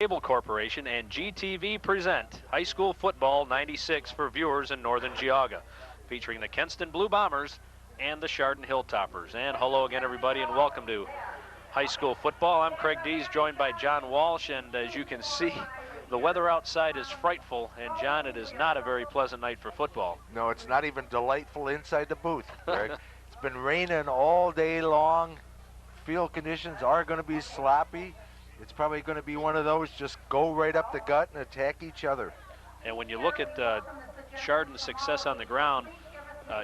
Cable Corporation and GTV present High School Football 96 for viewers in Northern Geauga, featuring the Kenston Blue Bombers and the Chardon Hilltoppers. And hello again, everybody, and welcome to High School Football. I'm Craig Dees, joined by John Walsh, and as you can see, the weather outside is frightful, and John, it is not a very pleasant night for football. No, it's not even delightful inside the booth, Greg. It's been raining all day long. Field conditions are going to be sloppy. It's probably going to be one of those just go right up the gut and attack each other. And when you look at Chardon's success on the ground,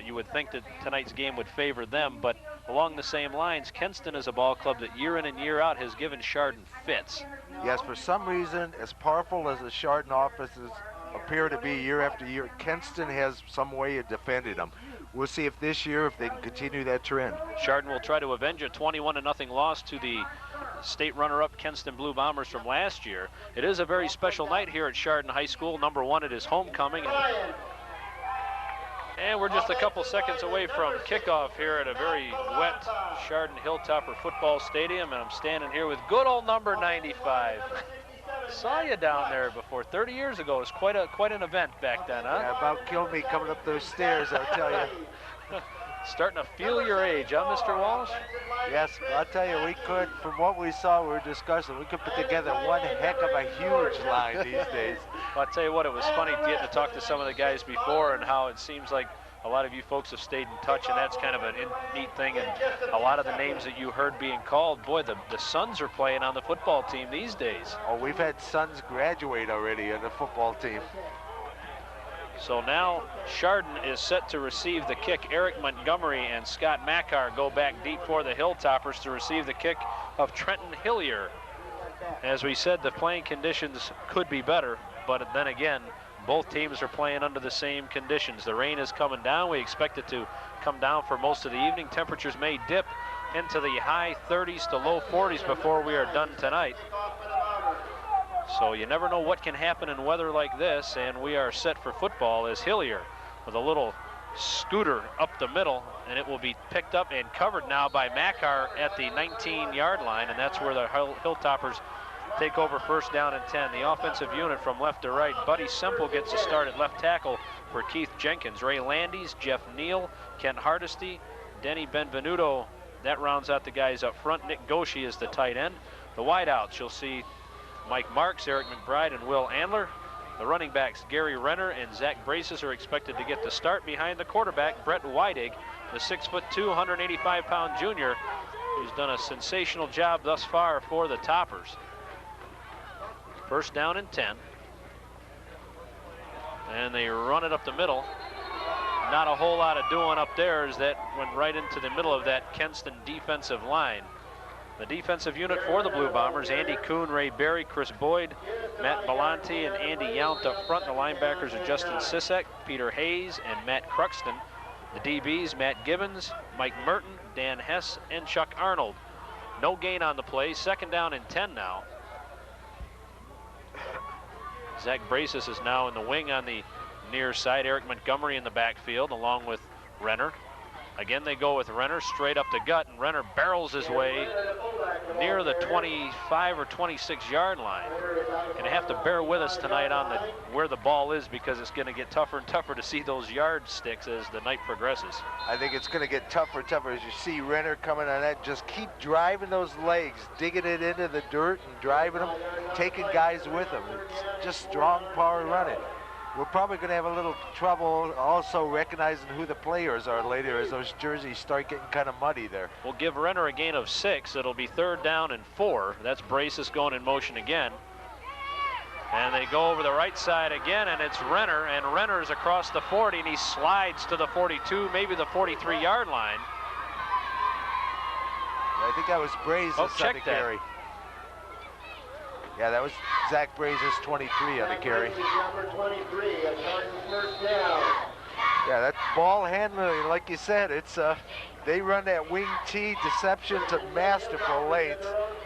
you would think that tonight's game would favor them, but along the same lines, Kenston is a ball club that year in and year out has given Chardon fits. Yes, for some reason, as powerful as the Chardon offenses appear to be year after year, Kenston has some way of defending them. We'll see if this year, if they can continue that trend. Chardon will try to avenge a 21-0 loss to the state runner-up Kenston Blue Bombers from last year. It is a very special night here at Chardon High School. Number one, it is homecoming. And we're just a couple seconds away from kickoff here at a very wet Chardon Hilltopper football stadium, and I'm standing here with good old number 95. Saw you down there before 30 years ago. It was quite an event back then, huh? Yeah, about killed me coming up those stairs, I'll tell you. Starting to feel your age, huh, Mr. Walsh? Yes, I'll tell you, we could, from what we saw, we were discussing, we could put together one heck of a huge line these days. Well, I'll tell you what, it was funny getting to talk to some of the guys before and how it seems like a lot of you folks have stayed in touch, and that's kind of a neat thing. And a lot of the names that you heard being called, boy, the sons are playing on the football team these days. Oh, we've had sons graduate already on the football team. So now Chardon is set to receive the kick. Eric Montgomery and Scott Macar go back deep for the Hilltoppers to receive the kick of Trenton Hillier. As we said, the playing conditions could be better, but then again, both teams are playing under the same conditions. The rain is coming down. We expect it to come down for most of the evening. Temperatures may dip into the high 30s to low 40s before we are done tonight. So you never know what can happen in weather like this, and we are set for football as Hillier with a little scooter up the middle, and it will be picked up and covered now by Macar at the 19-yard line, and that's where the Hilltoppers take over first down and 10. The offensive unit from left to right. Buddy Semple gets a start at left tackle for Keith Jenkins. Ray Landis, Jeff Neal, Kent Hardesty, Denny Benvenuto. That rounds out the guys up front. Nick Goshi is the tight end. The wideouts, you'll see Mike Marks, Eric McBride, and Will Andler. The running backs, Gary Renner and Zach Braces, are expected to get the start behind the quarterback, Brett Weidig, the 6'2", 185-pound junior, who's done a sensational job thus far for the Toppers. First down and 10. And they run it up the middle. Not a whole lot of doing up there as that went right into the middle of that Kenston defensive line. The defensive unit for the Blue Bombers, Andy Kuhn, Ray Berry, Chris Boyd, Matt Belanti, and Andy Yount up front. The linebackers are Justin Sisek, Peter Hayes, and Matt Cruxton. The DBs, Matt Gibbons, Mike Merton, Dan Hess, and Chuck Arnold. No gain on the play. Second down and 10 now. Zach Braces is now in the wing on the near side. Eric Montgomery in the backfield along with Renner. Again, they go with Renner straight up the gut, and Renner barrels his way near the 25 or 26-yard line. Gonna have to bear with us tonight on where the ball is, because it's gonna get tougher and tougher to see those yardsticks as the night progresses. I think it's gonna get tougher and tougher as you see Renner coming on that. Just keep driving those legs, digging it into the dirt and driving them, taking guys with them. It's just strong power running. We're probably going to have a little trouble also recognizing who the players are later as those jerseys start getting kind of muddy there. We'll give Renner a gain of 6. It'll be third down and 4. That's Braces going in motion again. And they go over the right side again, and it's Renner, and Renner's across the 40, and he slides to the 42, maybe the 43-yard line. I think that was Braces on the carry. Yeah, that was Zach Braces, 23 on the carry. Yeah, that ball handling, like you said, it's they run that wing T deception to masterful lanes.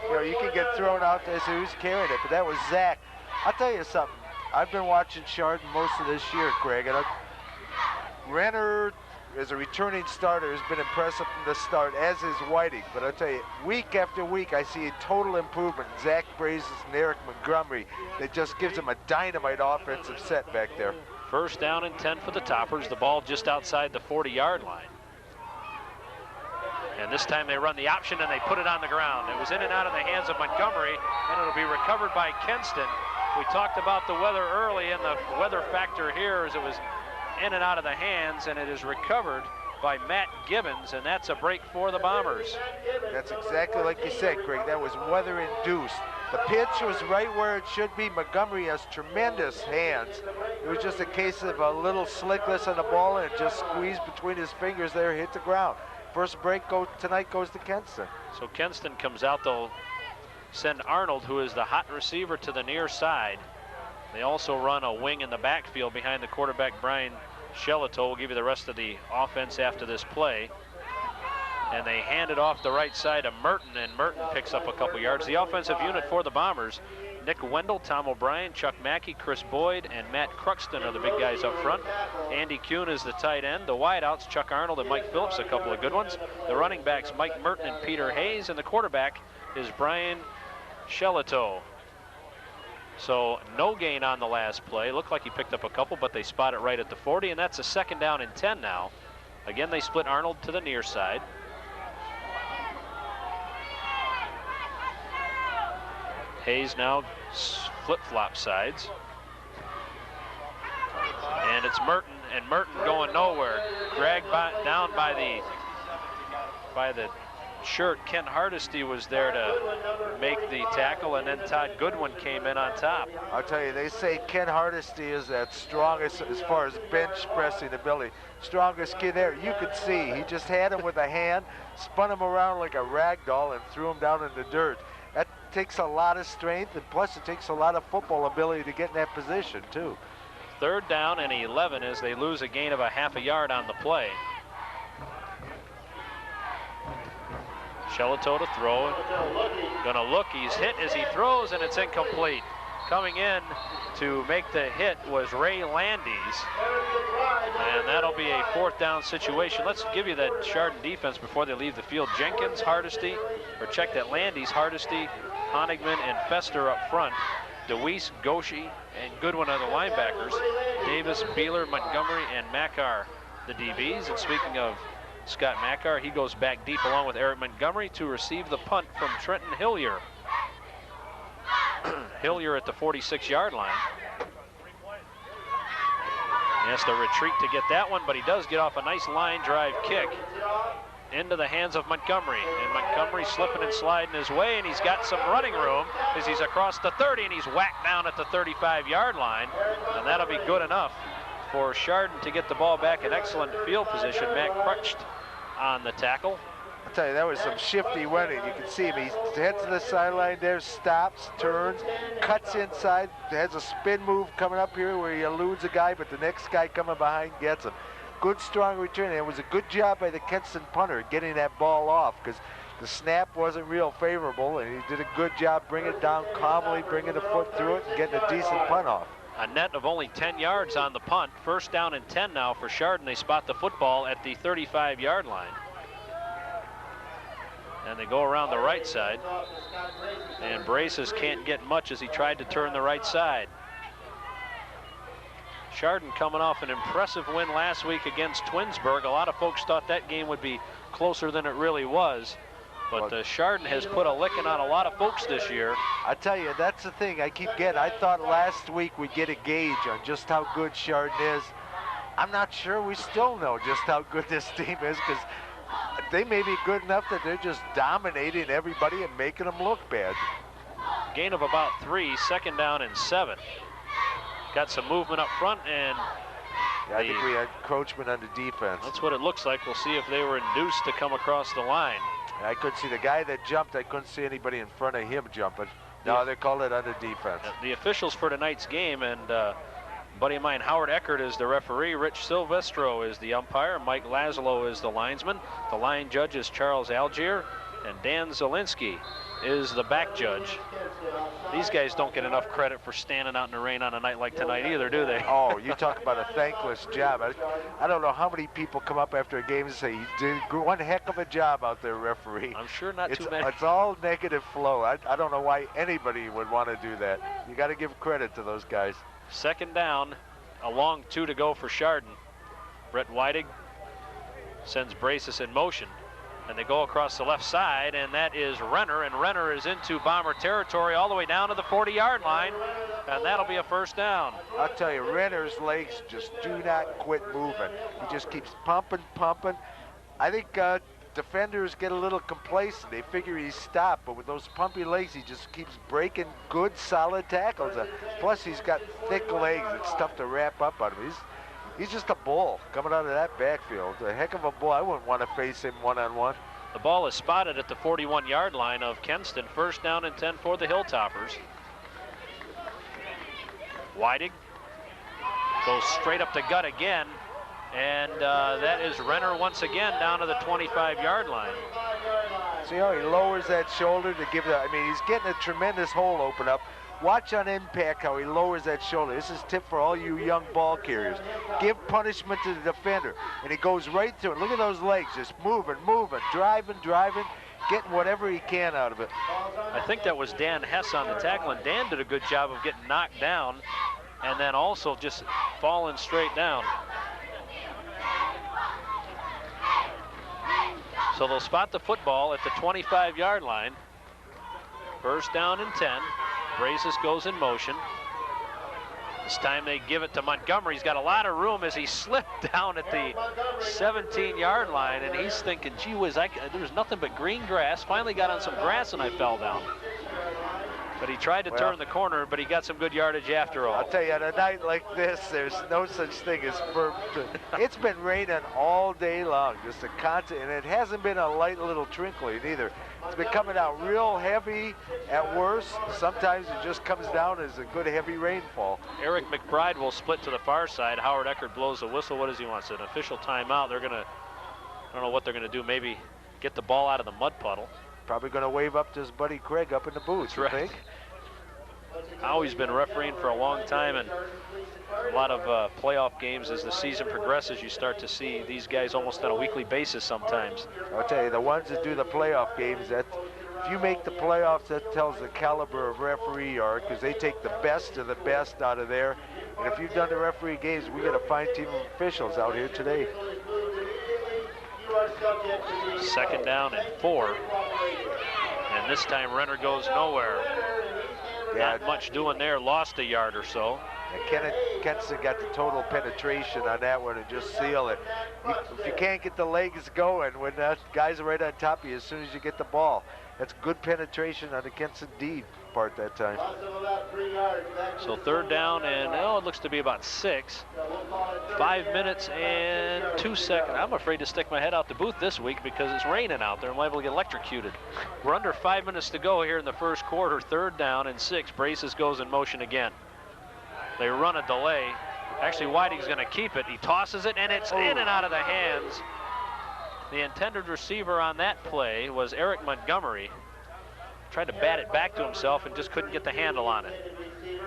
You know, you can get thrown out there, so who's carrying it? But that was Zach. I'll tell you something. I've been watching Chardon most of this year, Craig, and Renner as a returning starter, has been impressive from the start, as is Whiting. But I'll tell you, week after week, I see a total improvement in Zach Brazes and Eric Montgomery that just gives them a dynamite offensive set back there. First down and 10 for the Toppers. The ball just outside the 40-yard line. And this time they run the option and they put it on the ground. It was in and out of the hands of Montgomery, and it'll be recovered by Kenston. We talked about the weather early, and the weather factor here is it was in and out of the hands, and it is recovered by Matt Gibbons, and that's a break for the Bombers. That's exactly like you said, Greg. That was weather-induced. The pitch was right where it should be. Montgomery has tremendous hands. It was just a case of a little slickless on the ball, and it just squeezed between his fingers there, hit the ground. First break tonight goes to Kenston. So Kenston comes out. They'll send Arnold, who is the hot receiver, to the near side. They also run a wing in the backfield behind the quarterback, Brian Shelato. Will give you the rest of the offense after this play. And they hand it off the right side to Merton, and Merton picks up a couple yards. The offensive unit for the Bombers, Nick Wendell, Tom O'Brien, Chuck Mackey, Chris Boyd, and Matt Cruxton are the big guys up front. Andy Kuhn is the tight end. The wideouts, Chuck Arnold and Mike Phillips, a couple of good ones. The running backs, Mike Merton and Peter Hayes, and the quarterback is Brian Shelato. So no gain on the last play. Looked like he picked up a couple, but they spot it right at the 40, and that's a second down and 10 now. Again, they split Arnold to the near side. Hayes now flip-flop sides. And it's Merton, and Merton going nowhere. Dragged down by the shirt. Ken Hardesty was there to make the tackle, and then Todd Goodwin came in on top. I'll tell you, they say Ken Hardesty is that strongest as far as bench pressing ability. Strongest kid there. You could see he just had him with a hand, spun him around like a rag doll, and threw him down in the dirt. That takes a lot of strength, and plus it takes a lot of football ability to get in that position too. Third down and 11 as they lose a gain of a half a yard on the play. Shelato to throw. Gonna look, he's hit as he throws, and it's incomplete. Coming in to make the hit was Ray Landis, and that'll be a fourth down situation. Let's give you that Chardon defense before they leave the field. Jenkins, Hardesty, or check that, Landis, Hardesty, Honigman, and Fester up front. DeWeese, Goshi, and Goodwin are the linebackers. Davis, Beeler, Montgomery, and Makar the DBs. And speaking of Scott Makar, he goes back deep along with Eric Montgomery to receive the punt from Trenton Hillier. Hillier at the 46-yard line. He has to retreat to get that one, but he does get off a nice line drive kick into the hands of Montgomery. And Montgomery slipping and sliding his way, and he's got some running room as he's across the 30, and he's whacked down at the 35-yard line. And that'll be good enough for Chardon to get the ball back in excellent field position. Matt Crutched on the tackle. I'll tell you, that was some shifty running. You can see him. He heads to the sideline there, stops, turns, cuts inside, has a spin move coming up here where he eludes a guy, but the next guy coming behind gets him. Good, strong return. And it was a good job by the Kenston punter getting that ball off, because the snap wasn't real favorable, and he did a good job bringing it down calmly, bringing the foot through it, and getting a decent punt off. A net of only 10 yards on the punt. First down and 10 now for Chardon. They spot the football at the 35-yard line. And they go around the right side. And Braces can't get much as he tried to turn the right side. Chardon coming off an impressive win last week against Twinsburg. A lot of folks thought that game would be closer than it really was. But Chardon has put a licking on a lot of folks this year. I tell you, that's the thing I keep getting. I thought last week we'd get a gauge on just how good Chardon is. I'm not sure we still know just how good this team is, because they may be good enough that they're just dominating everybody and making them look bad. Gain of about 3, second down and 7. Got some movement up front, and yeah, I think we had encroachment on the defense. That's what it looks like. We'll see if they were induced to come across the line. I couldn't see the guy that jumped. I couldn't see anybody in front of him jumping. No, they called it under defense. The officials for tonight's game, and buddy of mine, Howard Eckert, is the referee. Rich Silvestro is the umpire. Mike Laszlo is the linesman. The line judge is Charles Algier. And Dan Zielinski is the back judge. These guys don't get enough credit for standing out in the rain on a night like tonight either, do they? Oh, you talk about a thankless job. I don't know how many people come up after a game and say, you did one heck of a job out there, referee. I'm sure not too many. It's all negative flow. I don't know why anybody would want to do that. You got to give credit to those guys. Second down, a long 2 to go for Chardon. Brett Weidig sends Braces in motion. And they go across the left side, and that is Renner, and Renner is into Bomber territory all the way down to the 40-yard line, and that'll be a first down. I'll tell you, Renner's legs just do not quit moving. He just keeps pumping. I think defenders get a little complacent. They figure he's stopped, but with those pumpy legs, he just keeps breaking good, solid tackles. Plus, he's got thick legs. It's tough to wrap up on him. He's just a bull coming out of that backfield. A heck of a bull. I wouldn't want to face him one-on-one. The ball is spotted at the 41-yard line of Kenston. First down and 10 for the Hilltoppers. Weidig goes straight up the gut again, and that is Renner once again down to the 25-yard line. See how he lowers that shoulder to give the, I mean, he's getting a tremendous hole open up. Watch on impact how he lowers that shoulder. This is a tip for all you young ball carriers. Give punishment to the defender, and he goes right through it. Look at those legs, just moving, driving, getting whatever he can out of it. I think that was Dan Hess on the tackle, and Dan did a good job of getting knocked down and then also just falling straight down. So they'll spot the football at the 25-yard line. First down and 10. Braces goes in motion. This time they give it to Montgomery. He's got a lot of room as he slipped down at the 17-yard line, and he's thinking, gee whiz, there was nothing but green grass. Finally got on some grass and I fell down. But he tried to turn the corner, but he got some good yardage after all. I'll tell you, on a night like this, there's no such thing as firm. It's been raining all day long, just a constant, and it hasn't been a light little trickling either. It's been coming out real heavy at worst. Sometimes it just comes down as a good heavy rainfall. Eric McBride will split to the far side. Howard Eckert blows the whistle. What does he want? It's an official timeout. They're gonna, I don't know what they're gonna do. Maybe get the ball out of the mud puddle. Probably gonna wave up to his buddy Craig up in the booth. That's right. Think? Howie's been refereeing for a long time, and a lot of playoff games as the season progresses, you start to see these guys almost on a weekly basis sometimes. I'll tell you, the ones that do the playoff games, that if you make the playoffs, that tells the caliber of referee you are, because they take the best of the best out of there. And if you've done the referee games, we got a fine team of officials out here today. Second down and 4. And this time Renner goes nowhere. Yeah. Not much doing there, lost a yard or so. And Kenston got the total penetration on that one and just seal it. If you can't get the legs going when that guy's right on top of you as soon as you get the ball, that's good penetration on the Kenston D part that time. So third down and, it looks to be about 6. 5 minutes and 2 seconds. I'm afraid to stick my head out the booth this week because it's raining out there. I'm liable to get electrocuted. We're under 5 minutes to go here in the first quarter. Third down and 6. Braces goes in motion again. They run a delay. Actually, Whiting's going to keep it. He tosses it, and it's in and out of the hands. The intended receiver on that play was Eric Montgomery. Tried to bat it back to himself and just couldn't get the handle on it.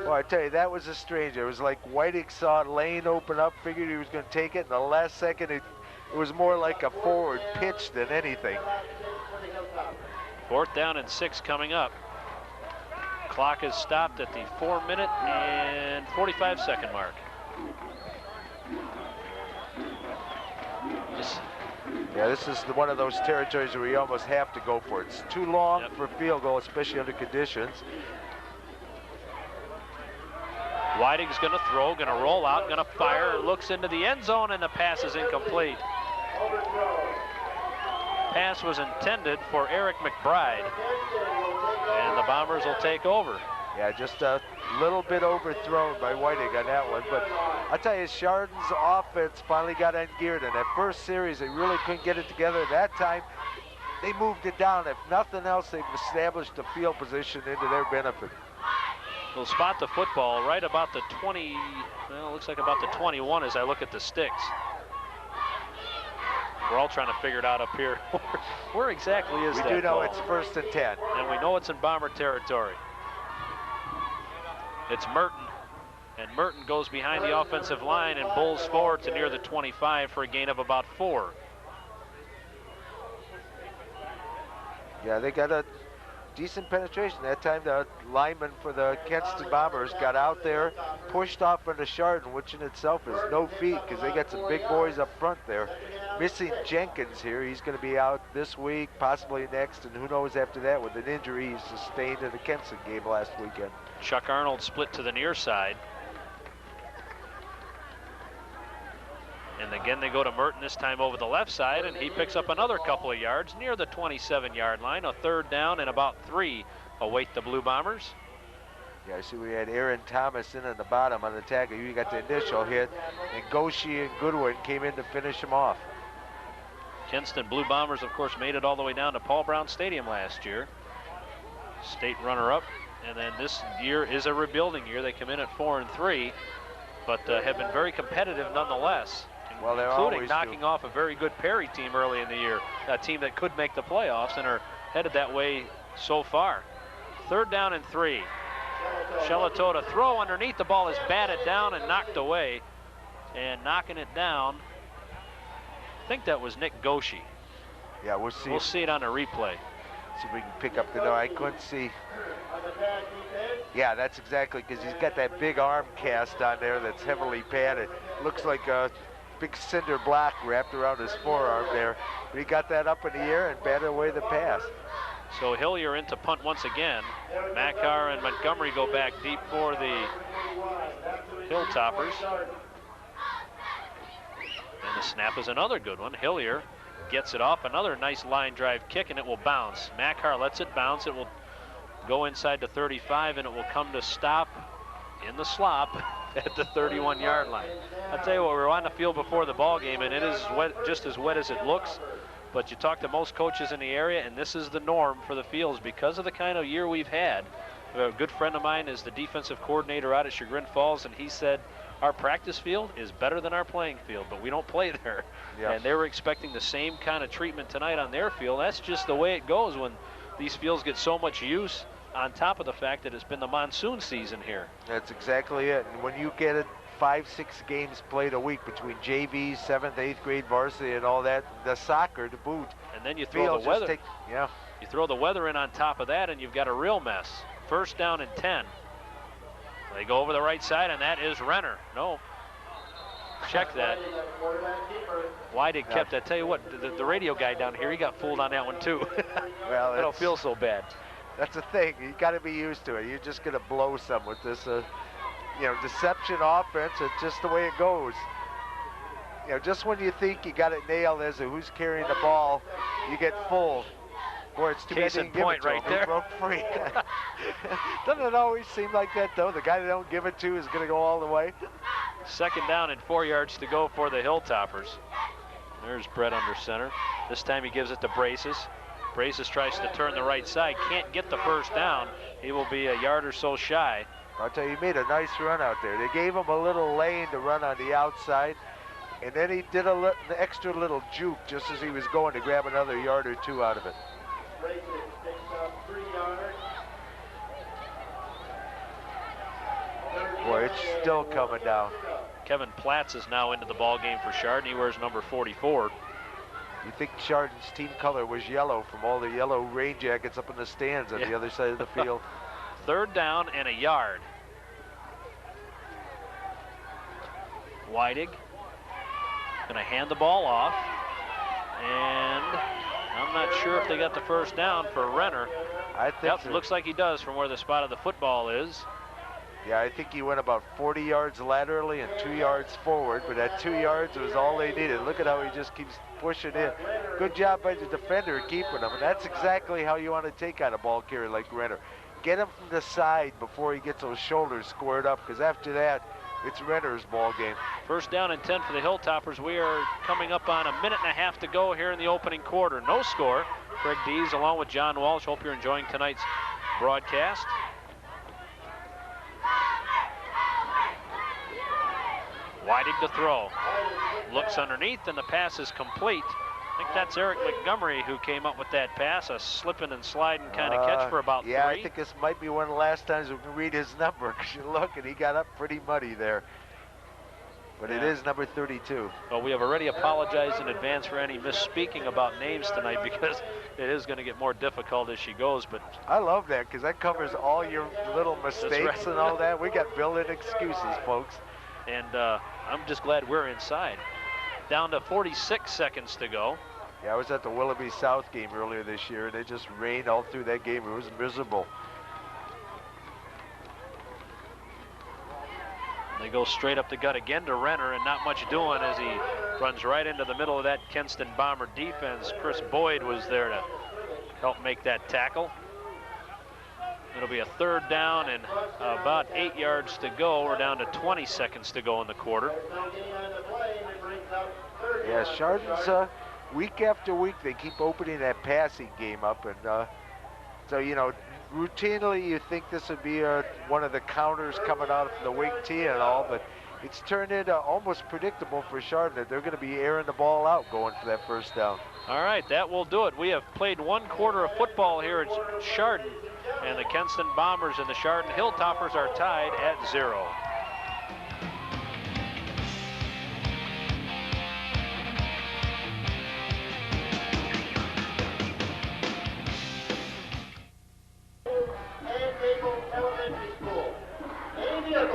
Well, I tell you, that was a stranger. It was like Whiting saw a lane open up, figured he was going to take it, and the last second it was more like a forward pitch than anything. Fourth down and 6 coming up. Clock is stopped at the 4-minute and 45-second mark. Yeah, this is one of those territories where you almost have to go for it. It's too long for a field goal, especially under conditions. Whiting's going to throw, going to roll out, going to fire, looks into the end zone, and the pass is incomplete. Pass was intended for Eric McBride, and the Bombers will take over. Yeah, just a little bit overthrown by Whiting on that one, but I tell you, Chardon's offense finally got ungeared. In that first series, they really couldn't get it together. That time, they moved it down. If nothing else, they've established a field position into their benefit. They'll spot the football right about the 20, well, it looks like about the 21 as I look at the sticks. We're all trying to figure it out up here. Where exactly is that We do know ball? it's 1st and 10. And we know it's in Bomber territory. It's Merton. And Merton goes behind the offensive line and bowls forward to near the 25 for a gain of about 4. Yeah, they got a decent penetration. That time the lineman for the Kenston Bombers got out there, pushed off into Chardon, which in itself is no feat because they got some big boys up front there. Missing Jenkins here. He's going to be out this week, possibly next, and who knows after that with an injury he sustained in the Kenston game last weekend. Chuck Arnold split to the near side. And again, they go to Merton, this time over the left side, and he picks up another couple of yards near the 27-yard line. A 3rd down and about 3 await the Blue Bombers. Yeah, I see we had Aaron Thomas in at the bottom on the tackle. You got the initial hit, and Goshi and Goodwin came in to finish him off. Kenston Blue Bombers, of course, made it all the way down to Paul Brown Stadium last year. State runner-up, and then this year is a rebuilding year. They come in at 4-3, but have been very competitive nonetheless. Well, they're including always knocking off a very good Perry team early in the year, a team that could make the playoffs and are headed that way so far. 3rd down and 3. Shelato to throw underneath. The ball is batted down and knocked away. And knocking it down, I think that was Nick Goshi. Yeah, we'll see. We'll see it on a replay. See if we can pick up the no. I couldn't see. Yeah, that's exactly because he's got that big arm cast on there that's heavily padded. Looks like a big cinder block wrapped around his forearm there. But he got that up in the air and batted away the pass. So Hillier into punt once again. Makar and Montgomery go back deep for the Hilltoppers. And the snap is another good one. Hillier gets it off. Another nice line drive kick, and it will bounce. Makar lets it bounce. It will go inside the 35, and it will come to stop in the slop at the 31-yard line. I'll tell you what, we were on the field before the ball game, and it is wet, just as wet as it looks. But you talk to most coaches in the area, and this is the norm for the fields because of the kind of year we've had. A good friend of mine is the defensive coordinator out at Chagrin Falls, and he said, our practice field is better than our playing field, but we don't play there. Yes. And they were expecting the same kind of treatment tonight on their field. That's just the way it goes when these fields get so much use, on top of the fact that it's been the monsoon season here. That's exactly it. And when you get it 5-6 games played a week between JV, 7th, 8th grade varsity and all that, the soccer to boot. And then you throw the weather. Yeah. You throw the weather in on top of that and you've got a real mess. 1st down and 10. They go over the right side and that is Renner. No. Check that. Whiting kept that. Tell you what, the radio guy down here, he got fooled on that one too. Well, I don't feel so bad. That's the thing. You got to be used to it. You're just going to blow some with this, deception offense. It's just the way it goes. Just when you think you got it nailed as to who's carrying the ball, you get fooled. Boy, it's too bad they didn't give it to him. He broke free. Doesn't it always seem like that, though? The guy they don't give it to is going to go all the way. 2nd down and 4 yards to go for the Hilltoppers. There's Brett under center. This time he gives it to Braces. Braces tries to turn the right side, can't get the 1st down. He will be a yard or so shy. I'll tell you, he made a nice run out there. They gave him a little lane to run on the outside, and then he did an extra little juke just as he was going to grab another yard or 2 out of it. Boy, it's still coming down. Kevin Platts is now into the ball game for Chardon. He wears number 44. You think Chardon's team color was yellow from all the yellow rain jackets up in the stands on the other side of the field. 3rd down and a yard. Whiting gonna hand the ball off, and I'm not sure if they got the 1st down for Renner. I think so. Looks like he does from where the spot of the football is. Yeah, I think he went about 40 yards laterally and 2 yards forward, but at 2 yards was all they needed. Look at how he just keeps pushing in. Good job by the defender keeping him, and that's exactly how you want to take on a ball carrier like Renner. Get him from the side before he gets those shoulders squared up, because after that, it's Renner's ball game. 1st down and 10 for the Hilltoppers. We are coming up on 1.5 minutes to go here in the opening quarter. No score. Craig Dees along with John Walsh. Hope you're enjoying tonight's broadcast. Whiting to throw. Looks underneath, and the pass is complete I think that's Eric Montgomery who came up with that pass, a slipping and sliding kind of catch for about 3. Yeah, I think this might be one of the last times we can read his number, because you look and he got up pretty muddy there. But it is number 32. Well, we have already apologized in advance for any misspeaking about names tonight, because it is going to get more difficult as she goes. But I love that, because that covers all your little mistakes and all that. We got built-in excuses, folks. And I'm just glad we're inside. Down to 46 seconds to go. Yeah, I was at the Willoughby South game earlier this year, and it just rained all through that game. It was miserable. They go straight up the gut again to Renner, and not much doing as he runs right into the middle of that Kenston Bomber defense. Chris Boyd was there to help make that tackle. It'll be a 3rd down and about 8 yards to go. We're down to 20 seconds to go in the quarter. Yeah, Chardon's week after week, they keep opening that passing game up, and so, you know, routinely you think this would be one of the counters coming out of the wing tee and all, but it's turned into almost predictable for Chardon that they're going to be airing the ball out going for that 1st down. All right, that will do it. We have played 1 quarter of football here at Chardon, and the Kenston Bombers and the Chardon Hilltoppers are tied at 0.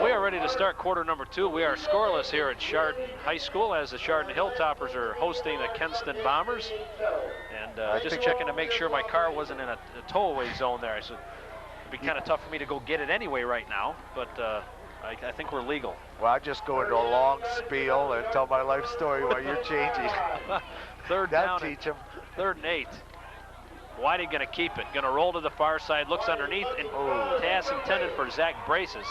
We are ready to start quarter number 2. We are scoreless here at Chardon High School as the Chardon Hilltoppers are hosting the Kenston Bombers. And just checking to make sure my car wasn't in a tow-away zone there. I said it'd be kind of tough for me to go get it anyway right now, but I think we're legal. Well, I just go into a long spiel and tell my life story while you're changing. 3rd down. Teach him. 3rd and 8. Whitey going to keep it. Going to roll to the far side. Looks underneath, and pass intended for Zach Braces.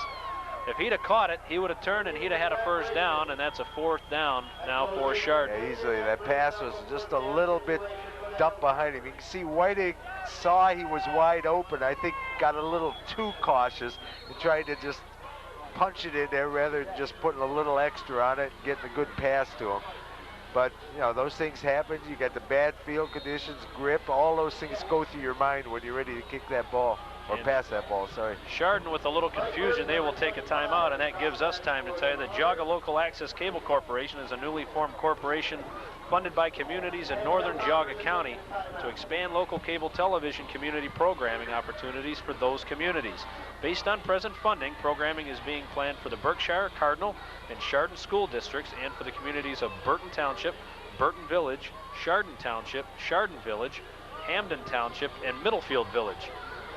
If he'd have caught it, he would have turned and he'd have had a 1st down, and that's a 4th down now for Chardon. Yeah, easily. That pass was just a little bit dumped behind him. You can see Whitey saw he was wide open. I think got a little too cautious and tried to just punch it in there rather than just putting a little extra on it and getting a good pass to him. But, you know, those things happen. You got the bad field conditions, grip, all those things go through your mind when you're ready to kick that ball. Or pass that ball, sorry. Chardon, with a little confusion, they will take a timeout, and that gives us time to tell you that Geauga Local Access Cable Corporation is a newly formed corporation funded by communities in northern Geauga County to expand local cable television community programming opportunities for those communities. Based on present funding, programming is being planned for the Berkshire, Cardinal, and Chardon school districts and for the communities of Burton Township, Burton Village, Chardon Township, Chardon Village, Hamden Township, and Middlefield Village.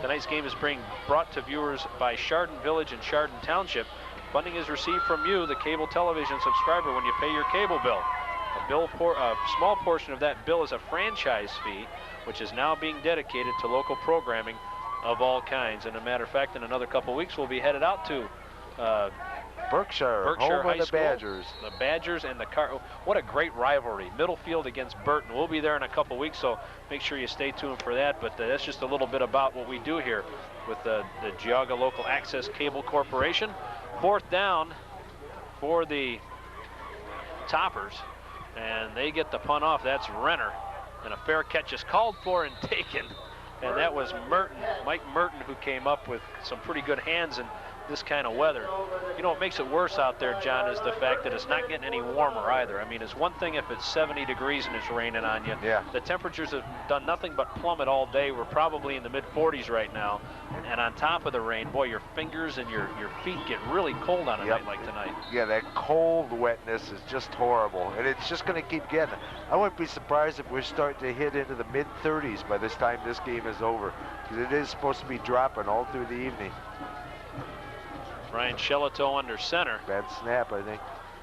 Tonight's game is being brought to viewers by Chardon Village and Chardon Township. Funding is received from you, the cable television subscriber, when you pay your cable bill. A small portion of that bill is a franchise fee, which is now being dedicated to local programming of all kinds. And a matter of fact, in another couple weeks, we'll be headed out to Berkshire home High of the School, Badgers. The Badgers and the what a great rivalry. Middlefield against Burton. We'll be there in a couple weeks, so make sure you stay tuned for that. But that's just a little bit about what we do here with the Geauga Local Access Cable Corporation. 4th down for the Toppers, and they get the punt off. That's Renner, and a fair catch is called for and taken. And that was Merton, Mike Merton, who came up with some pretty good hands in this kind of weather. You know what makes it worse out there, John, is the fact that it's not getting any warmer either. I mean, it's one thing if it's 70 degrees and it's raining on you. Yeah. The temperatures have done nothing but plummet all day. We're probably in the mid-40s right now. And on top of the rain, boy, your fingers and your feet get really cold on a night like tonight. Yeah, that cold wetness is just horrible, and it's just going to keep getting. I wouldn't be surprised if we're starting to hit into the mid-30s by this time this game is over, because it is supposed to be dropping all through the evening. Ryan Shellito under center. Bad snap, I think.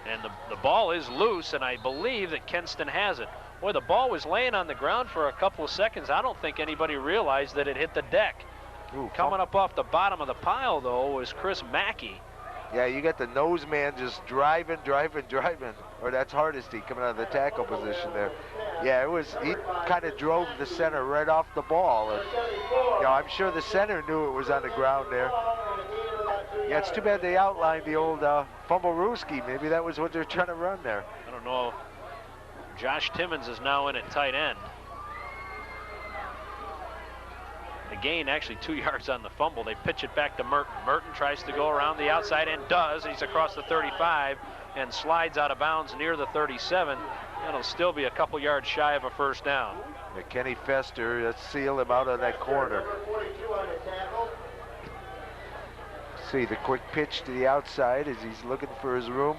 And the ball is loose, and I believe that Kenston has it. Boy, the ball was laying on the ground for a couple of seconds. I don't think anybody realized that it hit the deck. Ooh, coming up off the bottom of the pile, though, was Chris Mackey. Yeah, you got the nose man just driving. Or that's Hardesty coming out of the tackle position there. Yeah, he kind of drove the center right off the ball. And, you know, I'm sure the center knew it was on the ground there. Yeah, it's too bad they outlined the old Fumblerooski. Maybe that was what they're trying to run there. I don't know. Josh Timmons is now in at tight end. The gain actually 2 yards on the fumble. They pitch it back to Merton. Merton tries to go around the outside and does. He's across the 35 and slides out of bounds near the 37. It'll still be a couple yards shy of a first down. Yeah, Kenny Fester, let's seal him out of that corner. See the quick pitch to the outside as he's looking for his room.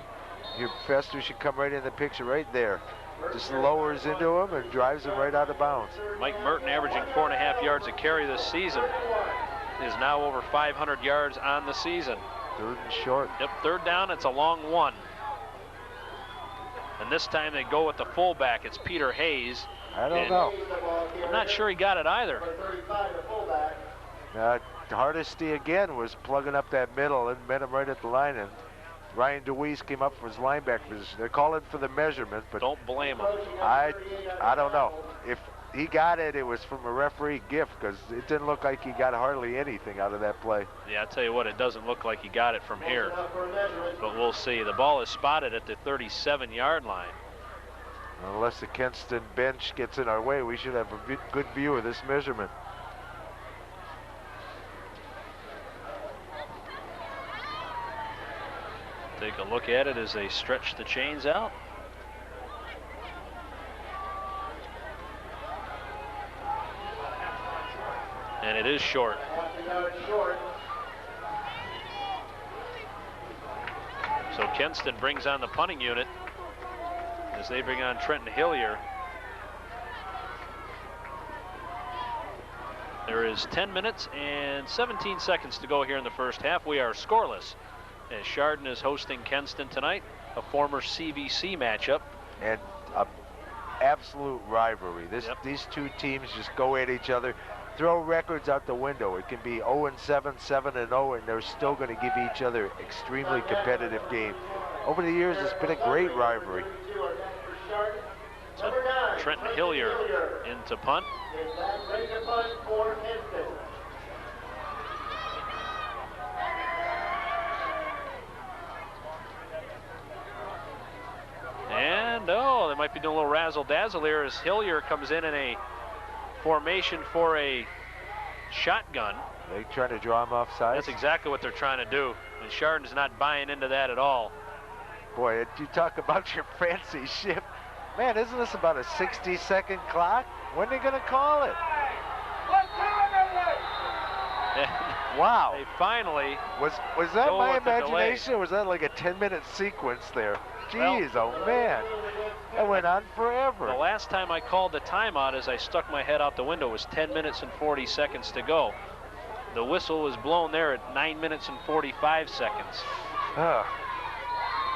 Here Fester should come right in the picture right there. Just lowers into him and drives him right out of bounds. Mike Merton, averaging 4.5 yards a carry this season, is now over 500 yards on the season. Third and short. Yep, third down, it's a long one. And this time they go with the fullback. It's Peter Hayes. I don't know. I'm not sure he got it either. Hardesty again was plugging up that middle and met him right at the line. And Ryan DeWeese came up for his linebacker position. They're calling for the measurement, but don't blame him. I don't know. If he got it, it was from a referee gift, because it didn't look like he got hardly anything out of that play. Yeah, I'll tell you what, it doesn't look like he got it from here. But we'll see. The ball is spotted at the 37-yard line. Unless the Kenston bench gets in our way, we should have a good view of this measurement. Take a look at it as they stretch the chains out. And it is short. So Kenston brings on the punting unit as they bring on Trenton Hillier. There is 10 minutes and 17 seconds to go here in the first half. We are scoreless as Chardon is hosting Kenston tonight, a former CVC matchup. And an absolute rivalry. These two teams just go at each other, throw records out the window. It can be 0-7, 7-0, and they're still going to give each other extremely competitive game. Over the years, it's been a great rivalry. So Trenton Hillier into punt. And they might be doing a little razzle-dazzle here as Hillier comes in a formation for a shotgun. They trying to draw him offside. That's exactly what they're trying to do, and Chardon's not buying into that at all. Boy, you talk about your fancy shift. Man, isn't this about a 60-second clock? When are they going to call it? Wow. They finally was that my imagination, or was that like a 10-minute sequence there? Jeez, well, oh man. That went on forever. The last time I called the timeout as I stuck my head out the window was 10 minutes and 40 seconds to go. The whistle was blown there at 9 minutes and 45 seconds.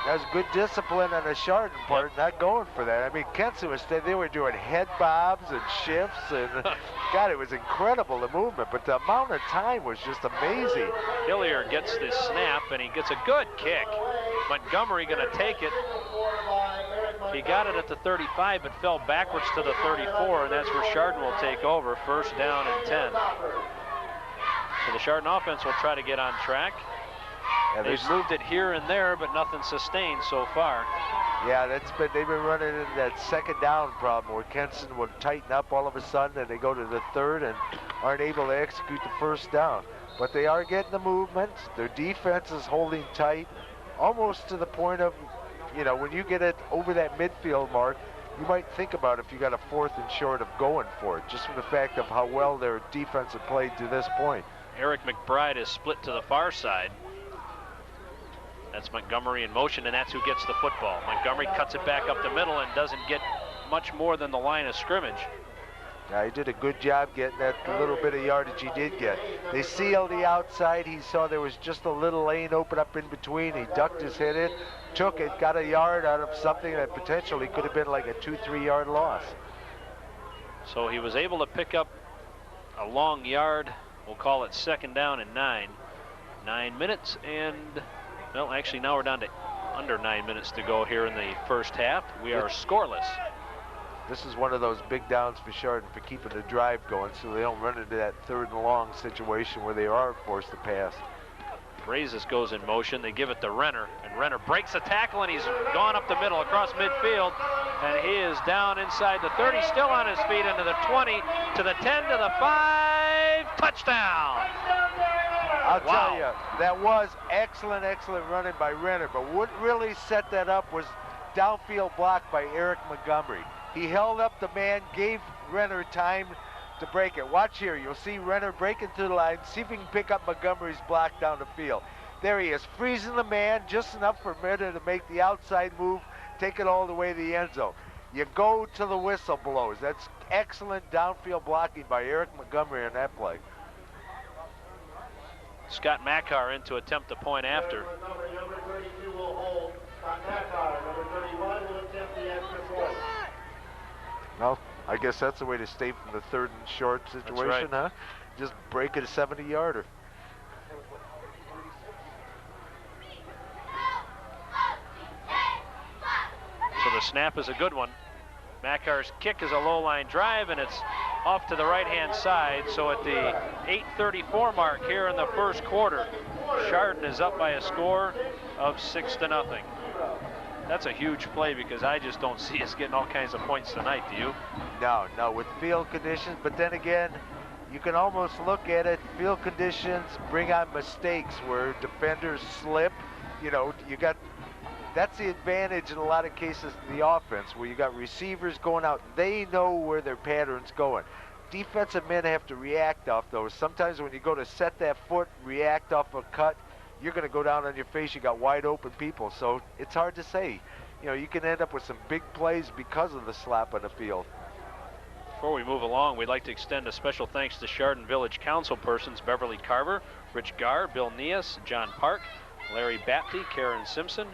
That was good discipline on the Chardon part, not going for that. I mean, Kenston was, they were doing head bobs and shifts, and God, it was incredible, the movement, but the amount of time was just amazing. Hillier gets the snap, and he gets a good kick. Montgomery going to take it. He got it at the 35, but fell backwards to the 34, and that's where Chardon will take over, first down and 10. So the Chardon offense will try to get on track. Yeah, they've moved it here and there, but nothing sustained so far. Yeah, they've been running into that second down problem where Kenston would tighten up all of a sudden and they go to the third and aren't able to execute the first down. But they are getting the movement. Their defense is holding tight, almost to the point of, you know, when you get it over that midfield mark, you might think about if you got a 4th and short of going for it, just from the fact of how well their defense had played to this point. Eric McBride is split to the far side. That's Montgomery in motion, and that's who gets the football. Montgomery cuts it back up the middle and doesn't get much more than the line of scrimmage. Yeah, he did a good job getting that little bit of yardage he did get. They sealed the outside. He saw there was just a little lane open up in between. He ducked his head in, took it, got a yard out of something that potentially could have been like a 2-3 yard loss. So he was able to pick up a long yard. We'll call it second down and 9. 9 minutes and, well, actually now we're down to under 9 minutes to go here in the first half. We are scoreless. This is one of those big downs for Chardon for keeping the drive going so they don't run into that 3rd and long situation where they are forced to pass. Brazes goes in motion. They give it to Renner, and Renner breaks a tackle, and he's gone up the middle across midfield. And he is down inside the 30, still on his feet, into the 20, to the 10, to the 5. Touchdown! I'll tell you, that was excellent, excellent running by Renner. But what really set that up was downfield block by Eric Montgomery. He held up the man, gave Renner time to break it. Watch here. You'll see Renner breaking through the line. See if he can pick up Montgomery's block down the field. There he is, freezing the man just enough for Renner to make the outside move, take it all the way to the end zone. You go to the whistle blows. That's excellent downfield blocking by Eric Montgomery on that play. Scott Mackar in to attempt the point after. Number 32 will hold. Scott Mackar. Number 31 will attempt the extra point. Well, I guess that's the way to stay from the 3rd and short situation, right. huh? Just break it a 70-yarder. So the snap is a good one. Mackar's kick is a low-line drive, and it's off to the right-hand side. So at the 8:34 mark here in the first quarter, Chardon is up by a score of 6-0. That's a huge play because I just don't see us getting all kinds of points tonight, do you? No, with field conditions, but then again, you can almost look at it, field conditions bring on mistakes where defenders slip. You know, that's the advantage in a lot of cases in the offense, where you got receivers going out, they know where their pattern's going. Defensive men have to react off those. Sometimes when you go to set that foot, react off a cut, you're going to go down on your face. You got wide open people, so it's hard to say. You know, you can end up with some big plays because of the slap on the field. Before we move along, we'd like to extend a special thanks to Chardon Village Council persons Beverly Carver, Rich Garr, Bill Nias, John Park, Larry Bapty, Karen Simpson,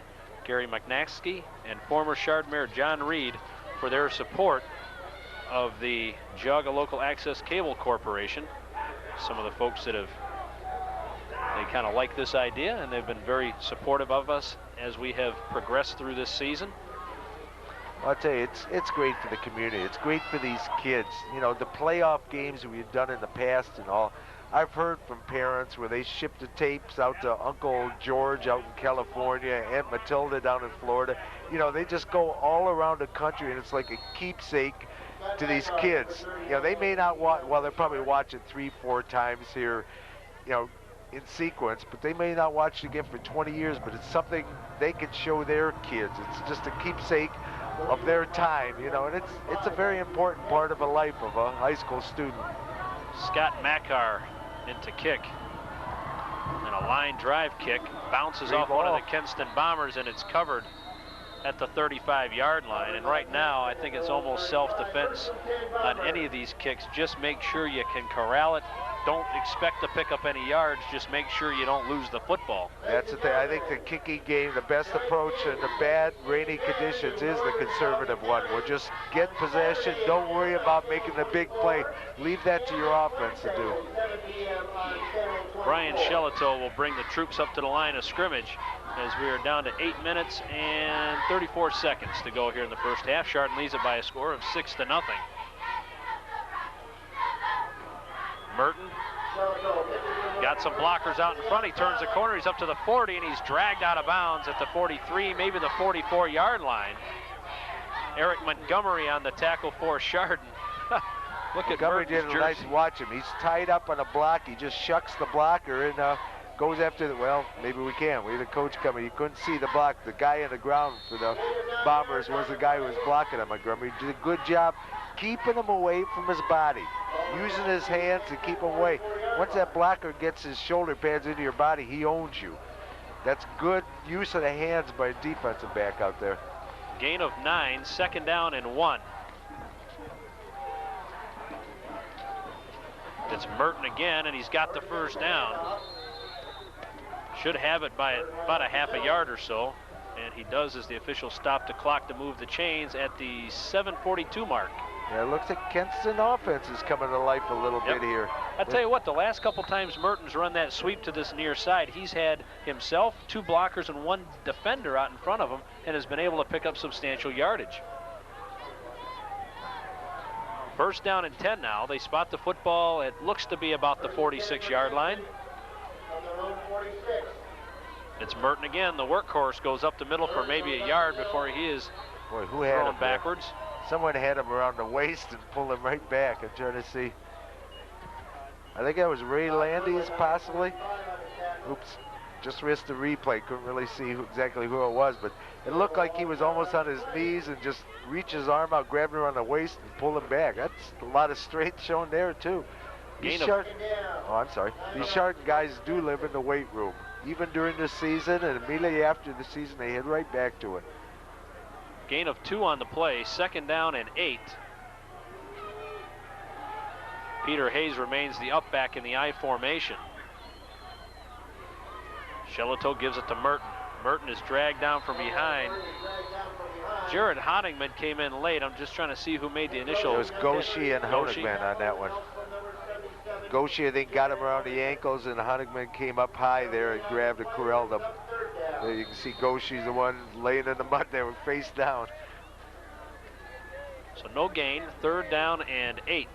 Gary McNaxky, and former Chardon Mayor John Reed for their support of the Geauga Local Access Cable Corporation. Some of the folks that they kind of like this idea, and they've been very supportive of us as we have progressed through this season. I'll tell you, it's great for the community. It's great for these kids. You know, the playoff games we've done in the past and all, I've heard from parents where they ship the tapes out to Uncle George out in California, Aunt Matilda down in Florida. You know, they just go all around the country, and it's like a keepsake to these kids. You know, they may not watch, well, they'll probably watch it 3-4 times here, you know, in sequence, but they may not watch it again for 20 years, but it's something they can show their kids. It's just a keepsake of their time, you know, and it's a very important part of a life of a high school student. Scott Mackar into kick, and a line drive kick bounces off one of the Kenston Bombers, and it's covered at the 35-yard line. And right now, I think it's almost self-defense on any of these kicks. Just make sure you can corral it. Don't expect to pick up any yards. Just make sure you don't lose the football. That's the thing. I think the kicking game, the best approach in the bad, rainy conditions is the conservative one. We'll just get possession. Don't worry about making the big play. Leave that to your offense to do. Brian Shelito will bring the troops up to the line of scrimmage as we are down to 8 minutes and 34 seconds to go here in the first half. Chardon leads it by a score of 6-0. Merton got some blockers out in front. He turns the corner. He's up to the 40, and he's dragged out of bounds at the 43, maybe the 44-yard line. Eric Montgomery on the tackle for Chardon. Look at Montgomery did a jersey. nice watch him. He's tied up on a block. He just shucks the blocker and goes after the, well, maybe we can. We had a coach coming. You couldn't see the block. The guy on the ground for the Bombers was the guy who was blocking him. Montgomery did a good job keeping him away from his body, using his hands to keep him away. Once that blocker gets his shoulder pads into your body, he owns you. That's good use of the hands by a defensive back out there. Gain of 9, 2nd down and 1. It's Merton again, and he's got the first down. Should have it by about a half a yard or so, and he does as the officials stop the clock to move the chains at the 7:42 mark. Yeah, it looks like Kenston offense is coming to life a little bit here. I'll tell you what, the last couple times Merton's run that sweep to this near side, he's had himself, 2 blockers, and 1 defender out in front of him, and has been able to pick up substantial yardage. First down and 10 now. They spot the football. It looks to be about the 46-yard line. It's Merton again. The workhorse goes up the middle for maybe a yard before he is Boy, who had him Throwing backwards. There? Someone had him around the waist and pulled him right back. I'm trying to see. I think that was Ray Landis, possibly. Oops, just missed the replay. Couldn't really see exactly who it was, but it looked like he was almost on his knees and just reached his arm out, grabbed him around the waist, and pulled him back. That's a lot of strength shown there, too. These Chardon guys do live in the weight room. Even during the season and immediately after the season, they head right back to it. Gain of 2 on the play, 2nd down and 8. Peter Hayes remains the up back in the I formation. Shelato gives it to Merton. Merton is dragged down from behind. Jared Honigman came in late. I'm just trying to see who made the initial. It was Goshi and Honigman on that one. Goshi, I think, got him around the ankles, and Honigman came up high there and grabbed and corralled him. There you can see Goshi's the one laying in the mud there, face down. So no gain, 3rd down and 8.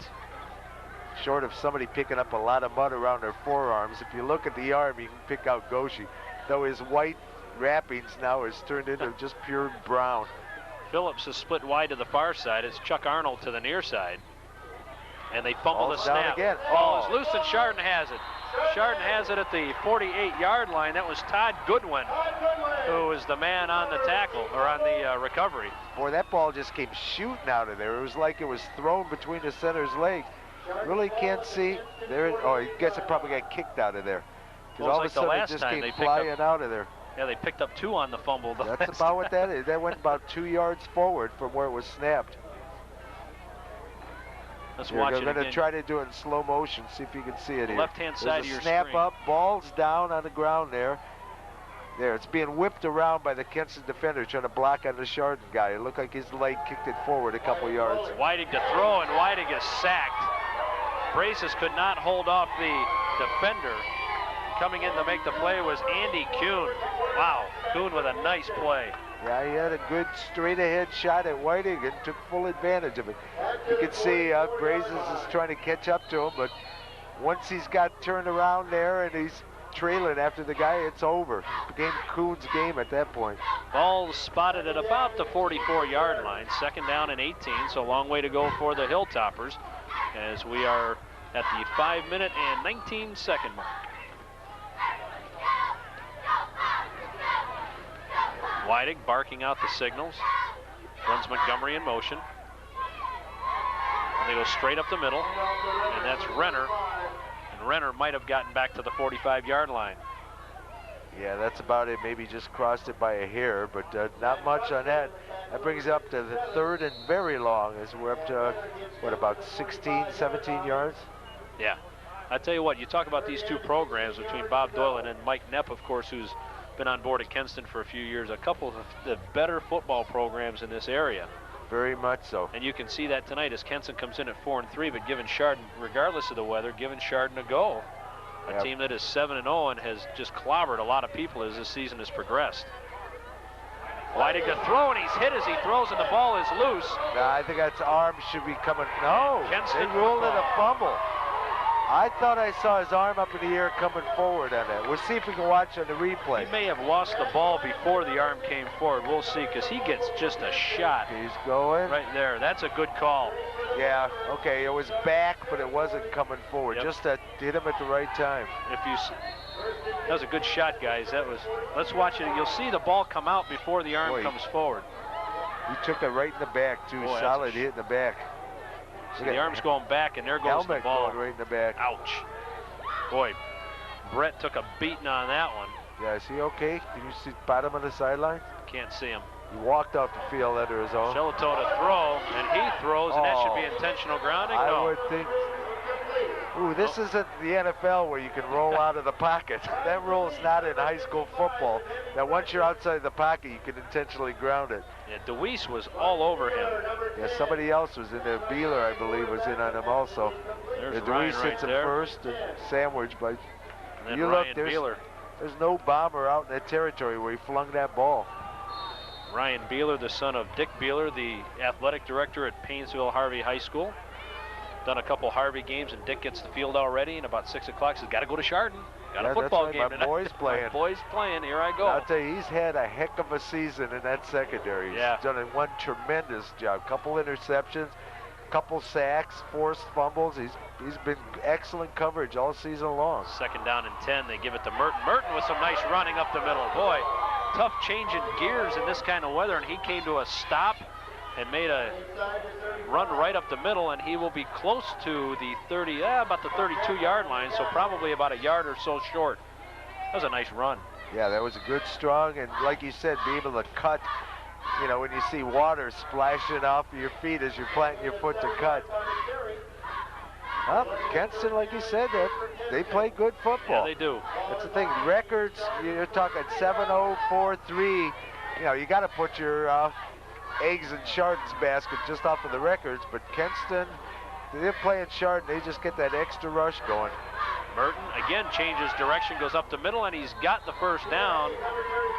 Short of somebody picking up a lot of mud around their forearms. If you look at the arm, you can pick out Goshi, though his white wrappings now is turned into just pure brown. Phillips is split wide to the far side. It's Chuck Arnold to the near side. And they fumble the snap. Again. Ball is loose and Chardon has it. Chardon has it at the 48-yard line. That was Todd Goodwin, who was the man on the tackle, or on the recovery. Boy, that ball just came shooting out of there. It was like it was thrown between the center's legs. Really can't see. There. Oh, I guess it probably got kicked out of there. Because all of a sudden it just came flying out of there. Yeah, they picked up 2 on the fumble. That's about what that is. That went about 2 yards forward from where it was snapped. Let's watch it again. We're going to try to do it in slow motion, see if you can see it here. Left-hand side of your snap screen. up, ball's down on the ground there. There, it's being whipped around by the Kenston defender trying to block on the Chardon guy. It looked like his leg kicked it forward a couple yards. Whiting to throw, and Whiting is sacked. Braces could not hold off the defender. Coming in to make the play was Andy Kuhn. Wow, Kuhn with a nice play. Yeah, he had a good straight-ahead shot at Whiting and took full advantage of it. You can see Brazes is trying to catch up to him, but once he's got turned around there and he's trailing after the guy, it's over. It became Kuhn's game at that point. Ball spotted at about the 44-yard line. 2nd down and 18, so a long way to go for the Hilltoppers as we are at the 5-minute and 19-second mark. Whiting barking out the signals, runs Montgomery in motion. And they go straight up the middle, and that's Renner. And Renner might have gotten back to the 45-yard line. Yeah, that's about it. Maybe just crossed it by a hair, but not much on that. That brings it up to the 3rd and very long as we're up to, what, about 16, 17 yards? Yeah. I tell you what, you talk about these 2 programs between Bob Doyle and Mike Knepp, of course, who's been on board at Kenston for a few years, a couple of the better football programs in this area. Very much so. And you can see that tonight as Kenston comes in at 4-3, but giving Chardon, regardless of the weather, giving Chardon a go. A team that is 7-0 and has just clobbered a lot of people as this season has progressed. Whiting to throw, and he's hit as he throws, and the ball is loose. I think that's arm should be coming. No, Kenston they ruled it a fumble. I thought I saw his arm up in the air coming forward on that. We'll see if we can watch on the replay. He may have lost the ball before the arm came forward. We'll see, because he gets just a shot. He's going. Right there. That's a good call. Yeah, okay, it was back, but it wasn't coming forward. Yep. Just to hit him at the right time. That was a good shot, guys. Let's watch it. You'll see the ball come out before the arm comes forward. He took it right in the back, too. Boy, solid hit in the back. So the arm's going back, and there goes the ball. Going right in the back. Ouch. Boy, Brett took a beating on that one. Yeah, is he okay? Can you see the bottom of the sideline? Can't see him. He walked off the field under his own. Shelato to throw, and he throws, and that should be intentional grounding. I would think. Ooh, this isn't the NFL where you can roll out of the pocket. That rule is not in high school football. That once you're outside the pocket, you can intentionally ground it. Yeah, DeWeese was all over him. Yeah, somebody else was in there. Beeler, I believe, was in on him also. There's Ryan DeWeese hits him first and sandwiched by. And then you Ryan look, there's no bomber out in that territory where he flung that ball. Ryan Beeler, the son of Dick Beeler, the athletic director at Painesville Harvey High School. Done a couple Harvey games, and Dick gets the field already, and about 6 o'clock says, got to go to Chardon. Got a football that's right. game My tonight. boy's playing. My boy's playing. Here I go. I'll tell you, he's had a heck of a season in that secondary. He's done one tremendous job. Couple interceptions, couple sacks, forced fumbles. He's been excellent coverage all season long. 2nd down and 10. They give it to Merton. Merton with some nice running up the middle. Boy, tough changing gears in this kind of weather, and he came to a stop and made a run right up the middle, and he will be close to the about the 32-yard line, so probably about a yard or so short. That was a nice run. Yeah, that was a good, strong, and like you said, be able to cut. You know, when you see water splashing off your feet as you're planting your foot to cut. Well, Kenston, like you said, they play good football. Yeah, they do. That's the thing. Records, you're talking 7-0, 4-3. You know, you got to put your eggs in Chardon's basket just off of the records, but Kenston, they're playing Chardon. They just get that extra rush going. Merton again changes direction, goes up the middle, and he's got the 1st down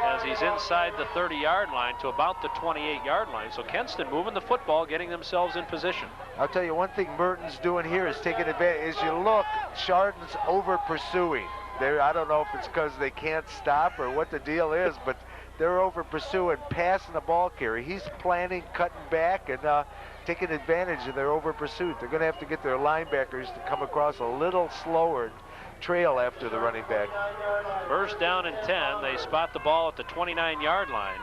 as he's inside the 30-yard line to about the 28-yard line. So Kenston moving the football, getting themselves in position. I'll tell you one thing Merton's doing here is taking advantage. As you look, Chardon's over pursuing. I don't know if it's because they can't stop or what the deal is, but they're over pursuing, passing the ball carry. He's planning, cutting back, and taking advantage of their over pursuit. They're going to have to get their linebackers to come across a little slower and trail after the running back. 1st down and 10. They spot the ball at the 29-yard line.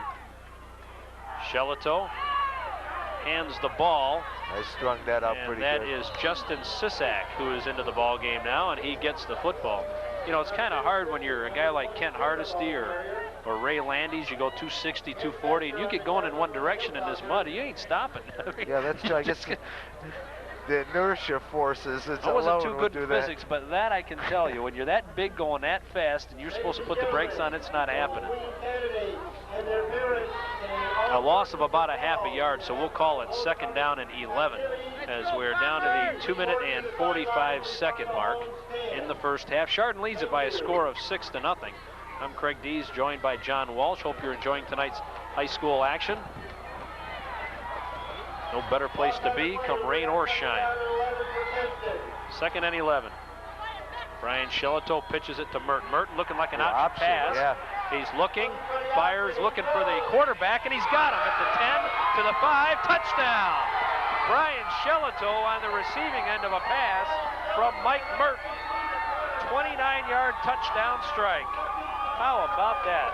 Shelato hands the ball. I strung that out pretty good. And that is Justin Sisak, who is into the ball game now, and he gets the football. You know, it's kind of hard when you're a guy like Kent Hardesty or Ray Landes. You go 260, 240, and you get going in one direction in this mud, you ain't stopping. Yeah, that's true. I guess the inertia forces. I wasn't too good at physics, but that I can tell you. When you're that big going that fast and you're supposed to put the brakes on, it's not happening. A loss of about a half a yard, so we'll call it 2nd down and 11 as we're down to the 2-minute and 45-second mark in the 1st half. Chardon leads it by a score of 6-0. I'm Craig Dees, joined by John Walsh. Hope you're enjoying tonight's high school action. No better place to be, come rain or shine. 2nd and 11. Brian Shelato pitches it to Merton. Merton looking like an option pass. Yeah. He's looking, fires, looking for the quarterback, and he's got him at the 10 to the 5. Touchdown! Brian Shelato on the receiving end of a pass from Mike Merton. 29-yard touchdown strike. How about that?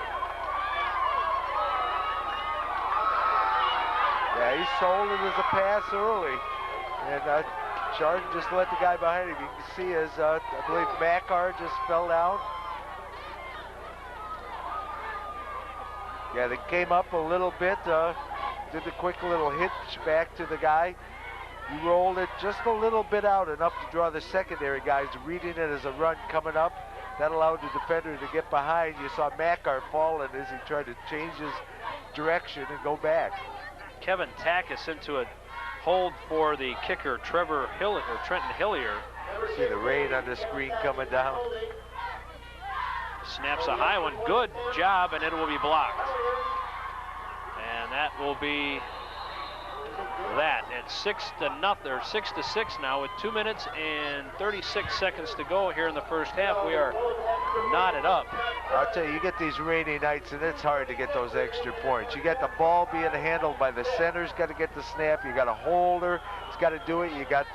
Yeah, he sold it as a pass early. And Chardon just let the guy behind him. You can see as, I believe, Makar just fell down. Yeah, they came up a little bit, did the quick little hitch back to the guy. He rolled it just a little bit out, enough to draw the secondary guys, reading it as a run coming up. That allowed the defender to get behind. You saw Makar falling as he tried to change his direction and go back. Kevin Tackus into a hold for the kicker, Trenton Hillier. See the rain on the screen coming down. Snaps a high one, good job, and it will be blocked. And that will be that at 6-0, or 6-6 now with 2 minutes and 36 seconds to go here in the 1st half. We are knotted up. I'll tell you, you get these rainy nights and it's hard to get those extra points. You got the ball being handled by the center's got to get the snap. You got a holder, he's got to do it. You got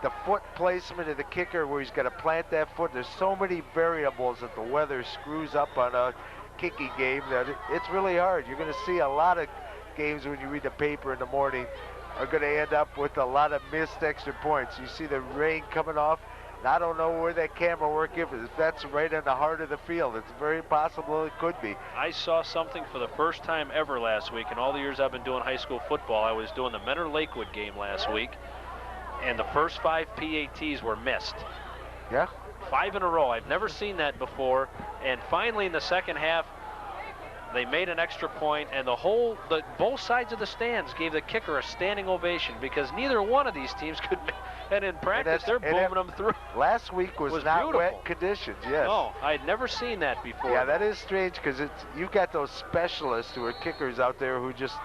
the foot placement of the kicker where he's got to plant that foot. There's so many variables that the weather screws up on a kicking game that it's really hard. You're going to see a lot of games when you read the paper in the morning are going to end up with a lot of missed extra points. You see the rain coming off, and I don't know where that camera work is. If that's right in the heart of the field, it's very possible it could be. I saw something for the first time ever last week. In all the years I've been doing high school football, I was doing the Mentor Lakewood game last week, and the first 5 PATs were missed. Yeah? 5 in a row. I've never seen that before. And finally in the 2nd half, they made an extra point, and both sides of the stands gave the kicker a standing ovation because neither one of these teams could. And in practice, they're booming them through. Last week was not beautiful. Wet conditions. Yes. No, I had never seen that before. Yeah, that is strange because you got those specialists who are kickers out there who just,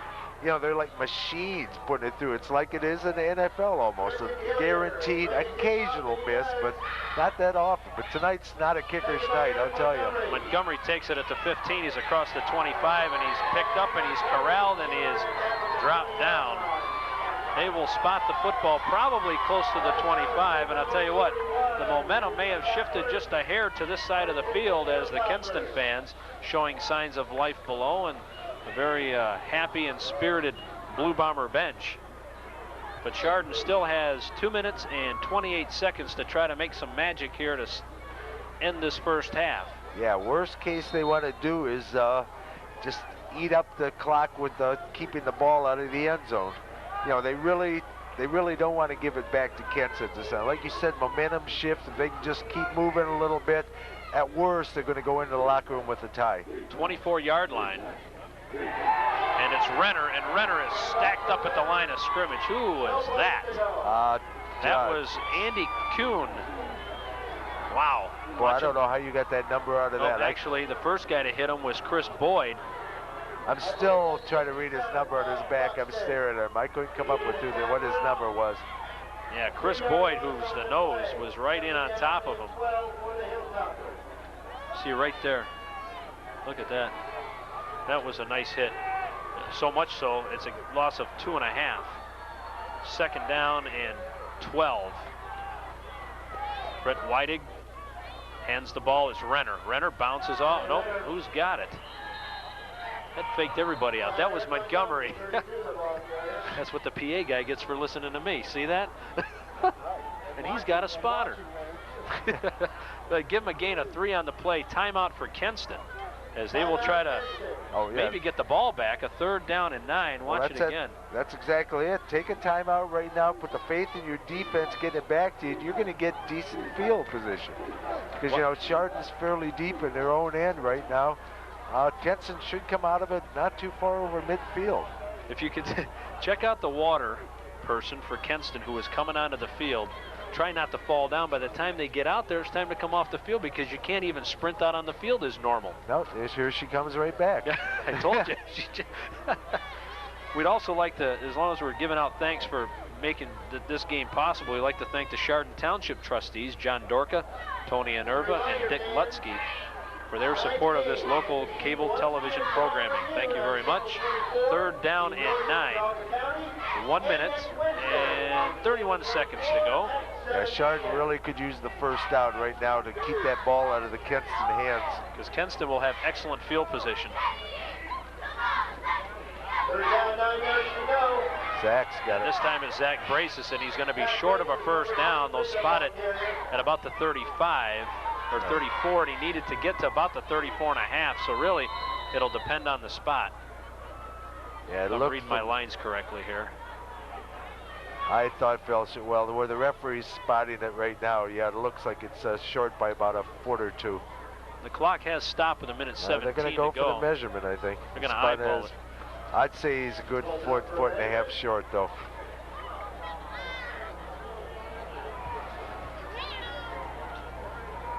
you know, they're like machines putting it through. It's like it is in the NFL almost. A guaranteed, occasional miss, but not that often. But tonight's not a kicker's night, I'll tell you. Montgomery takes it at the 15. He's across the 25, and he's picked up, and he's corralled, and he is dropped down. They will spot the football probably close to the 25, and I'll tell you what, the momentum may have shifted just a hair to this side of the field as the Kenston fans showing signs of life below, and a very happy and spirited Blue Bomber bench. But Chardon still has 2 minutes and 28 seconds to try to make some magic here to end this first half. Yeah, worst case they want to do is just eat up the clock with keeping the ball out of the end zone. You know, they really don't want to give it back to Kenston this time. Like you said, momentum shift. If they can just keep moving a little bit, at worst, they're going to go into the locker room with a tie. 24-yard line. And it's Renner, and Renner is stacked up at the line of scrimmage. Who was that? That was Andy Kuhn. Wow. Well, I don't know how you got that number out of that. Actually, the first guy to hit him was Chris Boyd. I'm still trying to read his number on his back. I'm staring at him. I couldn't come up with what his number was. Yeah, Chris Boyd, who's the nose, was right in on top of him. See right there. Look at that. That was a nice hit. So much so, it's a loss of 2.5. Second down and 12. Brett Weidig hands the ball. It's Renner. Renner bounces off. Nope, who's got it? That faked everybody out. That was Montgomery. That's what the PA guy gets for listening to me. See that? And he's got a spotter. Give him a gain of 3 on the play. Timeout for Kenston, as they will try to maybe get the ball back. A 3rd down and 9. Watch it again. That's exactly it. Take a timeout right now. Put the faith in your defense. Get it back to you. You're going to get decent field position. Because, you know, Chardon's fairly deep in their own end right now. Kenston should come out of it not too far over midfield. If you could check out the water person for Kenston who is coming onto the field, try not to fall down. By the time they get out there, it's time to come off the field because you can't even sprint out on the field as normal. No, here she comes right back. I told you. We'd also like to, as long as we're giving out thanks for making this game possible, we'd like to thank the Chardon Township trustees, John Dorka, Tony Anerva, and Dick Lutsky, for their support of this local cable television programming. Thank you very much. 3rd down and 9. 1 minute and 31 seconds to go. Yeah, Chardon really could use the first down right now to keep that ball out of the Kenston hands. Because Kenston will have excellent field position. 3rd down, 9 yards to go. Zach's got it. This time it's Zach Braces, and he's going to be short of a first down. They'll spot it at about the 35 or 34, and he needed to get to about the 34.5. So really, it'll depend on the spot. Yeah, I'm reading my lines correctly here. I thought Phil, well, where the referee's spotting it right now, yeah, it looks like it's short by about a foot or 2. The clock has stopped with 1:17 they're going to go for the measurement, I think. They're going to eyeball it. I'd say he's a good foot and a half short, though.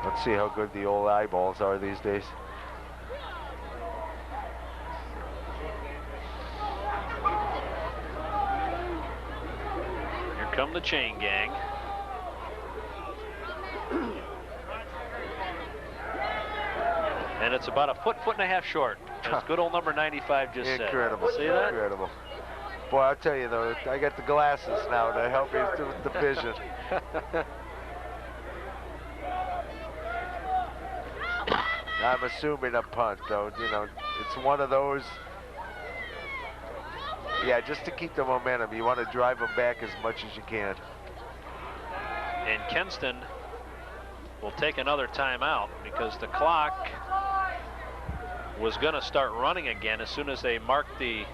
Let's see how good the old eyeballs are these days. Here come the chain gang. And it's about a foot and a half short, as good old number 95 just said. Incredible. See that? Incredible. Boy, I'll tell you though, I got the glasses now to help me with the vision. I'm assuming a punt, though. You know, it's one of those. Yeah, just to keep the momentum, you want to drive them back as much as you can. And Kenston will take another timeout because the clock was going to start running again as soon as they marked the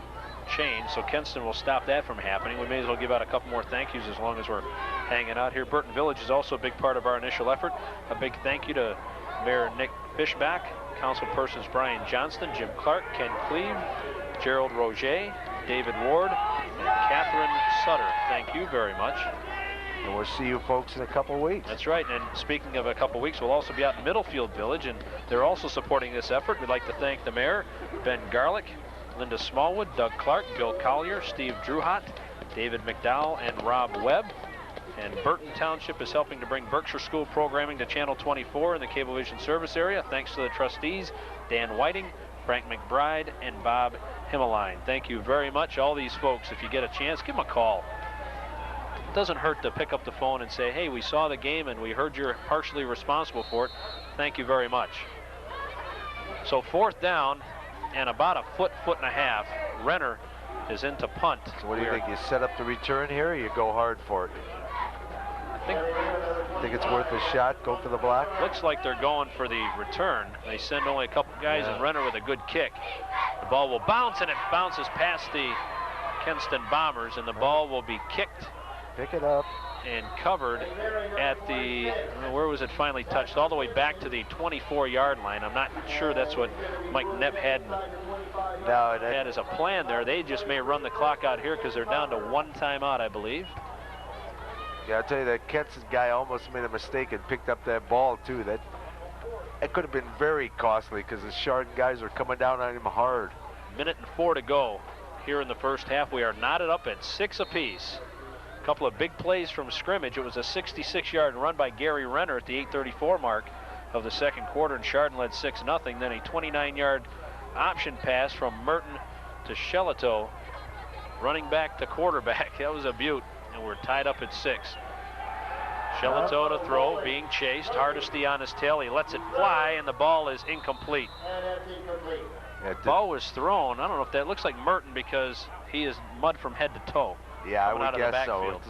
chain. So Kenston will stop that from happening. We may as well give out a couple more thank yous as long as we're hanging out here. Burton Village is also a big part of our initial effort. A big thank you to Mayor Nick Fishback, Councilpersons Brian Johnston, Jim Clark, Ken Cleve, Gerald Roger, David Ward, and Catherine Sutter. Thank you very much. And we'll see you folks in a couple weeks. That's right. And speaking of a couple weeks, we'll also be out in Middlefield Village, and they're also supporting this effort. We'd like to thank the mayor, Ben Garlick, Linda Smallwood, Doug Clark, Bill Collier, Steve Druhot, David McDowell, and Rob Webb. And Burton Township is helping to bring Berkshire School programming to Channel 24 in the Cablevision service area, thanks to the trustees, Dan Whiting, Frank McBride, and Bob Himmeline. Thank you very much, all these folks. If you get a chance, give them a call. It doesn't hurt to pick up the phone and say, hey, we saw the game and we heard you're partially responsible for it. Thank you very much. So 4th down and about a foot and a half. Renner is into punt. So what do you think? You set up the return here, or you go hard for it? I think it's worth a shot. Go for the block. Looks like they're going for the return. They send only a couple guys, and Renner with a good kick. The ball will bounce, and it bounces past the Kenston Bombers, and the ball will be kicked. Pick it up. And covered at the, where was it finally touched? All the way back to the 24-yard line. I'm not sure that's what Mike Knepp had as a plan there. They just may run the clock out here because they're down to 1 timeout, I believe. Yeah, I'll tell you, that Kenston guy almost made a mistake and picked up that ball, too. That could have been very costly because the Chardon guys are coming down on him hard. 1:04 to go here in the first half. We are knotted up at 6 apiece. A couple of big plays from scrimmage. It was a 66-yard run by Gary Renner at the 8:34 mark of the second quarter, and Chardon led 6-0. Then a 29-yard option pass from Merton to Shelito, running back to quarterback. That was a beaut, and we're tied up at 6. Shelito to throw, being chased. Hardesty on his tail. He lets it fly, and the ball is incomplete. The ball was thrown. I don't know if that looks like Merton because he is mud from head to toe. Yeah, I would guess so.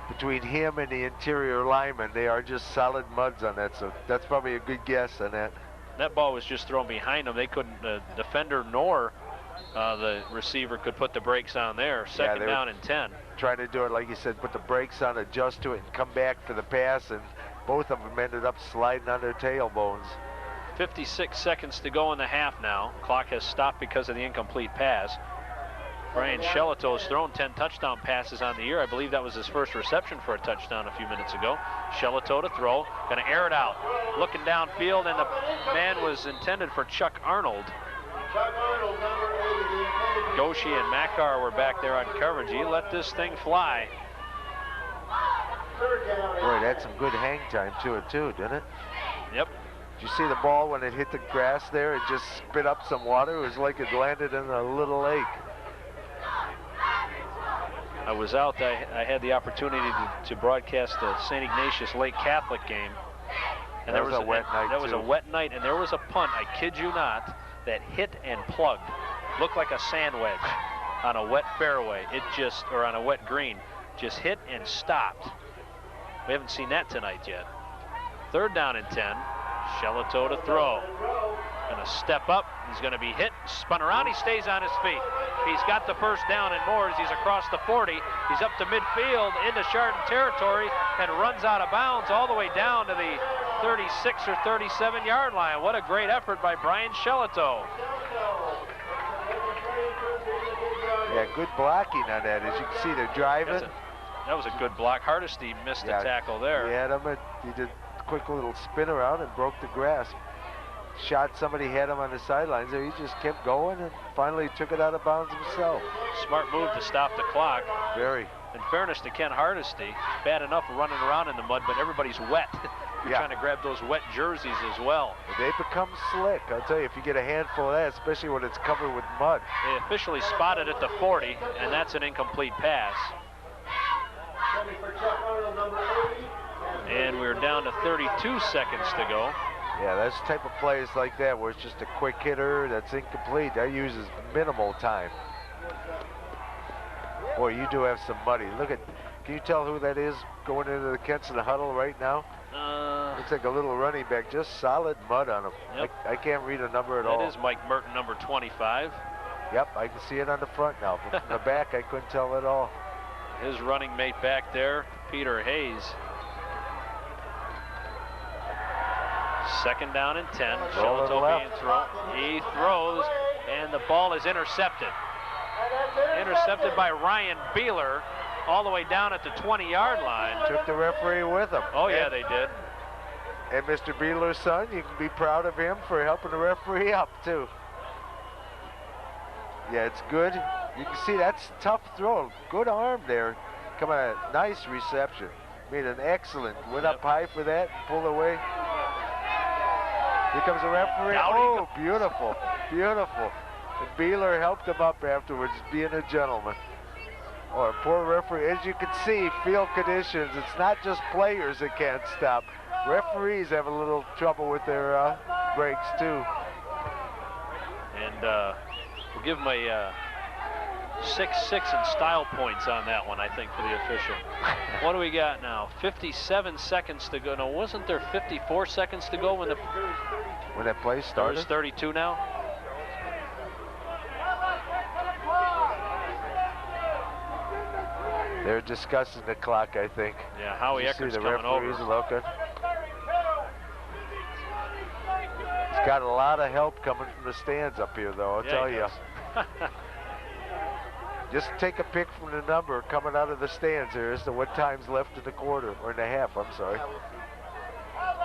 Between him and the interior lineman, they are just solid muds on that, so that's probably a good guess on that. That ball was just thrown behind him. They couldn't, the defender nor the receiver could put the brakes on there. Second down and 10. Trying to do it, like you said, put the brakes on, adjust to it, and come back for the pass, and both of them ended up sliding on their tailbones. 56 seconds to go in the half now. Clock has stopped because of the incomplete pass. Brian Shelito has thrown 10 touchdown passes on the year. I believe that was his first reception for a touchdown a few minutes ago. Shelito to throw, going to air it out. Looking downfield, and the man was intended for Chuck Arnold. Goshi and Makar were back there on coverage. He let this thing fly. Boy, that's some good hang time to it too, didn't it? Yep. Did you see the ball when it hit the grass there? It just spit up some water. It was like it landed in a little lake. I was out. I had the opportunity to broadcast the St. Ignatius Lake Catholic game. And that was a wet night. That was a wet night, and there was a punt, I kid you not, that hit and plugged. Looked like a sand wedge on a wet fairway. It just, or on a wet green, just hit and stopped. We haven't seen that tonight yet. 3rd down and 10. Shelito to throw. Going to step up. He's going to be hit. Spun around. He stays on his feet. He's got the first down and more as he's across the 40. He's up to midfield into Chardon territory and runs out of bounds all the way down to the 36 or 37-yard line. What a great effort by Brian Shelito. Yeah, good blocking on that. As you can see, they're driving. That was a good block. Hardesty missed the tackle there. He had him. He did a quick little spin around and broke the grass. Shot somebody, had him on the sidelines there. He just kept going and finally took it out of bounds himself. Smart move to stop the clock. Very. In fairness to Ken Hardesty, bad enough running around in the mud, but everybody's wet. You're trying to grab those wet jerseys as well. They become slick. I'll tell you, if you get a handful of that, especially when it's covered with mud. They officially spotted at the 40, and that's an incomplete pass. And we're down to 32 seconds to go. Yeah, that's the type of plays like that where it's just a quick hitter that's incomplete. That uses minimal time. Boy, you do have some muddy. Look at, can you tell who that is going into the Kenston huddle right now? Looks like a little running back, just solid mud on him. Yep. I can't read a number at all. That is Mike Merton, number 25. Yep, I can see it on the front now, but from the back I couldn't tell at all. His running mate back there, Peter Hayes. 2nd down and 10. Shelito being thrown. He throws, and the ball is intercepted. Intercepted by Ryan Beeler, all the way down at the 20-yard line. Took the referee with him. Oh, yeah, they did. And Mr. Beeler's son, you can be proud of him for helping the referee up, too. Yeah, it's good. You can see that's tough throw. Good arm there. Come on, nice reception. Made an excellent. Went up high for that and pulled away. Here comes the referee. Oh, beautiful, beautiful. And Beeler helped him up afterwards, being a gentleman. Oh, poor referee. As you can see, field conditions, it's not just players that can't stop. Referees have a little trouble with their breaks, too. And we'll give him a 6-6 in style points on that one, I think, for the official. What do we got now? 57 seconds to go. No, wasn't there 54 seconds to go when that play started? It's 32 now. They're discussing the clock, I think. Yeah, Howie Eckert's coming over. Looking. He's got a lot of help coming from the stands up here, though, I'll tell you. Just take a pick from the number coming out of the stands here as to what time's left in the quarter, or in the half, I'm sorry.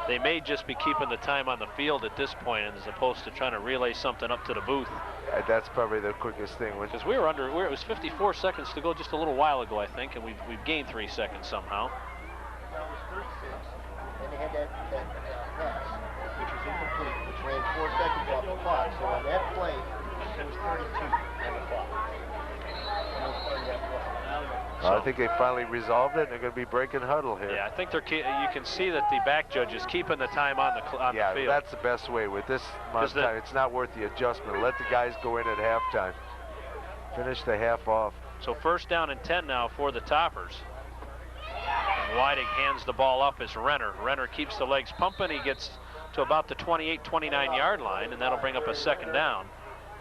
They may just be keeping the time on the field at this point as opposed to trying to relay something up to the booth. That's probably the quickest thing. Because we were under, it was 54 seconds to go just a little while ago, I think, and we've gained 3 seconds somehow. That was 36, and they had that pass, which was incomplete, which ran 4 seconds off the clock. So on that play, it was 32 on the clock. I think they finally resolved it, and they're going to be breaking huddle here. Yeah, I think they're. You can see that the back judge is keeping the time on the field. Yeah, that's the best way with this amount of time. It's not worth the adjustment. Let the guys go in at halftime. Finish the half off. So 1st down and 10 now for the Toppers. And Whiting hands the ball up as Renner. Renner keeps the legs pumping. He gets to about the 28, 29 yard line, and that'll bring up a 2nd down.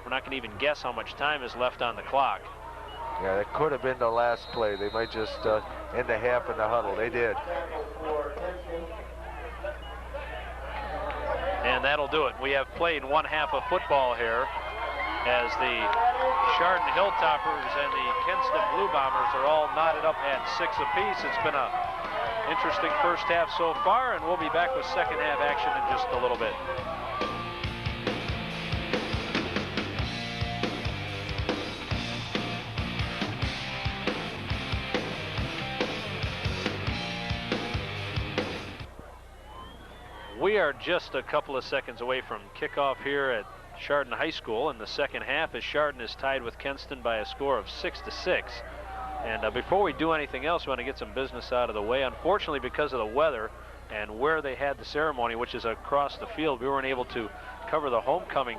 We're not going to even guess how much time is left on the clock. Yeah, that could have been the last play. They might just end the half in the huddle. They did. And that'll do it. We have played 1 half of football here as the Chardon Hilltoppers and the Kenston Blue Bombers are all knotted up at 6 apiece. It's been an interesting 1st half so far, and we'll be back with 2nd half action in just a little bit. We are just a couple of seconds away from kickoff here at Chardon High School in the 2nd half as Chardon is tied with Kenston by a score of 6-6. And before we do anything else, we want to get some business out of the way. Unfortunately, because of the weather and where they had the ceremony, which is across the field, we weren't able to cover the homecoming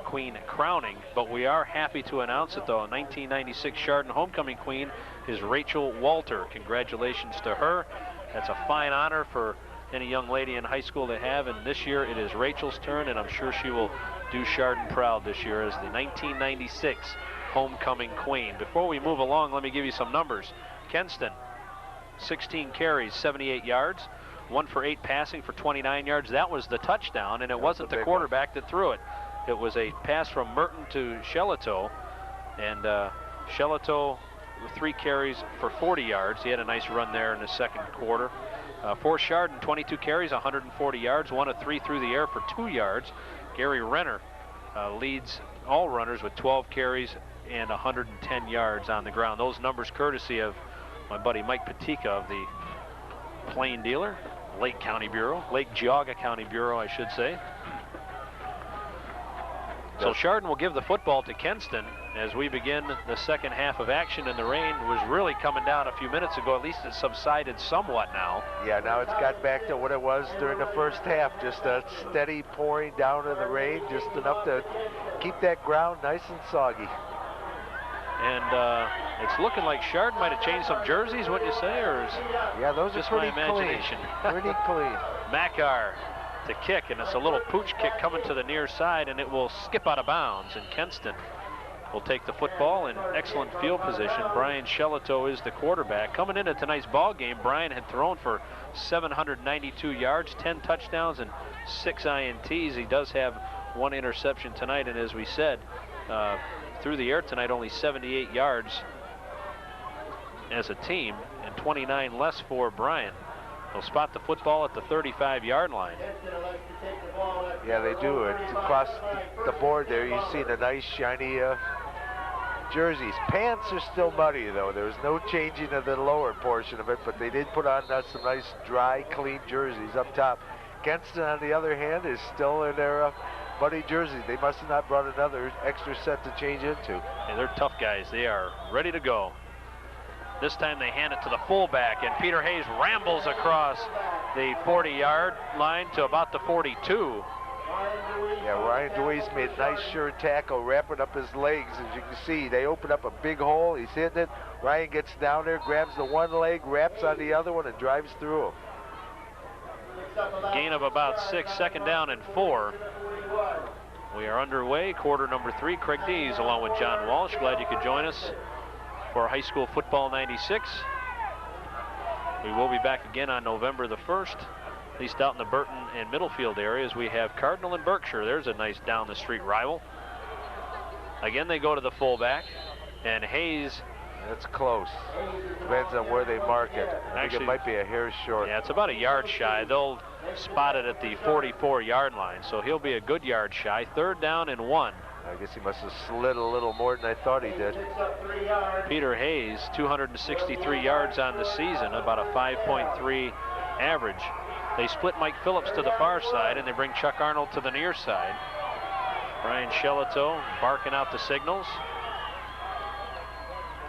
queen crowning, but we are happy to announce it, though. 1996 Chardon homecoming queen is Rachel Walter. Congratulations to her. That's a fine honor for any young lady in high school to have, and this year it is Rachel's turn, and I'm sure she will do Chardon proud this year as the 1996 homecoming queen. Before we move along, let me give you some numbers. Kenston, 16 carries, 78 yards, 1 for 8 passing for 29 yards. That was the touchdown, and it wasn't the quarterback that threw it. It was a pass from Merton to Shelato, and Shelato with 3 carries for 40 yards. He had a nice run there in the 2nd quarter. For Chardon, 22 carries, 140 yards, 1 of 3 through the air for 2 yards. Gary Renner leads all runners with 12 carries and 110 yards on the ground. Those numbers courtesy of my buddy Mike Patika of the Plain Dealer, Lake County Bureau, Lake Geauga County Bureau, I should say. So Chardon will give the football to Kenston as we begin the 2nd half of action, and the rain was really coming down a few minutes ago. At least it subsided somewhat now. Yeah, now it's got back to what it was during the 1st half, just a steady pouring down in the rain, just enough to keep that ground nice and soggy. And it's looking like Chardon might have changed some jerseys, wouldn't you say, or is yeah, those just are pretty my imagination? Clean. Pretty clean. Makar to kick, and it's a little pooch kick coming to the near side, and it will skip out of bounds, and Kenston will take the football in excellent field position. Brian Shelato is the quarterback. Coming into tonight's ball game, Brian had thrown for 792 yards, 10 touchdowns, and 6 INTs. He does have 1 interception tonight, and as we said, through the air tonight, only 78 yards as a team, and 29 less for Brian. They'll spot the football at the 35-yard line. Yeah, they do it. Across the board there, you see the nice, shiny jerseys. Pants are still muddy, though. There's no changing of the lower portion of it, but they did put on some nice, dry, clean jerseys up top. Kenston, on the other hand, is still in their muddy jerseys. They must have not brought another extra set to change into. Yeah, they're tough guys. They are ready to go. This time they hand it to the fullback, and Peter Hayes rambles across the 40-yard line to about the 42. Yeah, Ryan Dewey's made a nice, sure tackle, wrapping up his legs. As you can see, they open up a big hole. He's hitting it. Ryan gets down there, grabs the one leg, wraps on the other one, and drives through him. Gain of about 6, second down and 4. We are underway, quarter number 3. Craig Dees along with John Walsh. Glad you could join us for High School Football 96. We will be back again on November the 1st, at least out in the Burton and Middlefield areas. We have Cardinal and Berkshire. There's a nice down the street rival. Again, they go to the fullback, and Hayes. That's close. Depends on where they mark it. I think it might be a hair short. Yeah, it's about a yard shy. They'll spot it at the 44-yard line, so he'll be a good yard shy. 3rd down and 1. I guess he must have slid a little more than I thought he did. Peter Hayes, 263 yards on the season, about a 5.3 average. They split Mike Phillips to the far side, and they bring Chuck Arnold to the near side. Brian Shelito barking out the signals.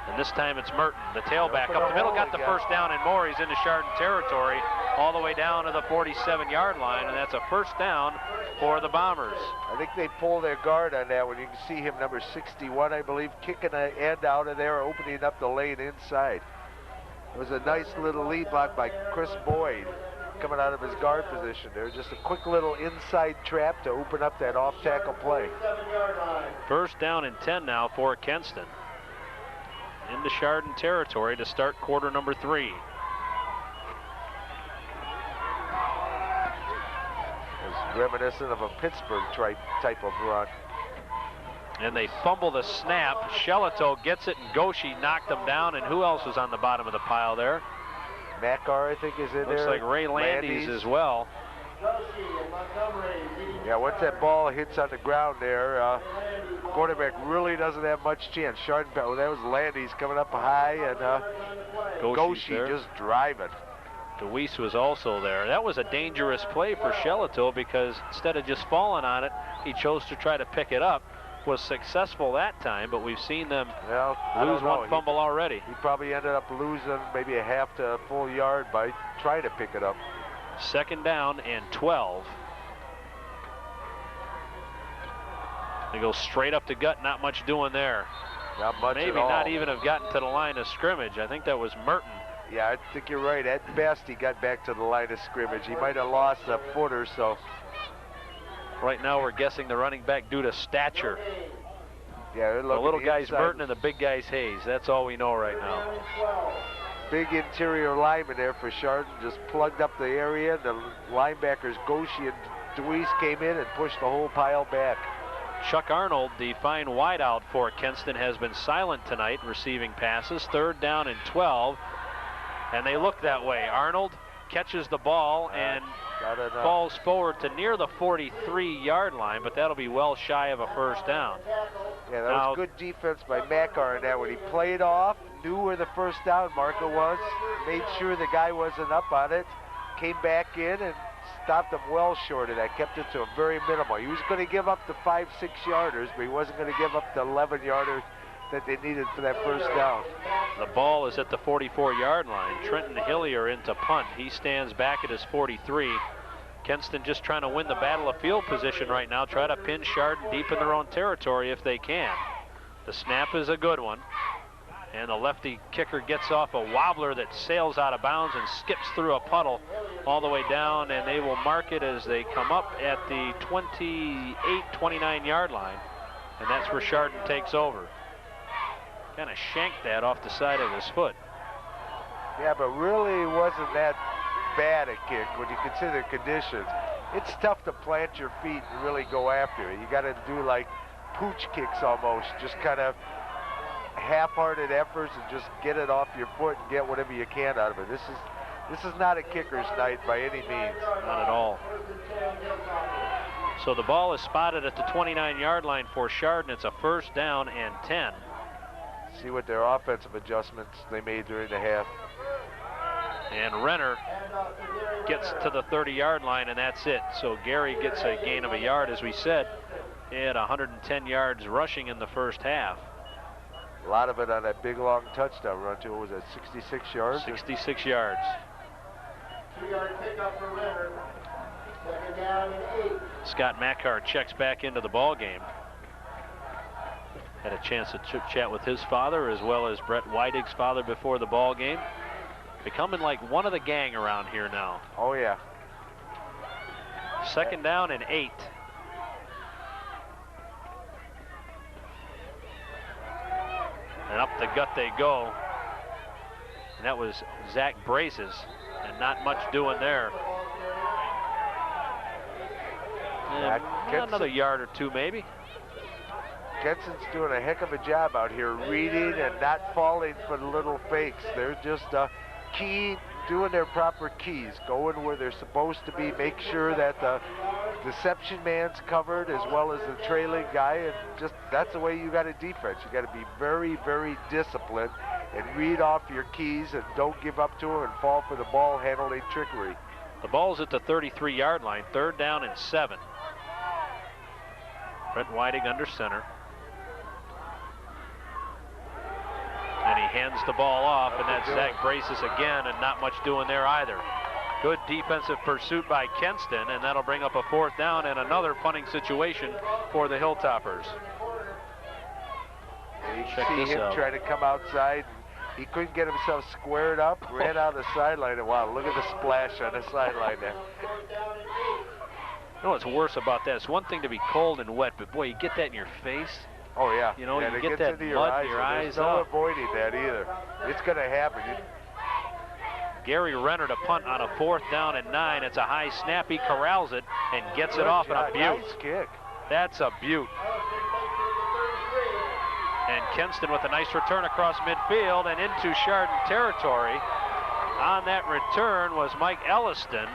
And this time it's Merton, the tailback up the middle, got the first down and more. He's into Chardon territory all the way down to the 47-yard line, and that's a first down for the Bombers. I think they pull their guard on that one. You can see him, number 61, I believe, kicking an end out of there, opening up the lane inside. It was a nice little lead block by Chris Boyd coming out of his guard position there. Just a quick little inside trap to open up that off-tackle play. First down and 10 now for Kenston. Into Chardon territory to start quarter number 3. It's reminiscent of a Pittsburgh type of run. And they fumble the snap. Shelito gets it, and Goshi knocked them down. And who else was on the bottom of the pile there? Makar, I think, is in there. Looks like Ray Landis as well. Yeah, once that ball hits on the ground there, quarterback really doesn't have much chance. Chardon, oh, that was Landis coming up high, and Goshi just driving. DeWeese was also there. That was a dangerous play for Shelito because instead of just falling on it, he chose to try to pick it up. Was successful that time, but we've seen them lose one fumble already. He probably ended up losing maybe a half to a full yard by trying to pick it up. Second down and 12. They go straight up the gut, not much doing there. Not much Maybe at all. not even have gotten to the line of scrimmage. I think that was Merton. Yeah, I think you're right. At best, he got back to the line of scrimmage. He might have lost a foot or so. Right now, we're guessing the running back due to stature. Yeah, the little guy's Merton and the big guy's Hayes. That's all we know right now. Big interior lineman there for Chardon, just plugged up the area. The linebackers Goshi and DeWeese came in and pushed the whole pile back. Chuck Arnold, the fine wideout for Kenston, has been silent tonight receiving passes. 3rd down and 12, and they look that way. Arnold catches the ball and falls forward to near the 43-yard line, but that'll be well shy of a first down. Yeah, that was good defense by Makar in that one. He played off, knew where the first down marker was, made sure the guy wasn't up on it, came back in and stopped him well short of that, kept it to a very minimal. He was going to give up the 5-6 yarders, but he wasn't going to give up the 11-yarder that they needed for that first down. The ball is at the 44-yard line. Trenton Hillier into punt. He stands back at his 43. Kenston just trying to win the battle of field position right now, try to pin Chardon deep in their own territory if they can. The snap is a good one, and the lefty kicker gets off a wobbler that sails out of bounds and skips through a puddle all the way down, and they will mark it as they come up at the 28-29-yard line, and that's where Chardon takes over. Kind of shanked that off the side of his foot. Yeah, but really wasn't that bad a kick when you consider conditions. It's tough to plant your feet and really go after it. You got to do like pooch kicks almost, just kind of half-hearted efforts and just get it off your foot and get whatever you can out of it. This is not a kicker's night by any means. Not at all. So the ball is spotted at the 29-yard line for Chardon. It's a first down and 10. See what their offensive adjustments they made during the half. And Renner gets to the 30-yard line, and that's it. So Gary gets a gain of a yard, as we said. He had 110 yards rushing in the first half. A lot of it on that big, long touchdown run, too. Was that 66 yards? 66 yards. 2-yard pickup for Renner. Second down and 8. Scott Mackar checks back into the ball game. Had a chance to chat with his father as well as Brett Weidig's father before the ball game. Becoming like one of the gang around here now. Oh, yeah. Second down and 8. And up the gut they go. And that was Zach Braces, and not much doing there. Another yard or two, maybe. Kenston's doing a heck of a job out here reading and not falling for the little fakes. They're just key, doing their proper keys, going where they're supposed to be, make sure that the deception man's covered as well as the trailing guy, and just that's the way you got a defense. You got to be very, very disciplined and read off your keys and don't give up to them and fall for the ball handling trickery. The ball's at the 33-yard line, 3rd down and 7. Brett Weidig under center. And he hands the ball off, and that's Zach Braces again, and not much doing there either. Good defensive pursuit by Kenston, and that'll bring up a 4th down and another punting situation for the Hilltoppers. You can see him trying to come outside. He couldn't get himself squared up, ran out the sideline, and wow, look at the splash on the sideline there. You know what's worse about that? It's one thing to be cold and wet, but boy, you get that in your face. Oh, yeah. You know, yeah, you get that mud in your eyes. There's no avoiding that either. It's going to happen. Gary Renner to punt on a 4th down and 9. It's a high snap. He corrals it and gets it off in a beaut. Nice kick. That's a beaut. And Kenston with a nice return across midfield and into Chardon territory. On that return was Mike Elliston.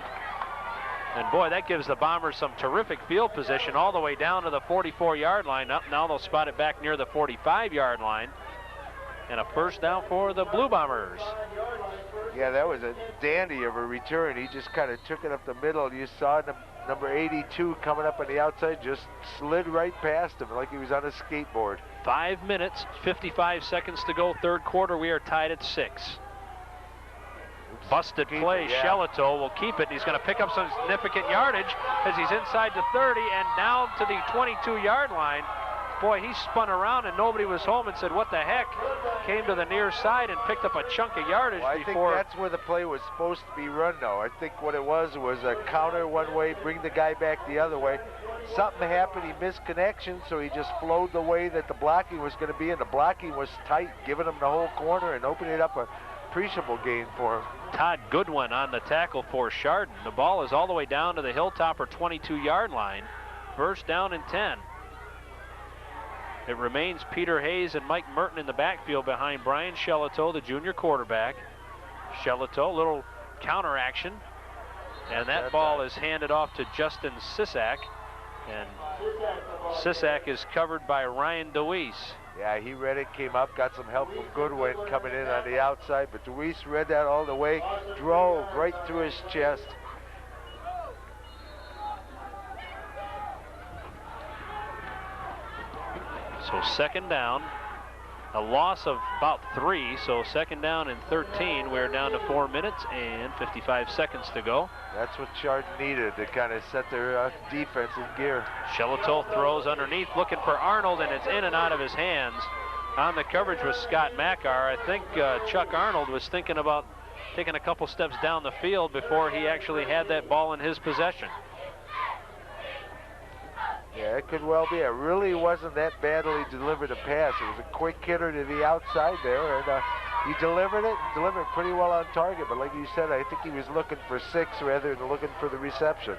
And boy, that gives the Bombers some terrific field position all the way down to the 44-yard line. Now they'll spot it back near the 45-yard line. And a 1st down for the Blue Bombers. Yeah, that was a dandy of a return. He just kind of took it up the middle. You saw number 82 coming up on the outside, just slid right past him like he was on a skateboard. 5 minutes, 55 seconds to go, 3rd quarter. We are tied at 6. Busted play, yeah. Shelito will keep it. He's going to pick up some significant yardage as he's inside the 30 and down to the 22-yard line. Boy, he spun around and nobody was home and said, what the heck? Came to the near side and picked up a chunk of yardage before. I think that's where the play was supposed to be run, though. I think what it was a counter one way, bring the guy back the other way. Something happened, he missed connection, so he just flowed the way that the blocking was going to be, and the blocking was tight, giving him the whole corner and opening up a appreciable gain for him. Todd Goodwin on the tackle for Chardon. The ball is all the way down to the Hilltopper 22-yard line. 1st down and 10. It remains Peter Hayes and Mike Merton in the backfield behind Brian Shelito, the junior quarterback. Shelito, little counter action. And that ball is handed off to Justin Sisak. And Sisak is covered by Ryan DeWeese. Yeah, he read it, came up, got some help from Goodwin coming in on the outside, but DeWeese read that all the way, drove right through his chest. So 2nd down, a loss of about 3, so 2nd down and 13. We're down to 4 minutes and 55 seconds to go. That's what Chardon needed to kind of set their defense in gear. Shelito throws underneath, looking for Arnold, and it's in and out of his hands. On the coverage was Scott Mackar. I think Chuck Arnold was thinking about taking a couple steps down the field before he actually had that ball in his possession. Yeah, it could well be. It really wasn't that badly delivered a pass. It was a quick hitter to the outside there, and he delivered pretty well on target. But like you said, I think he was looking for 6 rather than looking for the reception.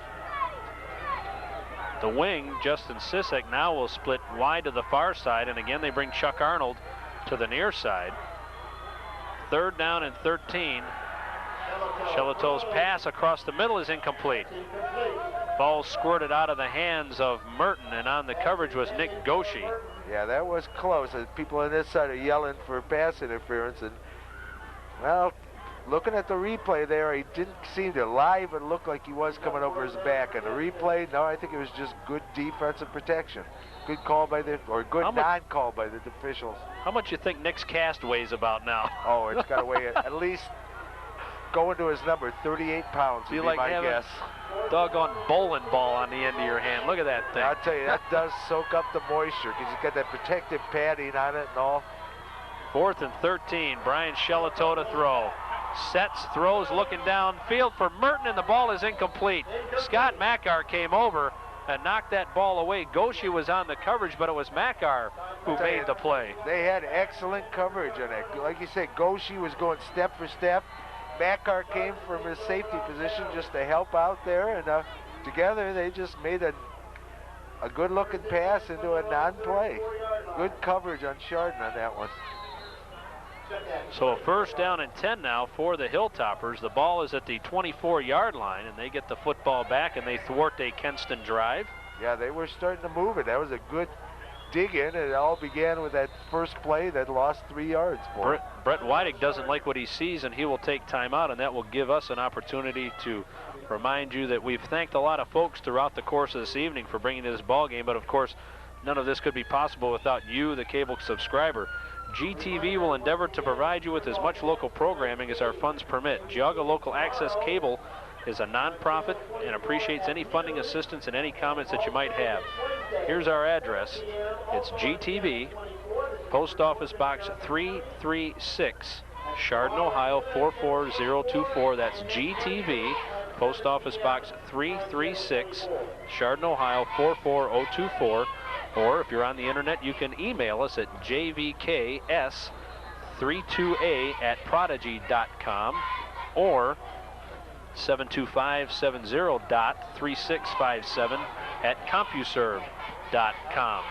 The wing, Justin Sisak, now will split wide to the far side, and again they bring Chuck Arnold to the near side. 3rd down and 13. Shelito's pass across the middle is incomplete. Ball squirted out of the hands of Merton, and on the coverage was Nick Goshi. Yeah, that was close. People on this side are yelling for pass interference, and well, looking at the replay there, he didn't seem to live. It looked like he was coming over his back. And the replay, no, I think it was just good defensive protection. Good call by the, or good non-call by the officials. How much you think Nick's cast weighs about now? Oh, it's got to weigh at least going to his number, 38 pounds. Feel like my having guess. Doggone bowling ball on the end of your hand. Look at that thing. I'll tell you, that does soak up the moisture because it's got that protective padding on it and all. 4th and 13. Brian Shelito to throw. Sets, throws, looking downfield for Merton, and the ball is incomplete. Scott Makar came over and knocked that ball away. Goshi was on the coverage, but it was Makar who made the play. They had excellent coverage on it. Like you said, Goshi was going step for step. Makar came from his safety position just to help out there, and together they just made a good-looking pass into a non-play. Good coverage on Chardon on that one. So a 1st down and 10 now for the Hilltoppers. The ball is at the 24-yard line, and they get the football back, and they thwart a Kenston drive. Yeah, they were starting to move it. That was a good dig in, and it all began with that first play that lost 3 yards for him. Brett Weidig doesn't like what he sees, and he will take time out, and that will give us an opportunity to remind you that we've thanked a lot of folks throughout the course of this evening for bringing this ball game, but of course none of this could be possible without you, the cable subscriber. GTV will endeavor to provide you with as much local programming as our funds permit. Geauga Local Access Cable is a nonprofit and appreciates any funding assistance and any comments that you might have. Here's our address. It's GTV, Post Office Box 336, Chardon, Ohio 44024. That's GTV, Post Office Box 336, Chardon, Ohio 44024. Or if you're on the internet, you can email us at jvks32a@prodigy.com or 72570.3657@CompuServe.com.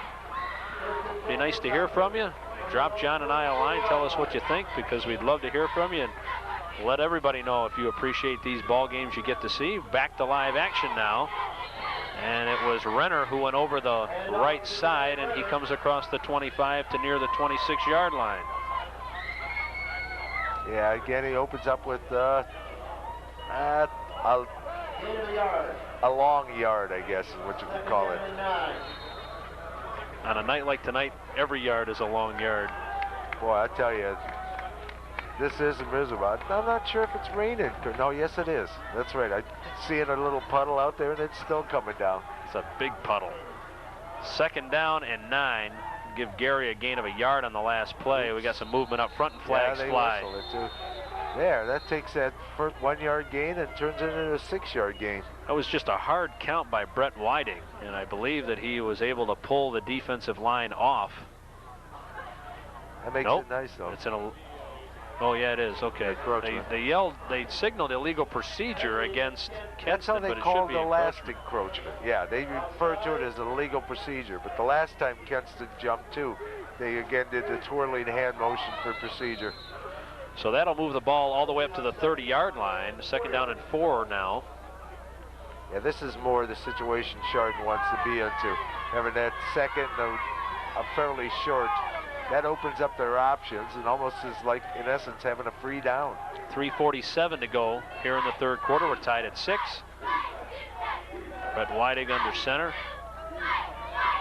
Be nice to hear from you. Drop John and I a line. Tell us what you think, because we'd love to hear from you, and let everybody know if you appreciate these ball games you get to see. Back to live action now. And it was Renner who went over the right side, and he comes across the 25 to near the 26-yard line. Yeah, again, he opens up with a long yard, I guess is what you could call it. On a night like tonight, every yard is a long yard. Boy, I tell you, this is miserable. I'm not sure if it's raining. No, yes it is. That's right. I'm seeing a little puddle out there, and it's still coming down. It's a big puddle. 2nd down and 9. Give Gary a gain of a yard on the last play. We got some movement up front, and flags fly. Whistle it too. There, that takes that first 1-yard gain and turns it into a 6-yard gain. That was just a hard count by Brett Weidig, and I believe that he was able to pull the defensive line off. That makes it nice, though. It's in a... Oh, yeah, it is. Okay. They signaled illegal procedure against Kenston. That's how they called the last encroachment. Yeah, they referred to it as an illegal procedure. But the last time Kenston jumped, too, they again did the twirling hand motion for procedure. So that'll move the ball all the way up to the 30-yard line. 2nd down and 4 now. Yeah, this is more the situation Chardon wants to be into. Having that second, a fairly short. That opens up their options and almost is like, in essence, having a free down. 3:47 to go here in the 3rd quarter. We're tied at 6. Brett Weidig under center.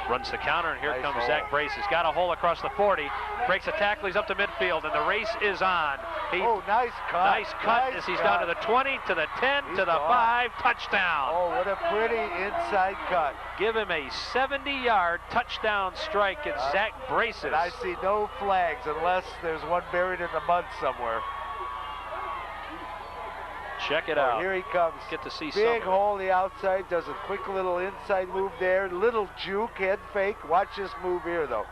Runs the counter, and here comes Zach Brace. He's got a hole across the 40. Breaks a tackle, he's up to midfield, and the race is on. Nice cut. Nice cut as he's down to the 20, to the 10, to the 5, touchdown. Oh, what a pretty inside cut. Give him a 70-yard touchdown strike at Zach Braces. And I see no flags unless there's one buried in the mud somewhere. Check it out. Here he comes. Get to see big hole on the outside, does a quick little inside move there. Little juke, head fake. Watch this move here, though.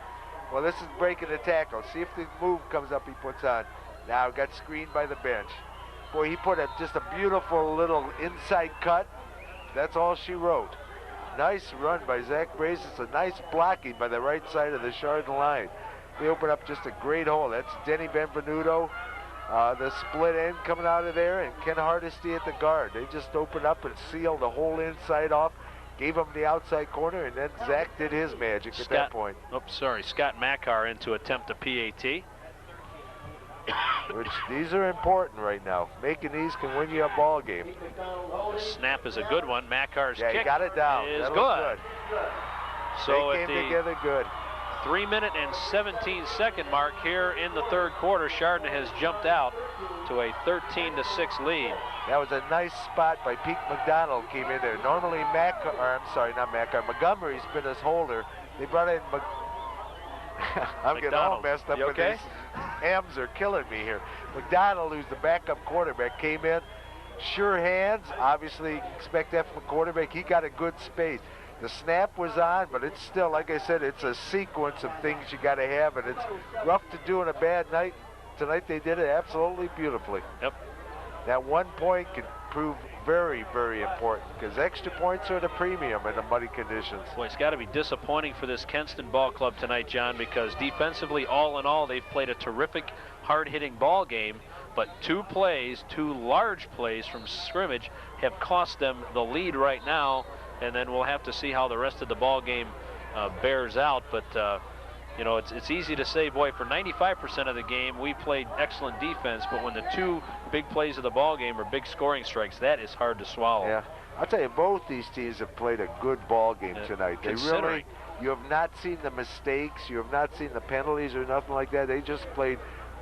Well, this is breaking the tackle. See if the move comes up he puts on. Now got screened by the bench. Boy, he put just a beautiful little inside cut. That's all she wrote. Nice run by Zach Brace. It's a nice blocking by the right side of the Chardon line. They open up just a great hole. That's Denny Benvenuto. The split end coming out of there, and Ken Hardesty at the guard. They just open up and seal the whole inside off. gave him the outside corner, and then Zach did his magic at that point. Oops, sorry, Scott Makar in to attempt a PAT. Which these are important right now. Making these can win you a ball game. Snap is a good one. Makar's kick he got it down. is that good. So they came together good. 3-minute and 17-second mark here in the third quarter, Chardon has jumped out to a 13-6 lead. That was a nice spot by Pete McDonald came in there. Normally Montgomery's been his holder. They brought in I'm getting all messed up with these. Hams are killing me here. McDonald, who's the backup quarterback, came in. Sure hands, obviously expect that from a quarterback. He got a good space. The snap was on, but it's still, like I said, it's a sequence of things you got to have, and it's rough to do on a bad night. Tonight they did it absolutely beautifully. Yep. That 1 point can prove very, very important because extra points are the premium in the muddy conditions. Boy, it's got to be disappointing for this Kenston ball club tonight, John, because defensively, all in all, they've played a terrific, hard-hitting ball game, but two large plays from scrimmage have cost them the lead right now, and then we'll have to see how the rest of the ball game bears out. But you know, it's easy to say, boy, for 95% of the game we played excellent defense, but when the two big plays of the ball game are big scoring strikes, that is hard to swallow. Yeah, I'll tell you, both these teams have played a good ball game tonight. They really, you have not seen the mistakes, you have not seen the penalties or nothing like that. They just played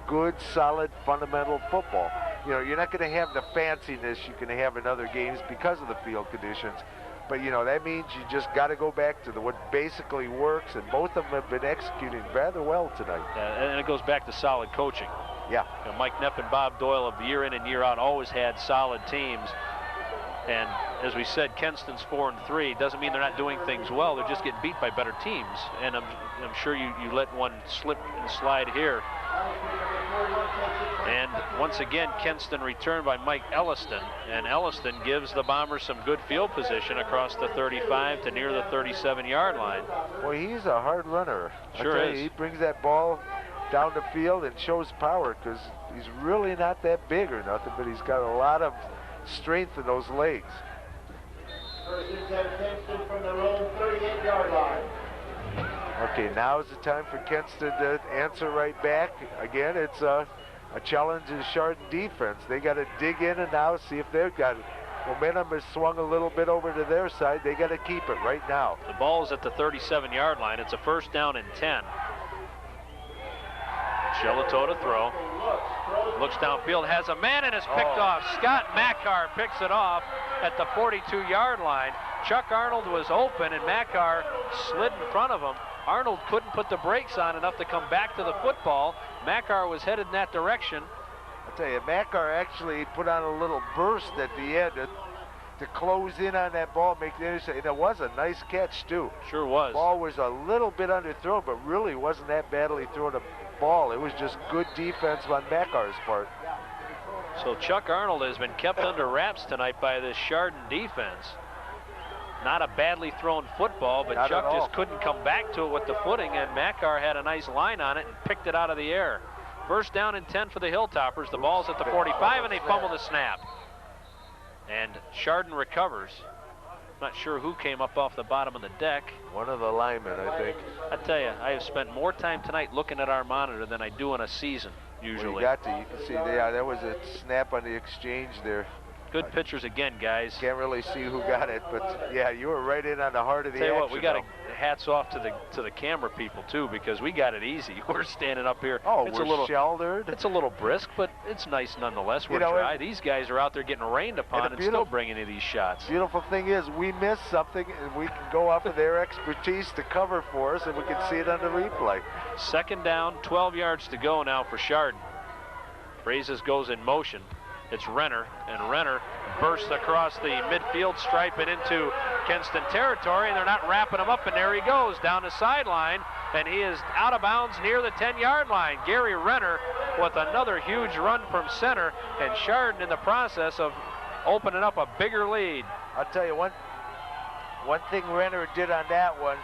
good, solid, fundamental football. You know, you're not going to have the fanciness you can have in other games because of the field conditions. But, you know, that means you just got to go back to what basically works, and both of them have been executing rather well tonight. And it goes back to solid coaching. Yeah. You know, Mike Knepp and Bob Doyle have year in and year out always had solid teams. And as we said, Kenston's 4-3. Doesn't mean they're not doing things well. They're just getting beat by better teams. And I'm sure you let one slip and slide here. And once again, Kenston returned by Mike Elliston, and Elliston gives the Bombers some good field position across the 35 to near the 37-yard line. Well, he's a hard runner. Sure is. He brings that ball down the field and shows power because he's really not that big or nothing, but he's got a lot of strength in those legs. Kenston from their own 38-yard line. Okay, now is the time for Kenston to answer right back. Again, it's a challenge to the Chardon defense. They got to dig in and now see if they've got it. Momentum has swung a little bit over to their side. They got to keep it right now. The ball's at the 37-yard line. It's a first down and 10. Gelito to throw. Looks downfield, has a man and is picked off. Scott Makar picks it off at the 42-yard line. Chuck Arnold was open and Makar slid in front of him. Arnold couldn't put the brakes on enough to come back to the football. Makar was headed in that direction. I'll tell you, Makar actually put on a little burst at the end to close in on that ball, make the interception. And it was a nice catch, too. Sure was. Ball was a little bit underthrown, but really wasn't that badly thrown a ball. It was just good defense on Makar's part. So Chuck Arnold has been kept under wraps tonight by this Chardon defense. Not a badly thrown football, but Chuck just couldn't come back to it with the footing, and Makar had a nice line on it and picked it out of the air. First down and 10 for the Hilltoppers. The ball's at the 45, and they fumble the snap. And Chardon recovers. Not sure who came up off the bottom of the deck. One of the linemen, I think. I tell you, I have spent more time tonight looking at our monitor than I do in a season, usually. Well, you can see there was a snap on the exchange there. Good pictures again, guys. Can't really see who got it, but yeah, you were right in on the heart of the action. Tell you what, we got hats off to the camera people too, because we got it easy. We're standing up here. Oh, it's we're a little sheltered. It's a little brisk, but it's nice nonetheless. We're dry. These guys are out there getting rained upon and still bringing you these shots. Beautiful thing is we miss something and we can go off of their expertise to cover for us, and we can see it on the replay. Second down, 12 yards to go now for Chardon. Brazes goes in motion. It's Renner, and Renner bursts across the midfield stripe and into Kenston territory, and they're not wrapping him up, and there he goes down the sideline, and he is out of bounds near the 10-yard line. Gary Renner with another huge run from center, and Chardon in the process of opening up a bigger lead. I'll tell you one thing Renner did on that one,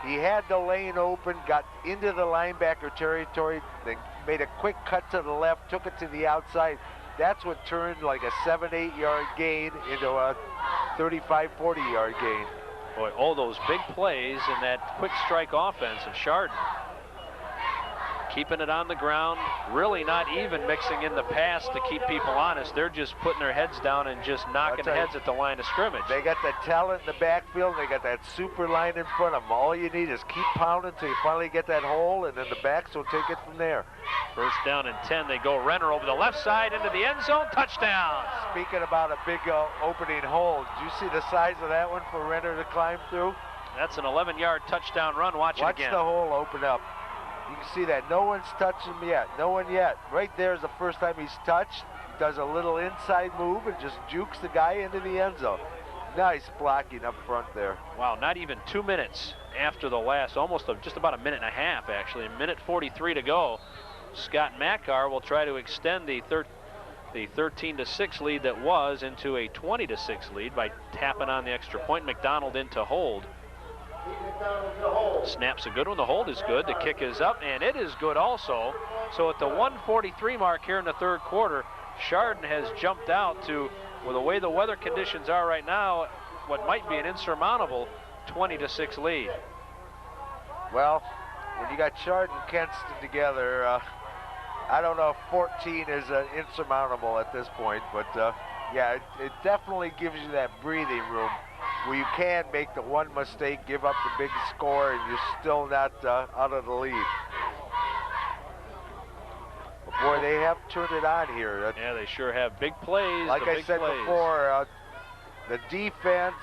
he had the lane open, got into the linebacker territory, then made a quick cut to the left, took it to the outside. That's what turned like a 7-8 yard gain into a 35-40 yard gain. Boy, all those big plays in that quick strike offense of Chardon. Keeping it on the ground, really not even mixing in the pass to keep people honest. They're just putting their heads down and just knocking heads at the line of scrimmage. They got that talent in the backfield, and they got that super line in front of them. All you need is keep pounding until you finally get that hole, and then the backs will take it from there. First down and 10. They go Renner over the left side into the end zone. Touchdown. Speaking about a big opening hole, did you see the size of that one for Renner to climb through? That's an 11-yard touchdown run. Watch it again. Watch the hole open up. You can see that no one's touched him yet. No one yet. Right there is the first time he's touched. He does a little inside move and just jukes the guy into the end zone. Nice blocking up front there. Wow, not even 2 minutes after the last, just about a minute and a half actually. A minute 43 to go. Scott Mackar will try to extend the 13-6 lead that was into a 20-6 lead by tapping on the extra point. McDonald in to hold. Snap's a good one. The hold is good. The kick is up, and it is good also. So at the 1:43 mark here in the third quarter, Chardon has jumped out to, with the way the weather conditions are right now, what might be an insurmountable 20-6 lead. Well, when you got Chardon and Kenston together, I don't know if 14 is insurmountable at this point, but yeah, it definitely gives you that breathing room where you can make the one mistake, give up the big score, and you're still not out of the lead. But boy, they have turned it on here. Yeah, they sure have. Big plays. Like I said before, the defense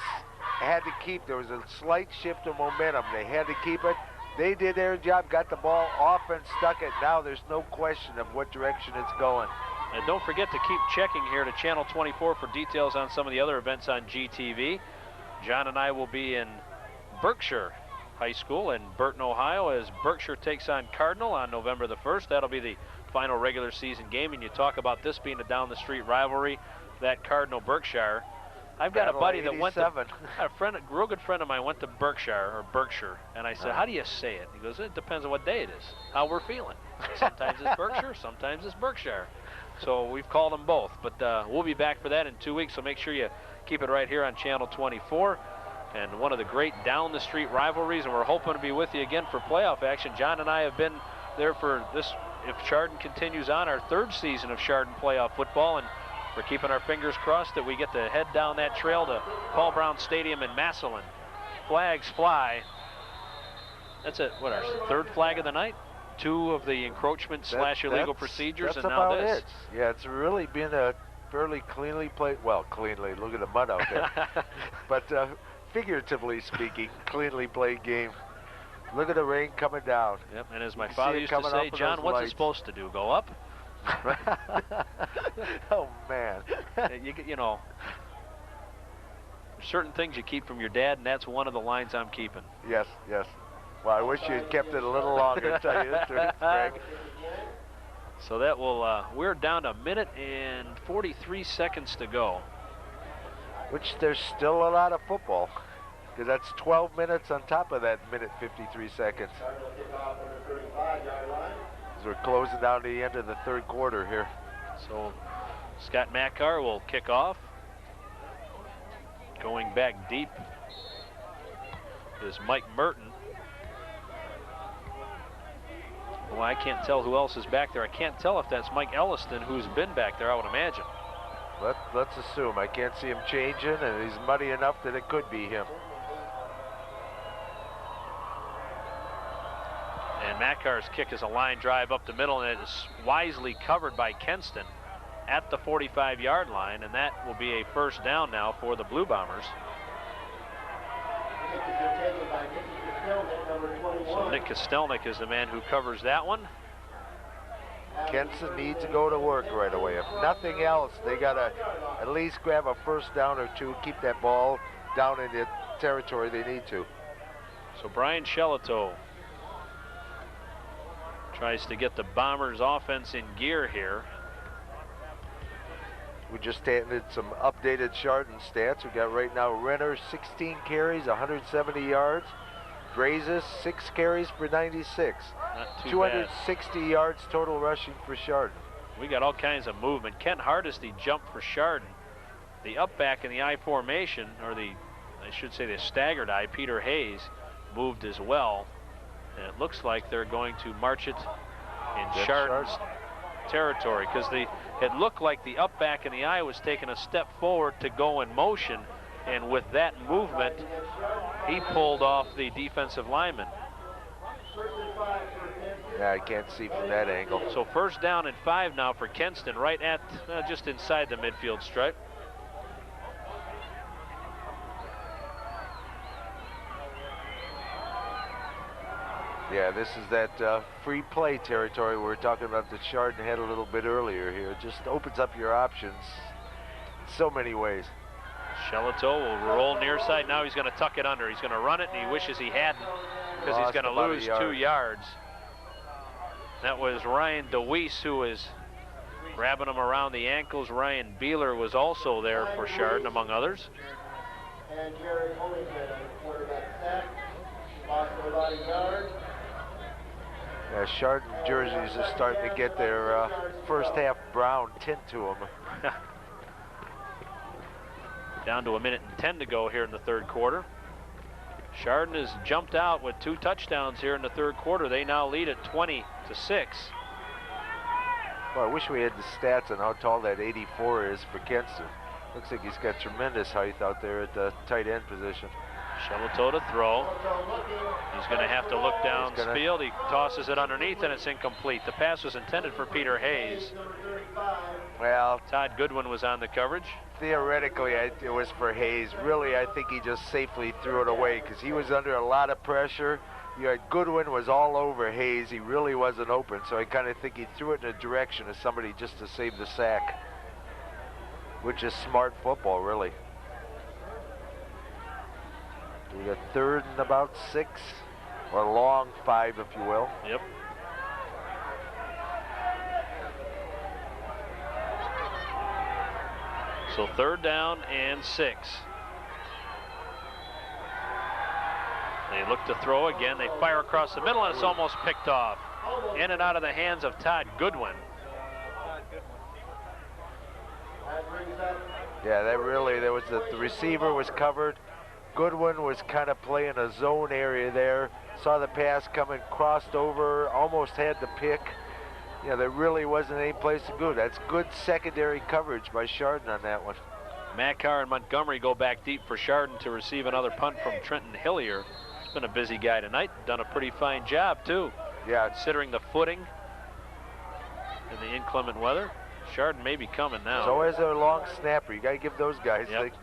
had to keep, there was a slight shift of momentum. They had to keep it. They did their job, got the ball, offense stuck it. Now there's no question of what direction it's going. And don't forget to keep checking here to Channel 24 for details on some of the other events on GTV. John and I will be in Berkshire High School in Burton, Ohio, as Berkshire takes on Cardinal on November the 1st. That'll be the final regular season game, and you talk about this being a down-the-street rivalry, that Cardinal-Berkshire. I've got a buddy that went to, a real good friend of mine went to Berkshire, and I said, how do you say it? He goes, it depends on what day it is, how we're feeling. Sometimes it's Berkshire, sometimes it's Berkshire. So we've called them both, but we'll be back for that in 2 weeks, so make sure you keep it right here on Channel 24. And one of the great down-the-street rivalries, and we're hoping to be with you again for playoff action. John and I have been there for this, if Chardon continues on, our third season of Chardon playoff football, and we're keeping our fingers crossed that we get to head down that trail to Paul Brown Stadium in Massillon. Flags fly. That's it. What, our third flag of the night? 2 of the encroachment / illegal procedures, and now this. Yeah, it's really been a fairly cleanly played, well, cleanly, look at the mud out there. But figuratively speaking, cleanly played game. Look at the rain coming down. Yep, and as my father used to say, John, what's it supposed to do? Go up? Oh, man. You know, there's certain things you keep from your dad, and that's one of the lines I'm keeping. Yes, yes. Well, I wish you had kept it a little longer, to tell you the truth, Greg. So that will, we're down to 1 minute and 43 seconds to go. Which there's still a lot of football, because that's 12 minutes on top of that 1 minute 53 seconds. As we're closing down to the end of the third quarter here. So Scott Mackar will kick off. Going back deep is Mike Merton. Well, I can't tell who else is back there. I can't tell if that's Mike Elliston who's been back there, I would imagine. Let's assume. I can't see him changing, and he's muddy enough that it could be him. And Mackar's kick is a line drive up the middle, and it is wisely covered by Kenston at the 45-yard line, and that will be a first down now for the Blue Bombers. So Nick Kostelnik is the man who covers that one. Kenston needs to go to work right away. If nothing else, they got to at least grab a first down or 2, keep that ball down in the territory they need to. So Brian Shelito tries to get the Bombers offense in gear here. We just handed some updated Chardon stats. We got right now Renner 16 carries, 170 yards. Grazes 6 carries for 96. 260 yards total rushing for Chardon. We got all kinds of movement. Kent Hardesty jumped for Chardon. The up back in the I formation, or the I should say the staggered eye, Peter Hayes, moved as well. And it looks like they're going to march it in Chardon's territory, because it looked like the up back in the eye was taking a step forward to go in motion, and with that movement he pulled off the defensive lineman. Yeah, I can't see from that angle. So first down and 5 now for Kenston, right at just inside the midfield stripe. Yeah, this is that free play territory we were talking about that Chardon had a little bit earlier here. It just opens up your options in so many ways. Shelato will roll near side. Now he's going to tuck it under. He's going to run it, and he wishes he hadn't, because he's going to lose 2 yards. That was Ryan DeWeese who was grabbing him around the ankles. Ryan Beeler was also there for Chardon, among others. And Jerry Hollington on the quarterback sack. Lost about a yard. Yeah, Chardon jerseys are starting to get their first half brown tint to them. Down to 1:10 to go here in the third quarter. Chardon has jumped out with 2 touchdowns here in the third quarter. They now lead at 20-6. Well, I wish we had the stats on how tall that 84 is for Kenston. Looks like he's got tremendous height out there at the tight end position. Shelato to throw. He's going to have to look downfield. He tosses it underneath, and it's incomplete. The pass was intended for Peter Hayes. Well, Todd Goodwin was on the coverage. Theoretically, it was for Hayes. Really, I think he just safely threw it away because he was under a lot of pressure. You had Goodwin was all over Hayes. He really wasn't open, so I kind of think he threw it in the direction of somebody just to save the sack, which is smart football, really. We got 3rd and about 6, or long 5, if you will. Yep. So 3rd down and 6. They look to throw again. They fire across the middle, and it's almost picked off. In and out of the hands of Todd Goodwin. Yeah, there was the receiver was covered. Goodwin was kind of playing a zone area there. Saw the pass coming, crossed over, almost had the pick. Yeah, there really wasn't any place to go. That's good secondary coverage by Chardon on that one. Makar and Montgomery go back deep for Chardon to receive another punt from Trenton Hillier. He's been a busy guy tonight. Done a pretty fine job, too. Yeah. Considering the footing and the inclement weather. Chardon may be coming now. So is their long snapper. You got to give those guys. Yep.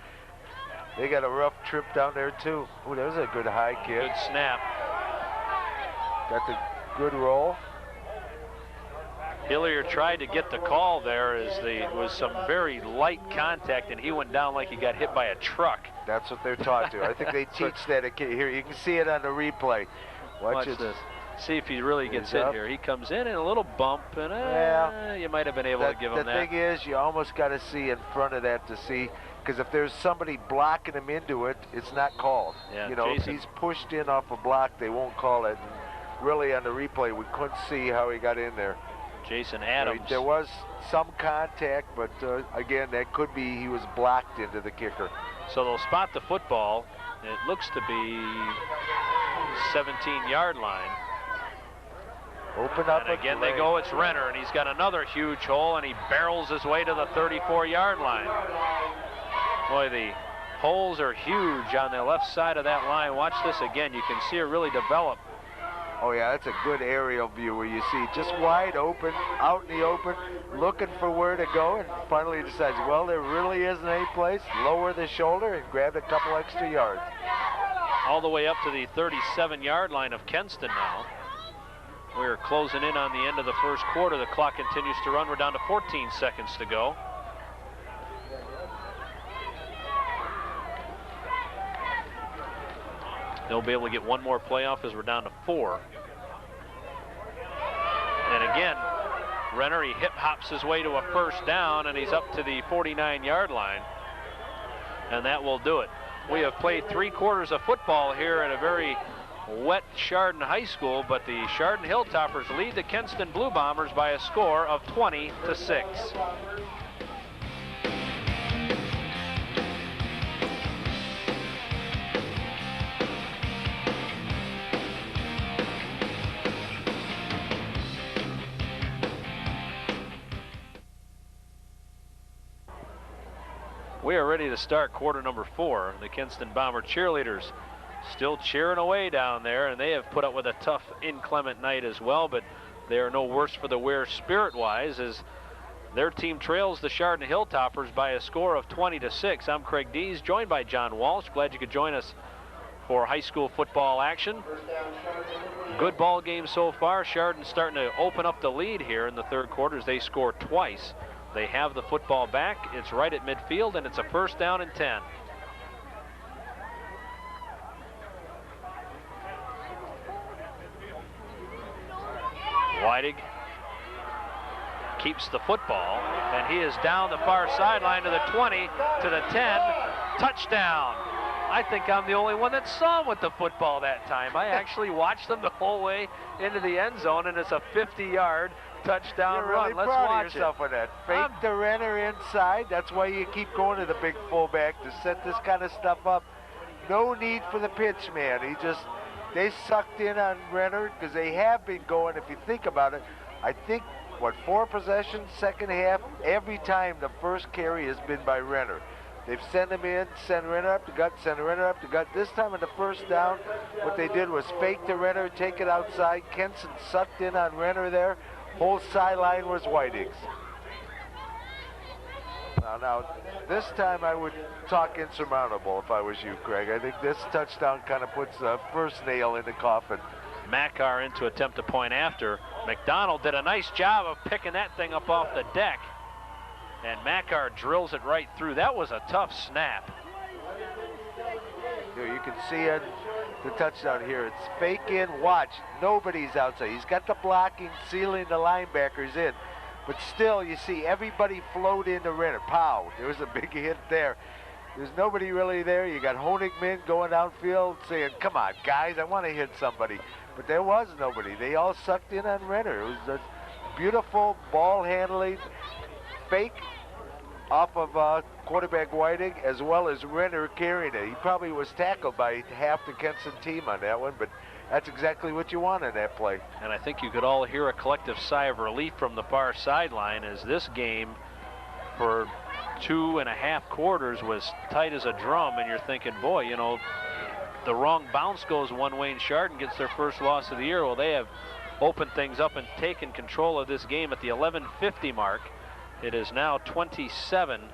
They got a rough trip down there, too. Oh, that was a good high kick. Good snap. Got the good roll. Hillier tried to get the call there as was some very light contact, and he went down like he got hit by a truck. That's what they're taught to. I think they teach that here. You can see it on the replay. Watch this. See if he really gets hit here. He comes in and a little bump, and you might have been able to give him that. The thing is, you almost got to see in front of that to see, because if there's somebody blocking him into it, it's not called. Yeah, you know, Jason. if he's pushed in off a block, they won't call it. And really, on the replay, we couldn't see how he got in there. Jason Adams. There was some contact, but again, that could be he was blocked into the kicker. So they'll spot the football. It looks to be 17-yard line. Open up and again they go, it's Renner, and he's got another huge hole, and he barrels his way to the 34-yard line. Boy, the holes are huge on the left side of that line. Watch this again. You can see it really develop. Oh, yeah, that's a good aerial view where you see just wide open, out in the open, looking for where to go, and finally decides, well, there really isn't any place. Lower the shoulder and grab a couple extra yards. All the way up to the 37-yard line of Kenston now. We're closing in on the end of the first quarter. The clock continues to run. We're down to 14 seconds to go. They'll be able to get one more playoff as we're down to 4. And again, Renner, he hip hops his way to a first down, and he's up to the 49-yard line. And that will do it. We have played 3 quarters of football here at a very wet Chardon High School, but the Chardon Hilltoppers lead the Kenston Blue Bombers by a score of 20-6. We are ready to start quarter number 4. The Kenston Bomber cheerleaders still cheering away down there, and they have put up with a tough, inclement night as well, but they are no worse for the wear spirit-wise as their team trails the Chardon Hilltoppers by a score of 20-6. I'm Craig Dees, joined by John Walsh. Glad you could join us for high school football action. Good ball game so far. Chardon starting to open up the lead here in the third quarter as they score twice. They have the football back. It's right at midfield, and it's a first down and 10. Weidig keeps the football, and he is down the far sideline to the 20, to the 10, touchdown. I think I'm the only one that saw him with the football that time. I actually watched them the whole way into the end zone, and it's a 50-yard touchdown You're really run. Let's proud watch of yourself it. with that. Fake the Renner inside. That's why you keep going to the big fullback to set this kind of stuff up. No need for the pitch man. They sucked in on Renner because they have been going, if you think about it, I think, 4 possessions, second half, every time the first carry has been by Renner. They've sent him in, send Renner up the gut, send Renner up the gut. This time on the first down, what they did was fake the Renner, take it outside. Kenston sucked in on Renner there. Whole sideline was Weidig's. Now, this time I would talk insurmountable if I was you, Craig. I think this touchdown kind of puts the first nail in the coffin. Makar in to attempt a point after. McDonald did a nice job of picking that thing up off the deck. And Makar drills it right through. That was a tough snap. Here, you can see it, the touchdown here. It's fake in, watch. Nobody's outside. He's got the blocking, sealing the linebackers in. But still, you see everybody float into Renner. Pow, there was a big hit there. There's nobody really there. You got Honigman going downfield saying, come on, guys, I want to hit somebody. But there was nobody. They all sucked in on Renner. It was a beautiful ball handling, fake off of quarterback Weidig, as well as Renner carrying it. He probably was tackled by half the Kenston team on that one, but that's exactly what you want in that play. And I think you could all hear a collective sigh of relief from the far sideline as this game for 2.5 quarters was tight as a drum, and you're thinking, boy, you know, the wrong bounce goes one way and Chardon gets their first loss of the year. Well, they have opened things up and taken control of this game at the 11:50 mark. It is now 27-6.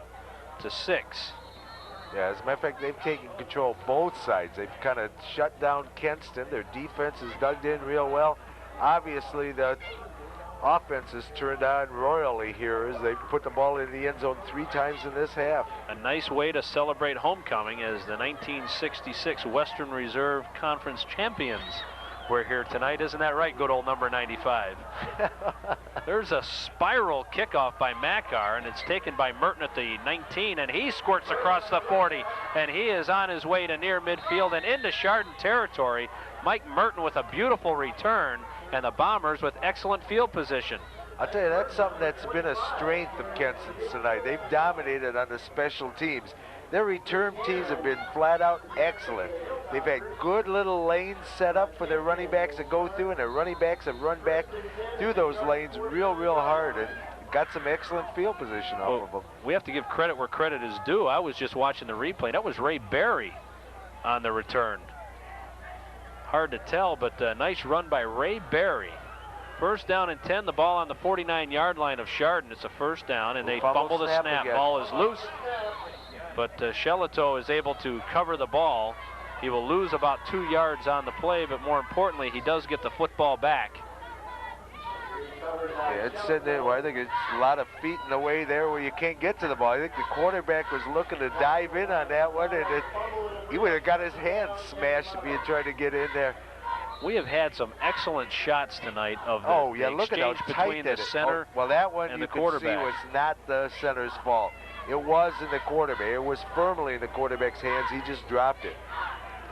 Yeah, as a matter of fact, they've taken control both sides. They've kind of shut down Kenston. Their defense is dug in real well. Obviously, the offense has turned on royally here as they put the ball in the end zone 3 times in this half. A nice way to celebrate homecoming as the 1966 Western Reserve Conference champions were here tonight. Isn't that right, good old number 95? There's a spiral kickoff by Makar, and it's taken by Merton at the 19, and he squirts across the 40, and he is on his way to near midfield and into Chardon territory. Mike Merton with a beautiful return, and the Bombers with excellent field position. I'll tell you, that's something that's been a strength of Kenston's tonight. They've dominated on the special teams. Their return teams have been flat out excellent. They've had good little lanes set up for their running backs to go through, and their running backs have run back through those lanes real hard and got some excellent field position off of them. We have to give credit where credit is due. I was just watching the replay. That was Ray Berry on the return. Hard to tell, but a nice run by Ray Berry. First down and 10, the ball on the 49-yard line of Chardon. It's a first down, and they fumble the snap. Ball is loose, but Shelato is able to cover the ball. He will lose about 2 yards on the play, but more importantly, he does get the football back. Yeah, it's sitting there. Well, I think it's a lot of feet in the way there where you can't get to the ball. I think the quarterback was looking to dive in on that one, and he would have got his hands smashed if he had tried to get in there. We have had some excellent shots tonight of the, look at how exchange tight between the center well, that one and you the could quarterback. see was not the center's fault. It was in the quarterback. It was firmly in the quarterback's hands. He just dropped it.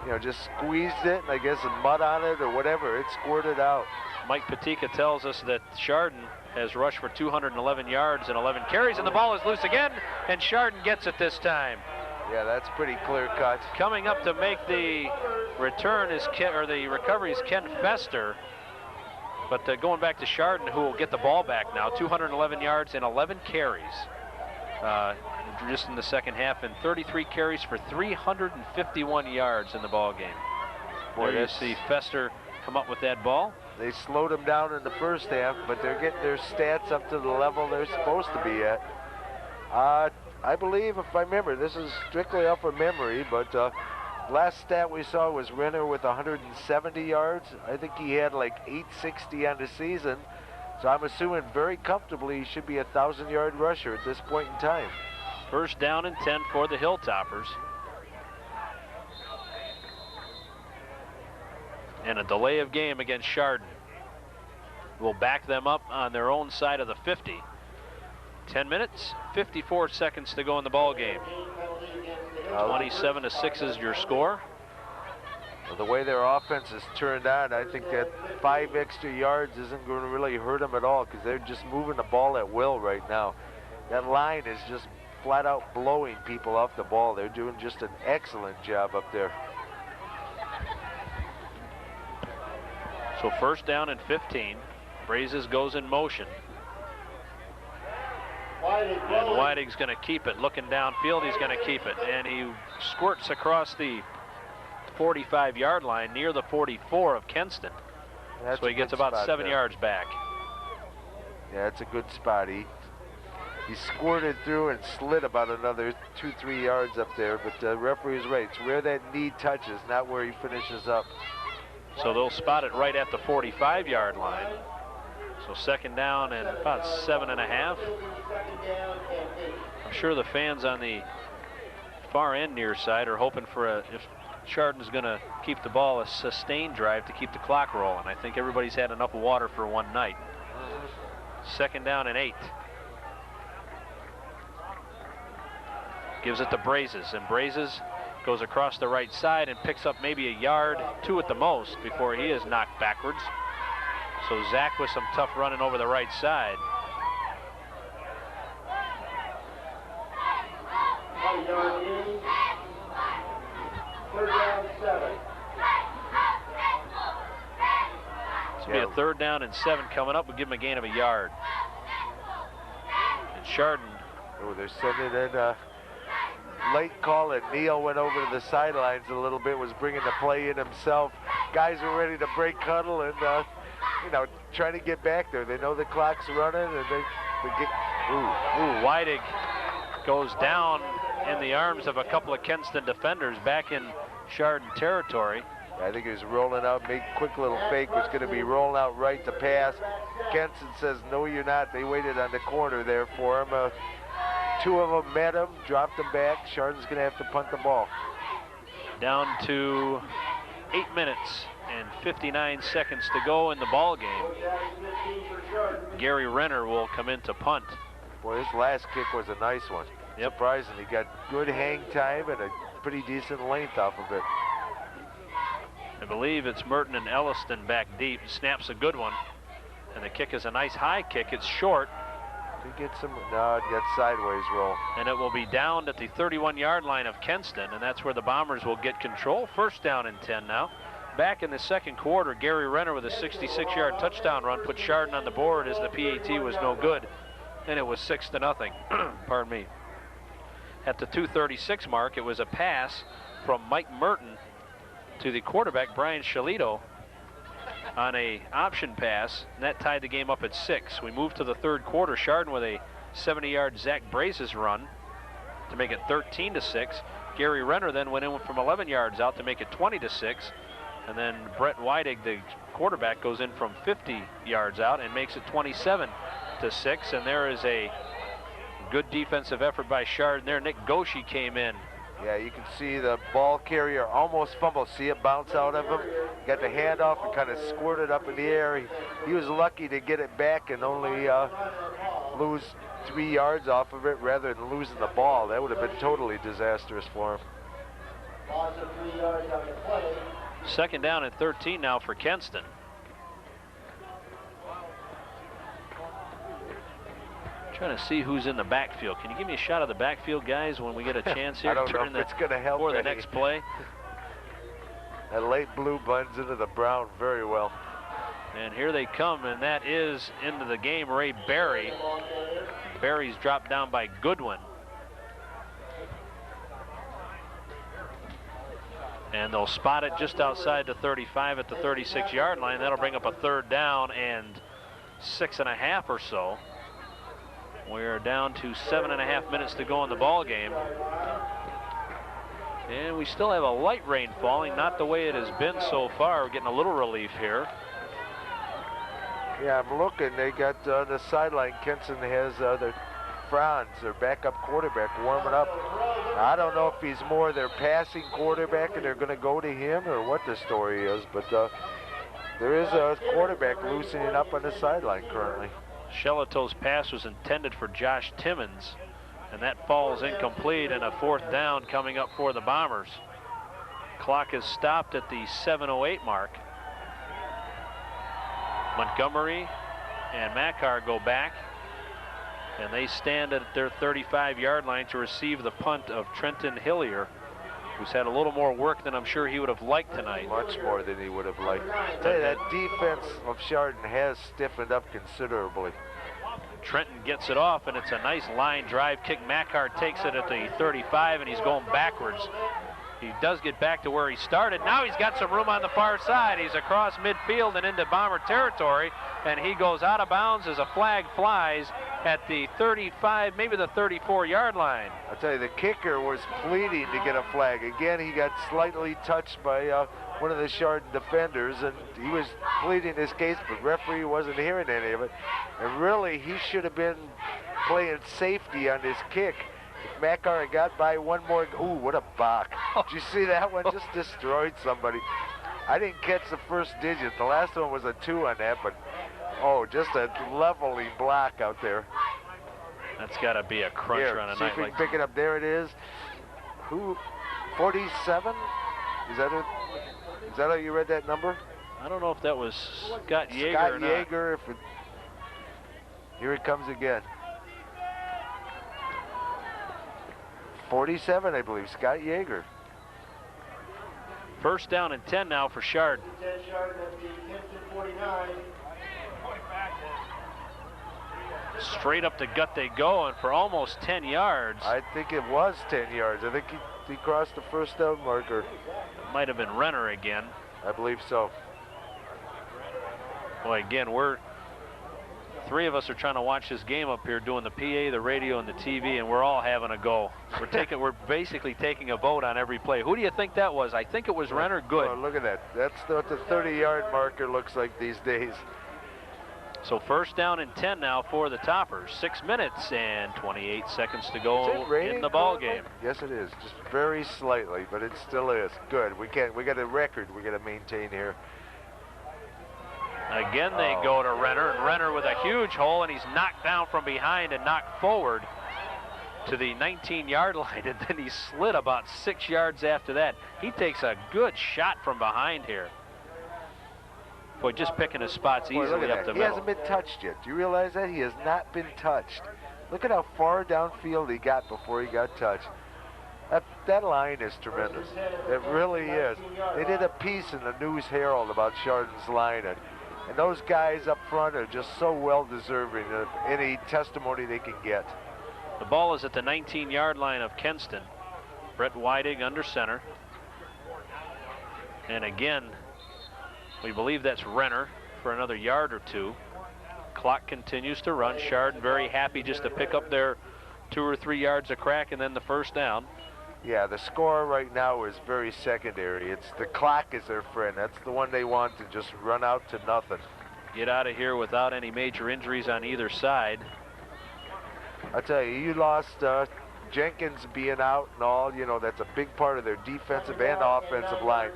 You know, just squeezed it, and I guess some mud on it or whatever. It squirted out. Mike Patika tells us that Chardon has rushed for 211 yards and 11 carries, and the ball is loose again, and Chardon gets it this time. Yeah, that's pretty clear cut. Coming up to make the return is the recovery is Ken Fester. But going back to Chardon, who will get the ball back now, 211 yards and 11 carries. just in the second half, and 33 carries for 351 yards in the ball game. Boy, there you see Fester come up with that ball. They slowed him down in the first half, but they're getting their stats up to the level they're supposed to be at. I believe, if I remember, this is strictly off of memory, but last stat we saw was Renner with 170 yards. I think he had like 860 on the season. So I'm assuming very comfortably he should be a 1,000-yard rusher at this point in time. First down and 10 for the Hilltoppers. And a delay of game against Chardon will back them up on their own side of the 50. 10 minutes, 54 seconds to go in the ball game. 27-6 is your score. Well, the way their offense is turned on, I think that 5 extra yards isn't going to really hurt them at all, because they're just moving the ball at will right now. That line is just flat out blowing people off the ball. They're doing just an excellent job up there. So first down and 15. Brazes goes in motion. And Weidig's going to keep it. Looking downfield, he's going to keep it. And he squirts across the 45-yard line near the 44 of Kenston. So he gets about 7 yards back. Yeah, it's a good spot. He squirted through and slid about another 2-3 yards up there, but the referee's right. It's where that knee touches, not where he finishes up. So they'll spot it right at the 45-yard line. So second down and about 7.5. I'm sure the fans on the far end near side are hoping for if Chardon's going to keep the ball, a sustained drive to keep the clock rolling. I think everybody's had enough water for one night. Second down and 8. Gives it to Brazes, and Brazes goes across the right side and picks up maybe a yard, 2 at the most, before he is knocked backwards. So Zach with some tough running over the right side. Third down, 7. This will be a third down and 7 coming up. We'll give him a gain of a yard. And Chardon. Oh, they're sending in late call, and Neal went over to the sidelines a little bit, was bringing the play in himself. Guys were ready to break huddle and, you know, trying to get back there. They know the clock's running, and they get. Ooh, Weidig goes down in the arms of a couple of Kenston defenders back in Chardon territory. I think he was rolling out, make quick little fake, was going to be rolling out right to pass. Kenston says, no, you're not. They waited on the corner there for him. 2 of them met him, dropped him back. Chardon's going to have to punt the ball. Down to 8 minutes and 59 seconds to go in the ball game. Gary Renner will come in to punt. Boy, his last kick was a nice one. Yep. Surprising. He got good hang time and a pretty decent length off of it. I believe it's Merton and Elliston back deep. Snaps a good one. And the kick is a nice high kick. It's short. He gets some, no, it got sideways roll. And it will be down at the 31-yard line of Kenston, and that's where the Bombers will get control. First down and 10 now. Back in the second quarter, Gary Renner with a 66-yard touchdown run put Chardon on the board as the PAT was no good, and it was 6-0. Pardon me. At the 2:36 mark, it was a pass from Mike Merton to the quarterback, Brian Shalito, on a option pass, and that tied the game up at 6. We moved to the third quarter. Chardon with a 70-yard Zach Brazes run to make it 13-6. Gary Renner then went in from 11 yards out to make it 20-6. And then Brett Weidig, the quarterback, goes in from 50 yards out and makes it 27-6. And there is a good defensive effort by Chardon there. Nick Goshi came in. Yeah, you can see the ball carrier almost fumble. See it bounce out of him. Got the handoff and kind of squirted up in the air. He was lucky to get it back and only lose 3 yards off of it rather than losing the ball. That would have been totally disastrous for him. Second down and 13 now for Kenston. Trying to see who's in the backfield. Can you give me a shot of the backfield, guys, when we get a chance here? I don't know if it's going to help for the next play. That late blue blends into the brown very well. And here they come, and that is into the game, Ray Berry. Berry's dropped down by Goodwin. And they'll spot it just outside the 35 at the 36-yard line. That'll bring up a 3rd down and 6.5 or so. We're down to 7.5 minutes to go in the ball game. And we still have a light rain falling, not the way it has been so far. We're getting a little relief here. Yeah, I'm looking. They got on the sideline. Kenston has their Franz, their backup quarterback, warming up. I don't know if he's more their passing quarterback and they're going to go to him or what the story is, but there is a quarterback loosening up on the sideline currently. Shelito's pass was intended for Josh Timmons, and that falls incomplete, and a 4th down coming up for the Bombers. Clock is stopped at the 7:08 mark. Montgomery and Makar go back, and they stand at their 35-yard line to receive the punt of Trenton Hillier, who's had a little more work than I'm sure he would have liked tonight. Much more than he would have liked. I tell you, that defense of Chardon has stiffened up considerably. Trenton gets it off, and it's a nice line drive kick. Makar takes it at the 35, and he's going backwards. He does get back to where he started. Now he's got some room on the far side. He's across midfield and into Bomber territory, and he goes out of bounds as a flag flies at the 35, maybe the 34-yard line. I tell you, the kicker was pleading to get a flag. Again, he got slightly touched by one of the Chardon defenders, and he was pleading his case, but referee wasn't hearing any of it. And really, he should have been playing safety on this kick. If Makar had got by one more, ooh, what a block. Did you see that one? Just destroyed somebody. I didn't catch the first digit. The last one was a 2 on that, but oh, just a leveling block out there. That's got to be a cruncher on a see night if we like can pick it up. There it is. Who? 47? Is that it? Is that how you read that number? I don't know if that was Scott Yeager or not. Scott Yeager. Here it comes again. 47, I believe, Scott Yeager. 1st down and 10 now for Chardon. Straight up the gut they go, and for almost 10 yards. I think it was 10 yards. I think he crossed the 1st down marker. It might have been Renner again. I believe so. Boy, again, three of us are trying to watch this game up here, doing the PA, the radio, and the TV, and we're all having a go. We're basically taking a vote on every play. Who do you think that was? I think it was Renner. Good. Oh, look at that. That's what the 30-yard marker looks like these days. So 1st down and 10 now for the Toppers. 6 minutes and 28 seconds to go in the ball game. Yes, it is. Just very slightly, but it still is. Good. We got a record we got to maintain here. Again, they go to Renner, and Renner with a huge hole, and he's knocked down from behind and knocked forward to the 19-yard line, and then he slid about 6 yards after that. He takes a good shot from behind here. Boy, just picking his spots easily up the middle. He hasn't been touched yet. Do you realize that? He has not been touched. Look at how far downfield he got before he got touched. That line is tremendous. It really is. They did a piece in the News Herald about Chardon's line, and those guys up front are just so well deserving of any testimony they can get. The ball is at the 19-yard line of Kenston. Brett Whiting under center. And again, we believe that's Renner for another yard or two. Clock continues to run. Chardon very happy just to pick up their 2 or 3 yards of crack and then the 1st down. Yeah, the score right now is very secondary. It's the clock is their friend. That's the one they want to just run out to nothing. Get out of here without any major injuries on either side. I tell you, you lost Jenkins being out and all. You know, that's a big part of their defensive and offensive line.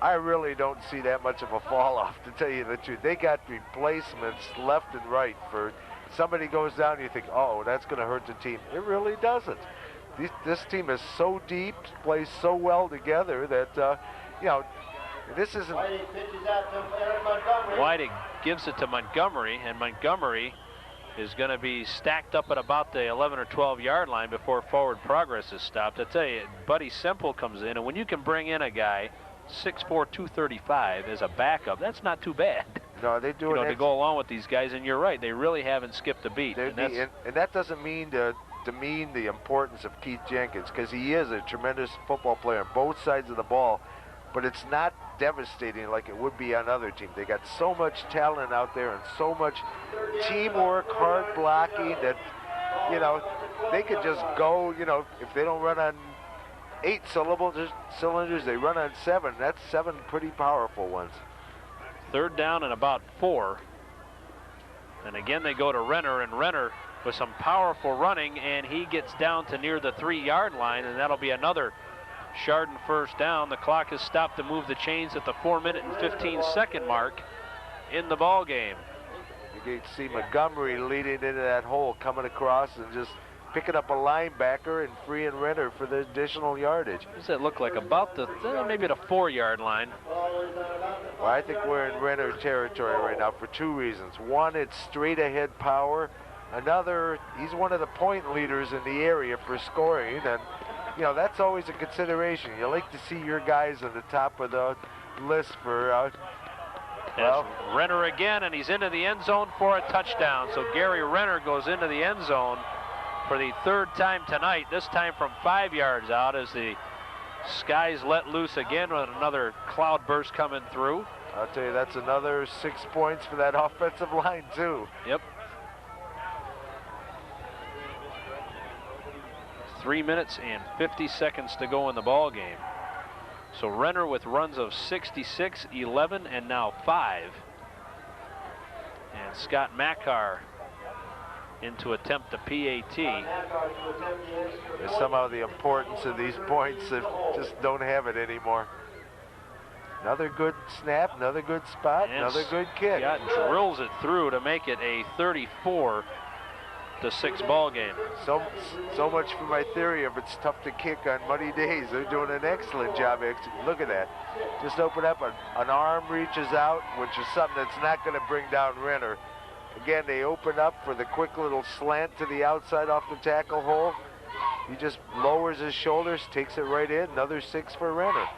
I really don't see that much of a fall off, to tell you the truth. They got replacements left and right. For somebody goes down, you think, oh, that's going to hurt the team. It really doesn't. This team is so deep, plays so well together that, you know, this isn't... Whiting gives it to Montgomery, and Montgomery is going to be stacked up at about the 11 or 12-yard line before forward progress is stopped. I tell you, Buddy Semple comes in, and when you can bring in a guy 6'4", 235 as a backup, that's not too bad. No, they do. You know, to go along with these guys, and you're right, they really haven't skipped a beat. And that doesn't mean to demean the importance of Keith Jenkins, because he is a tremendous football player on both sides of the ball. but it's not devastating like it would be on other teams. They got so much talent out there and so much teamwork, hard blocking that, you know, they could just go, you know, if they don't run on 8 cylinders, they run on 7. That's 7 pretty powerful ones. 3rd down and about 4. And again, they go to Renner, and Renner with some powerful running, and he gets down to near the 3-yard line, and that'll be another Chardon 1st down. The clock has stopped to move the chains at the 4-minute and 15-second mark in the ball game. You can see Montgomery leading into that hole, coming across and just picking up a linebacker and freeing Renner for the additional yardage. What does that look like? About the, maybe the 4-yard line. Well, I think we're in Renner territory right now for 2 reasons. One, it's straight ahead power. Another, he's one of the point leaders in the area for scoring, and you know, that's always a consideration. You like to see your guys at the top of the list for, well. Renner again, and he's into the end zone for a touchdown. So Gary Renner goes into the end zone for the 3rd time tonight, this time from 5 yards out as the skies let loose again with another cloud burst coming through. I'll tell you, that's another 6 points for that offensive line too. Yep. 3 minutes and 50 seconds to go in the ball game. So Renner with runs of 66, 11, and now 5. And Scott Mackar into attempt a PAT. Somehow the importance of these points just don't have it anymore. Another good snap, another good spot, and another good kick. Scott drills it through to make it a 34-6 ball game. So much for my theory of it's tough to kick on muddy days. They're doing an excellent job. Look at that. Just open up, an arm reaches out, which is something that's not going to bring down Renner. Again, they open up for the quick little slant to the outside off the tackle hole. He just lowers his shoulders, takes it right in. Another 6 for Renner.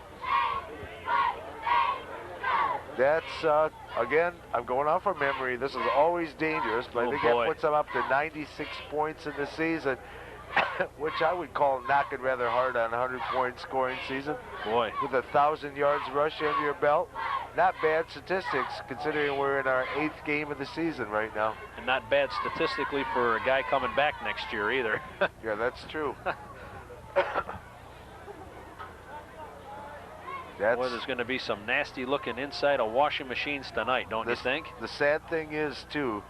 That's, again, I'm going off of memory. This is always dangerous, but I think that puts them up to 96 points in the season, which I would call knocking rather hard on a 100-point scoring season. Boy. With 1,000 yards rush under your belt. Not bad statistics, considering we're in our 8th game of the season right now. And not bad statistically for a guy coming back next year either. Yeah, that's true. Boy, there's going to be some nasty looking inside of washing machines tonight, don't you think? The sad thing is, too,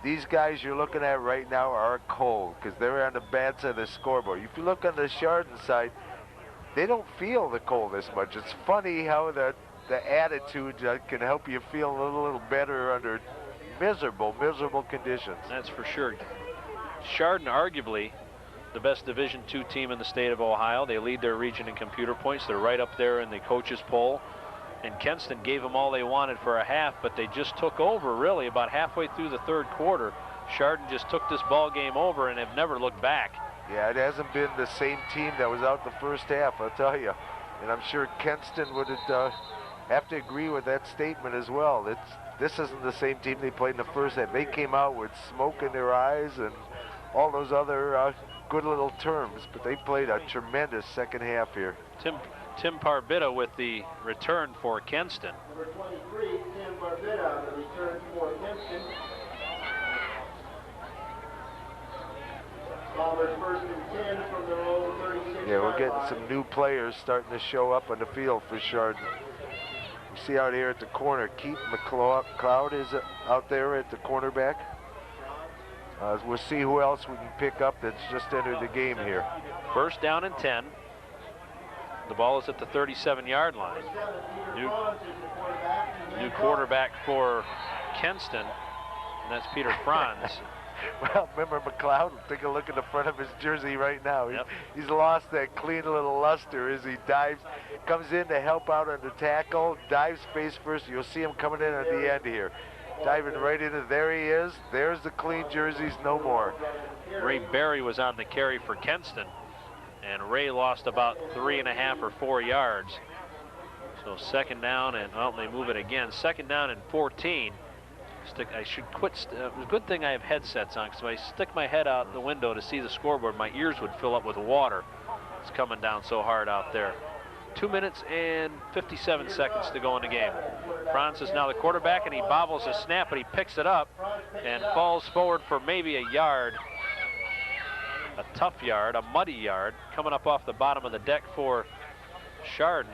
these guys you're looking at right now are cold because they're on the bad side of the scoreboard. If you look on the Chardon side, they don't feel the cold as much. It's funny how the attitude can help you feel a little better under miserable conditions. That's for sure. Chardon arguably the best Division II team in the state of Ohio. They lead their region in computer points. They're right up there in the coaches poll. And Kenston gave them all they wanted for a half, but they just took over really about halfway through the 3rd quarter. Chardon just took this ball game over and have never looked back. Yeah, it hasn't been the same team that was out the first half, I'll tell you. And I'm sure Kenston would have to agree with that statement as well. This isn't the same team they played in the first half. They came out with smoke in their eyes and all those other good little terms, but they played a tremendous second half here. Tim Parbitta with the return for Kenston. Number 23, Tim Parbitta, the return for Kenston. Bombers 1st and 10 from their own 36. Yeah, we're getting some new players starting to show up on the field for Chardon. You see out here at the corner, Keith McLeod is out there at the cornerback. We'll see who else we can pick up that's just entered the game here. 1st down and 10. The ball is at the 37-yard line. New quarterback for Kenston, and that's Peter Franz. Well, remember McLeod? Take a look at the front of his jersey right now. Yep. He's lost that clean little luster as he dives, comes in to help out on the tackle, dives face first. You'll see him coming in at the end here. Diving right into, there he is. There's the clean jerseys, no more. Ray Berry was on the carry for Kenston, and Ray lost about 3.5 or 4 yards. So 2nd down, and well, they move it again. 2nd down and 14. I should quit. It's a good thing I have headsets on, because if I stick my head out the window to see the scoreboard, my ears would fill up with water. It's coming down so hard out there. 2 minutes and 57 seconds to go in the game. Franz is now the quarterback, and he bobbles a snap, but he picks it up and falls forward for maybe a yard. A tough yard, a muddy yard, coming up off the bottom of the deck for Chardon.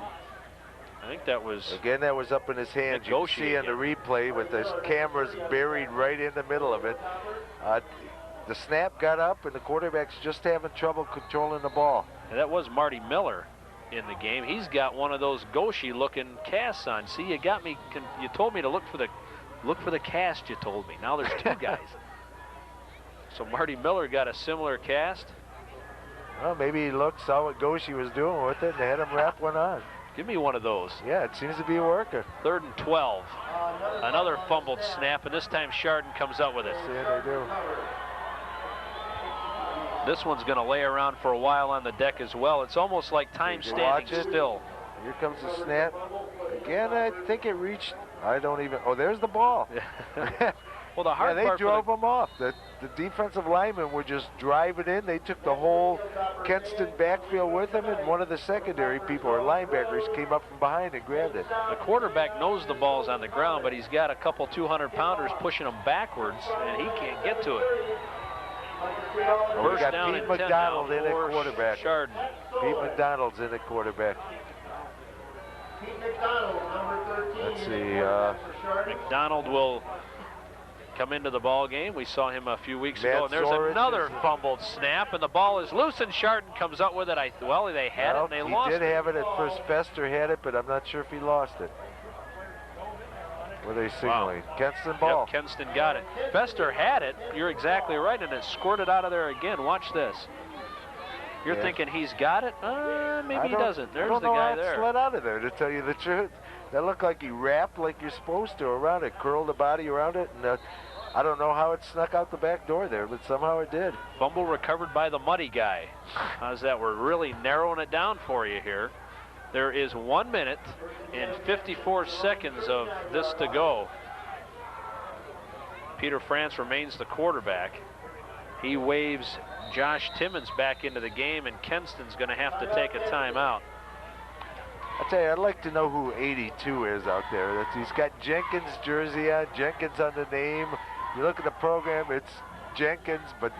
I think that was... Again, that was up in his hand. You can see on the replay with the cameras buried right in the middle of it. The snap got up, and the quarterback's just having trouble controlling the ball. And that was Marty Miller in the game. He's got one of those Goshi-looking casts on. See, you got me. You told me to look for the cast. You told me. Now there's two guys. So Marty Miller got a similar cast. Well, maybe he looked, saw what Goshi was doing with it, and had him wrap one on. Give me one of those. Yeah, it seems to be a worker. 3rd and 12. Another fumbled snap, and this time Chardon comes up with it. Yeah, they do. This one's going to lay around for a while on the deck as well. It's almost like time standing still. Here comes the snap. Again, I think it reached. I don't even. Oh, there's the ball. Well, the hard part they drove them off. The defensive linemen were just driving in. They took the whole Kenston backfield with them, and one of the secondary people or linebackers came up from behind and grabbed it. The quarterback knows the ball's on the ground, but he's got a couple 200-pounders pushing him backwards, and he can't get to it. First down and 10 McDonald in at quarterback. Chardon. Pete McDonald's in at quarterback. Let's see. McDonald will come into the ball game. We saw him a few weeks ago, and there's another fumbled snap, and the ball is loose, and Chardon comes up with it. Well, they had it, and they lost it. He did have it at first. Fester had it, but I'm not sure if he lost it. What are they signaling? Wow. Kenston ball. Yep, Kenston got it. Fester had it. You're exactly right, and it squirted out of there again. Watch this. You're thinking he's got it? Maybe he doesn't. There's the guy there. I don't know how it slid out of there, to tell you the truth. That looked like he wrapped like you're supposed to around it, curled the body around it, and I don't know how it snuck out the back door there, but somehow it did. Fumble recovered by the muddy guy. How's that? We're really narrowing it down for you here. There is 1 minute and 54 seconds of this to go. Peter France remains the quarterback. He waves Josh Timmons back into the game, and Kenston's going to have to take a timeout. I tell you, I'd like to know who 82 is out there. He's got Jenkins' jersey on, Jenkins on the name. You look at the program, it's Jenkins, but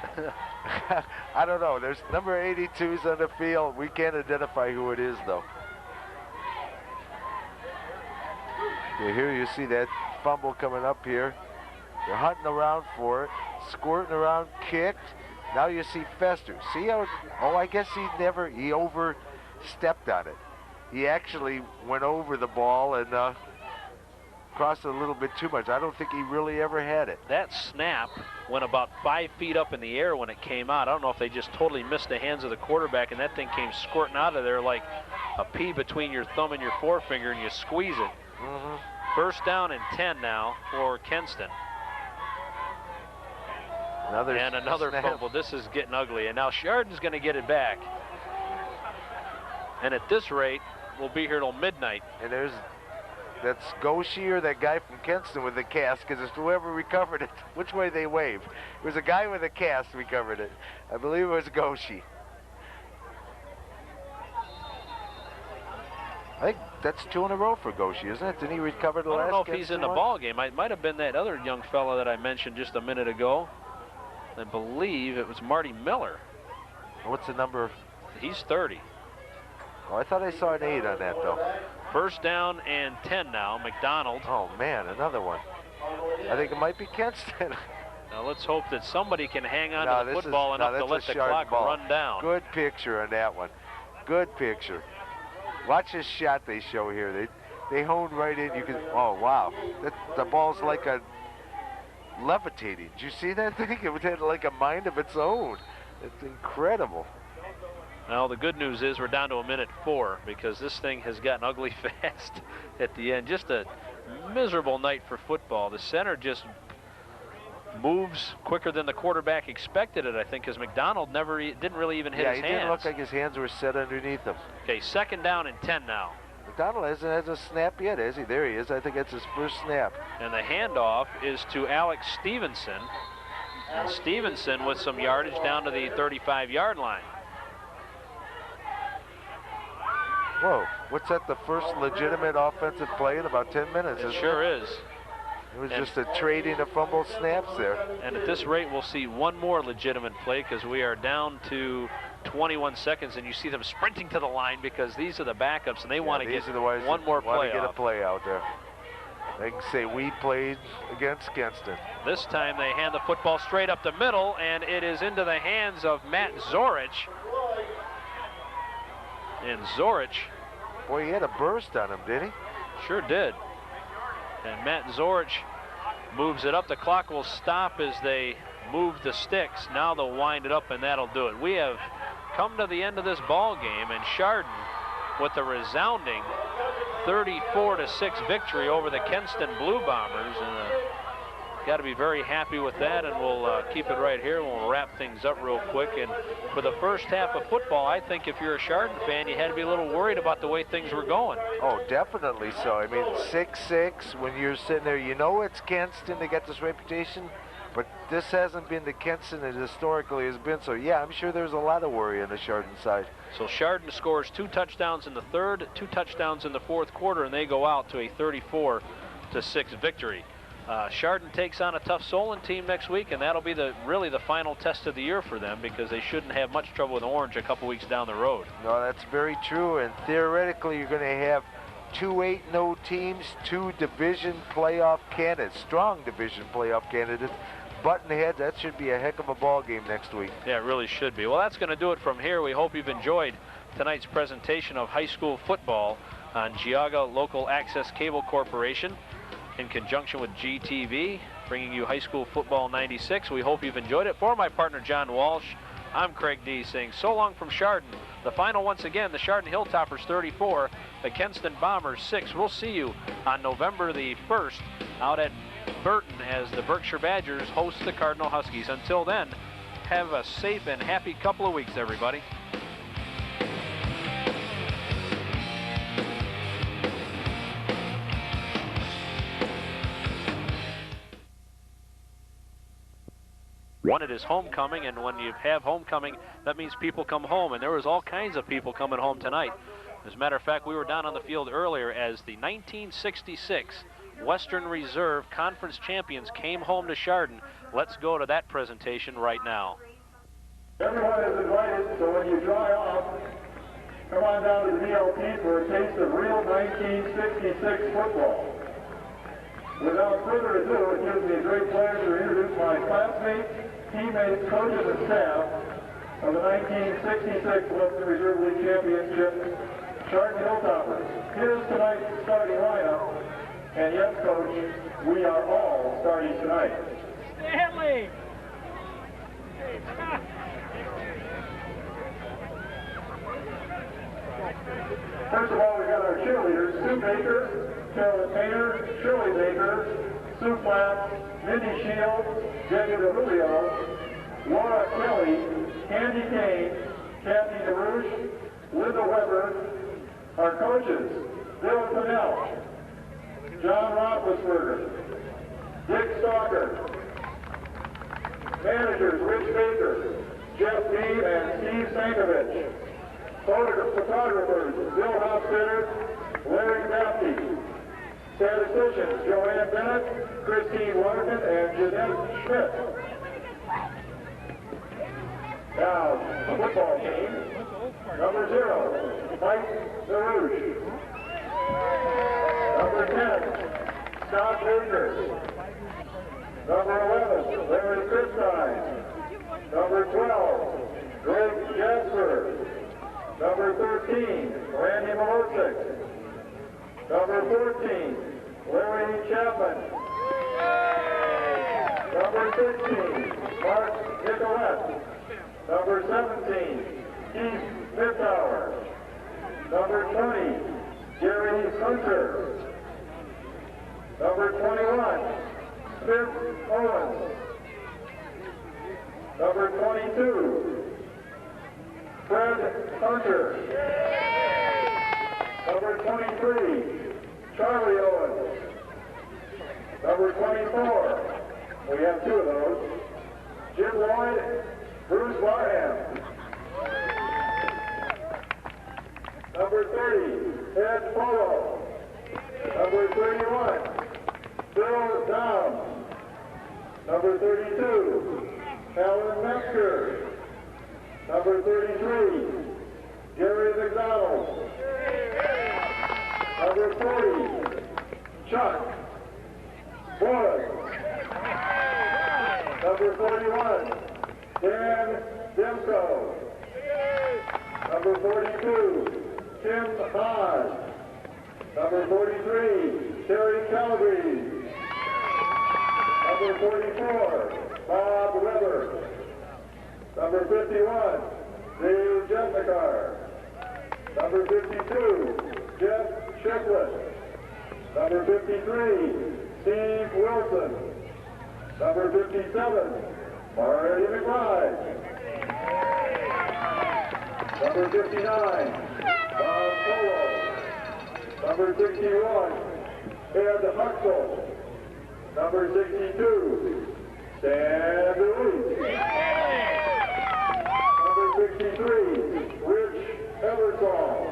I don't know. There's number 82s on the field. We can't identify who it is, though. Okay, here you see that fumble coming up here. They're hunting around for it, squirting around, kicked. Now you see Fester. See how, I guess he overstepped on it. He actually went over the ball and crossed it a little bit too much. I don't think he really ever had it. That snap went about 5 feet up in the air when it came out. I don't know if they just totally missed the hands of the quarterback, and that thing came squirting out of there like a pea between your thumb and your forefinger, and you squeeze it. First down and 10 now for Kenston. Another fumble. This is getting ugly, and now Chardon's going to get it back. And at this rate, we'll be here till midnight. And that's Goshi or that guy from Kenston with the cast, because it's whoever recovered it. Which way they waved. It was a guy with a cast recovered it. I believe it was Goshi. I think that's 2 in a row for Goshi, isn't it? Didn't he recover the last? I don't know if he's in the ball game. It might have been that other young fella that I mentioned just a minute ago. I believe it was Marty Miller. What's the number? He's 30. Oh, I thought I saw an 8 on that, though. First down and 10 now, McDonald. Oh, man, another one. I think it might be Kenston. Now let's hope that somebody can hang on to the football enough to let the clock run down. Good picture on that one. Good picture. Watch this shot they show here. They honed right in. You can. Oh, wow. The ball's like a levitating. Did you see that thing? It had like a mind of its own. It's incredible. Well, the good news is we're down to 1:04 because this thing has gotten ugly fast at the end. Just a miserable night for football. The center just moves quicker than the quarterback expected it, I think, because McDonald didn't really even hit his hands. Yeah, he didn't look like his hands were set underneath him. Okay, second down and 10 now. McDonald hasn't a snap yet, is he? There he is. I think that's his first snap. And the handoff is to Alex Stevenson. And Stevenson with some yardage down to the 35-yard line. Whoa, What's that, the first legitimate offensive play in about 10 minutes? It sure is. It was just a trading of fumble snaps there. And at this rate, we'll see one more legitimate play because we are down to 21 seconds, and you see them sprinting to the line because these are the backups, and they want to get one more play get a play out there. They can say we played against Kenston. This time they hand the football straight up the middle, and it is into the hands of Matt Zorich. And Zorich, boy, he had a burst on him, did he? Sure did. And Matt Zorich moves it up. The clock will stop as they move the sticks. Now they'll wind it up, and that'll do it. We have come to the end of this ball game, and Chardon with a resounding 34-6 victory over the Kenston Blue Bombers. And got to be very happy with that, and we'll keep it right here. We'll wrap things up real quick. And for the first half of football, I think if you're a Chardon fan, you had to be a little worried about the way things were going. Oh, definitely so. I mean, 6-6, when you're sitting there, you know it's Kenston. They got this reputation, but this hasn't been the Kenston it historically has been. So, yeah, I'm sure there's a lot of worry on the Chardon side. So Chardon scores 2 touchdowns in the third, 2 touchdowns in the fourth quarter, and they go out to a 34-6 victory. Chardon takes on a tough Solon team next week, and that'll be really the final test of the year for them because they shouldn't have much trouble with Orange a couple weeks down the road. No, that's very true, and theoretically you're going to have 2 8-0 teams, 2 division playoff candidates, strong division playoff candidates, button heads. That should be a heck of a ball game next week. Yeah, it really should be. Well, that's going to do it from here. We hope you've enjoyed tonight's presentation of high school football on Geauga Local Access Cable Corporation in conjunction with GTV, bringing you High School Football 96. We hope you've enjoyed it. For my partner, John Walsh, I'm Craig D. saying so long from Chardon. The final once again, the Chardon Hilltoppers 34, the Kenston Bombers 6. We'll see you on November the 1st out at Burton as the Berkshire Badgers host the Cardinal Huskies. Until then, have a safe and happy couple of weeks, everybody. One, it is homecoming, and when you have homecoming, that means people come home, and there was all kinds of people coming home tonight. As a matter of fact, we were down on the field earlier as the 1966 Western Reserve Conference champions came home to Chardon. Let's go to that presentation right now. Everyone is invited, so when you dry off, come on down to the VLP for a taste of real 1966 football. Without further ado, it gives me a great pleasure to introduce my classmates, teammates, coaches, and staff of the 1966 Western Reserve League Championship Chardon Hilltoppers. Here's tonight's starting lineup, and yes, Coach, we are all starting tonight. Stanley! First of all, we've got our cheerleaders, Sue Baker, Carolyn Painter, Shirley Baker, Sue Flapp, Mindy Shields, Debbie DeJulio, Laura Kelly, Candy Kane, Kathy DeRouche, Linda Weber. Our coaches, Bill Pinnell, John Roethlisberger, Dick Stalker. Managers, Rich Baker, Jeff Deeb, and Steve Sankovich. Photographers, Bill Hofstetter, Larry Baptiste. Statisticians, Joanne Bennett, Christine Waterman, and Jeanette Schmidt. Now, the football team. Number 0, Mike DeRouche. Number 10, Scott Baker. Number 11, Larry Christine. Number 12, Greg Jasper. Number 13, Randy Malosik. Number 14, Larry Chapman. Number 16, Mark Nicolette. Number 17, Keith Mittauer. Number 20, Jerry Hunter. Number 21, Smith Owens. Number 22, Fred Hunter. Number 23, Charlie Owens. Number 24, we have 2 of those, Jim Lloyd, Bruce Barham. Number 30, Ed Polo. Number 31, Bill Downs. Number 32, Alan Metzger. Number 33, Gary McDonald. Number 40, Chuck Wood. Number 41, Dan Demko. Number 42, Tim Hodge. Number 43, Terry Calabrese. Number 44, Bob Weber. Number 51, Dave Jetnikar. Number 52, Jeff Shicklett. Number 53, Steve Wilson. Number 57, Marty McBride. Number 59, Bob Polo. Number 61, Ed Huxell. Number 62, Stan DeWeese. Number 63, Rich Eversole.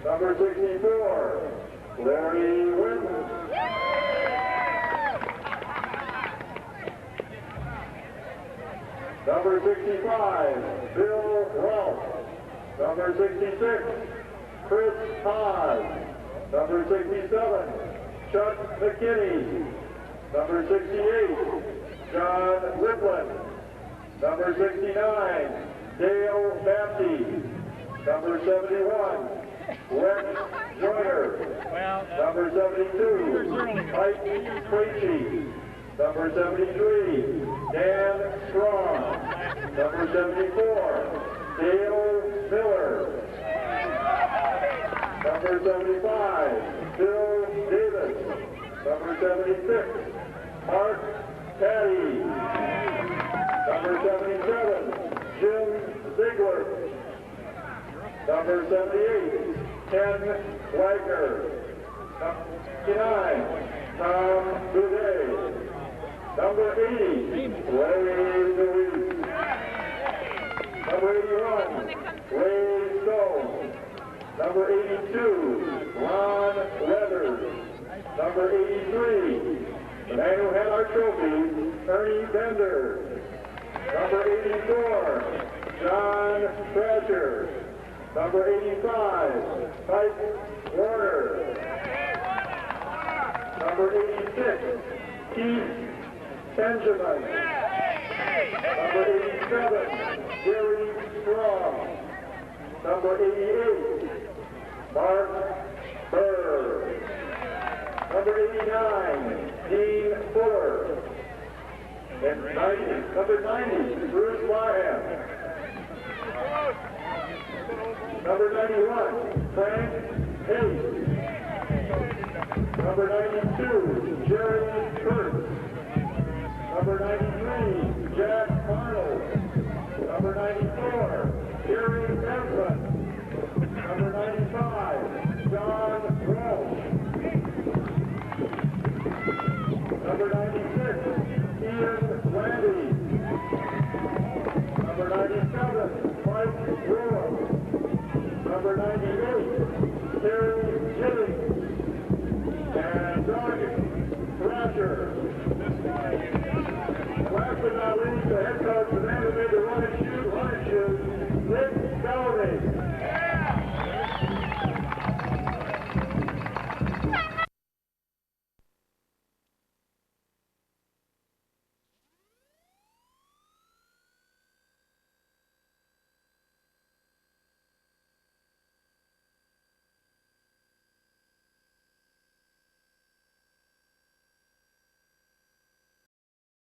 Number 64, Larry Winton. Number 65, Bill Ralph. Number 66, Chris Haas. Number 67, Chuck McKinney. Number 68, John Ripland. Number 69, Dale Baptiste. Number 71, Rex Joyner. Number 72, Mike Krejci. Number 73, Dan Strong. Number 74, Dale Miller. Number 75, Bill Davis. Number 76, Mark Patty. Number 77, Jim Ziegler. Number 78, Ken Wagner. Number 69, Tom Boudet. Number 80, Ray DeWeese. Number 81, Ray Stone. Number 82, Ron Weathers. Number 83, the man who had our trophy, Ernie Bender. Number 84, John Thrasher. Number 85, Mike Warner. Number 86, Keith Benjamin. Number 87, Gary Strong. Number 88, Mark Burr. Number 89, Dean Fuller. And number 90, Bruce Wyham. Number 91, Frank Hayes. Number 92, Jerry Kurtz. Number 93, Jack Arnold. Number 94, Gary Benson. Number 95, John Walsh. Number 96, Ian Landy. Number 97, Mike Williams. Number 98,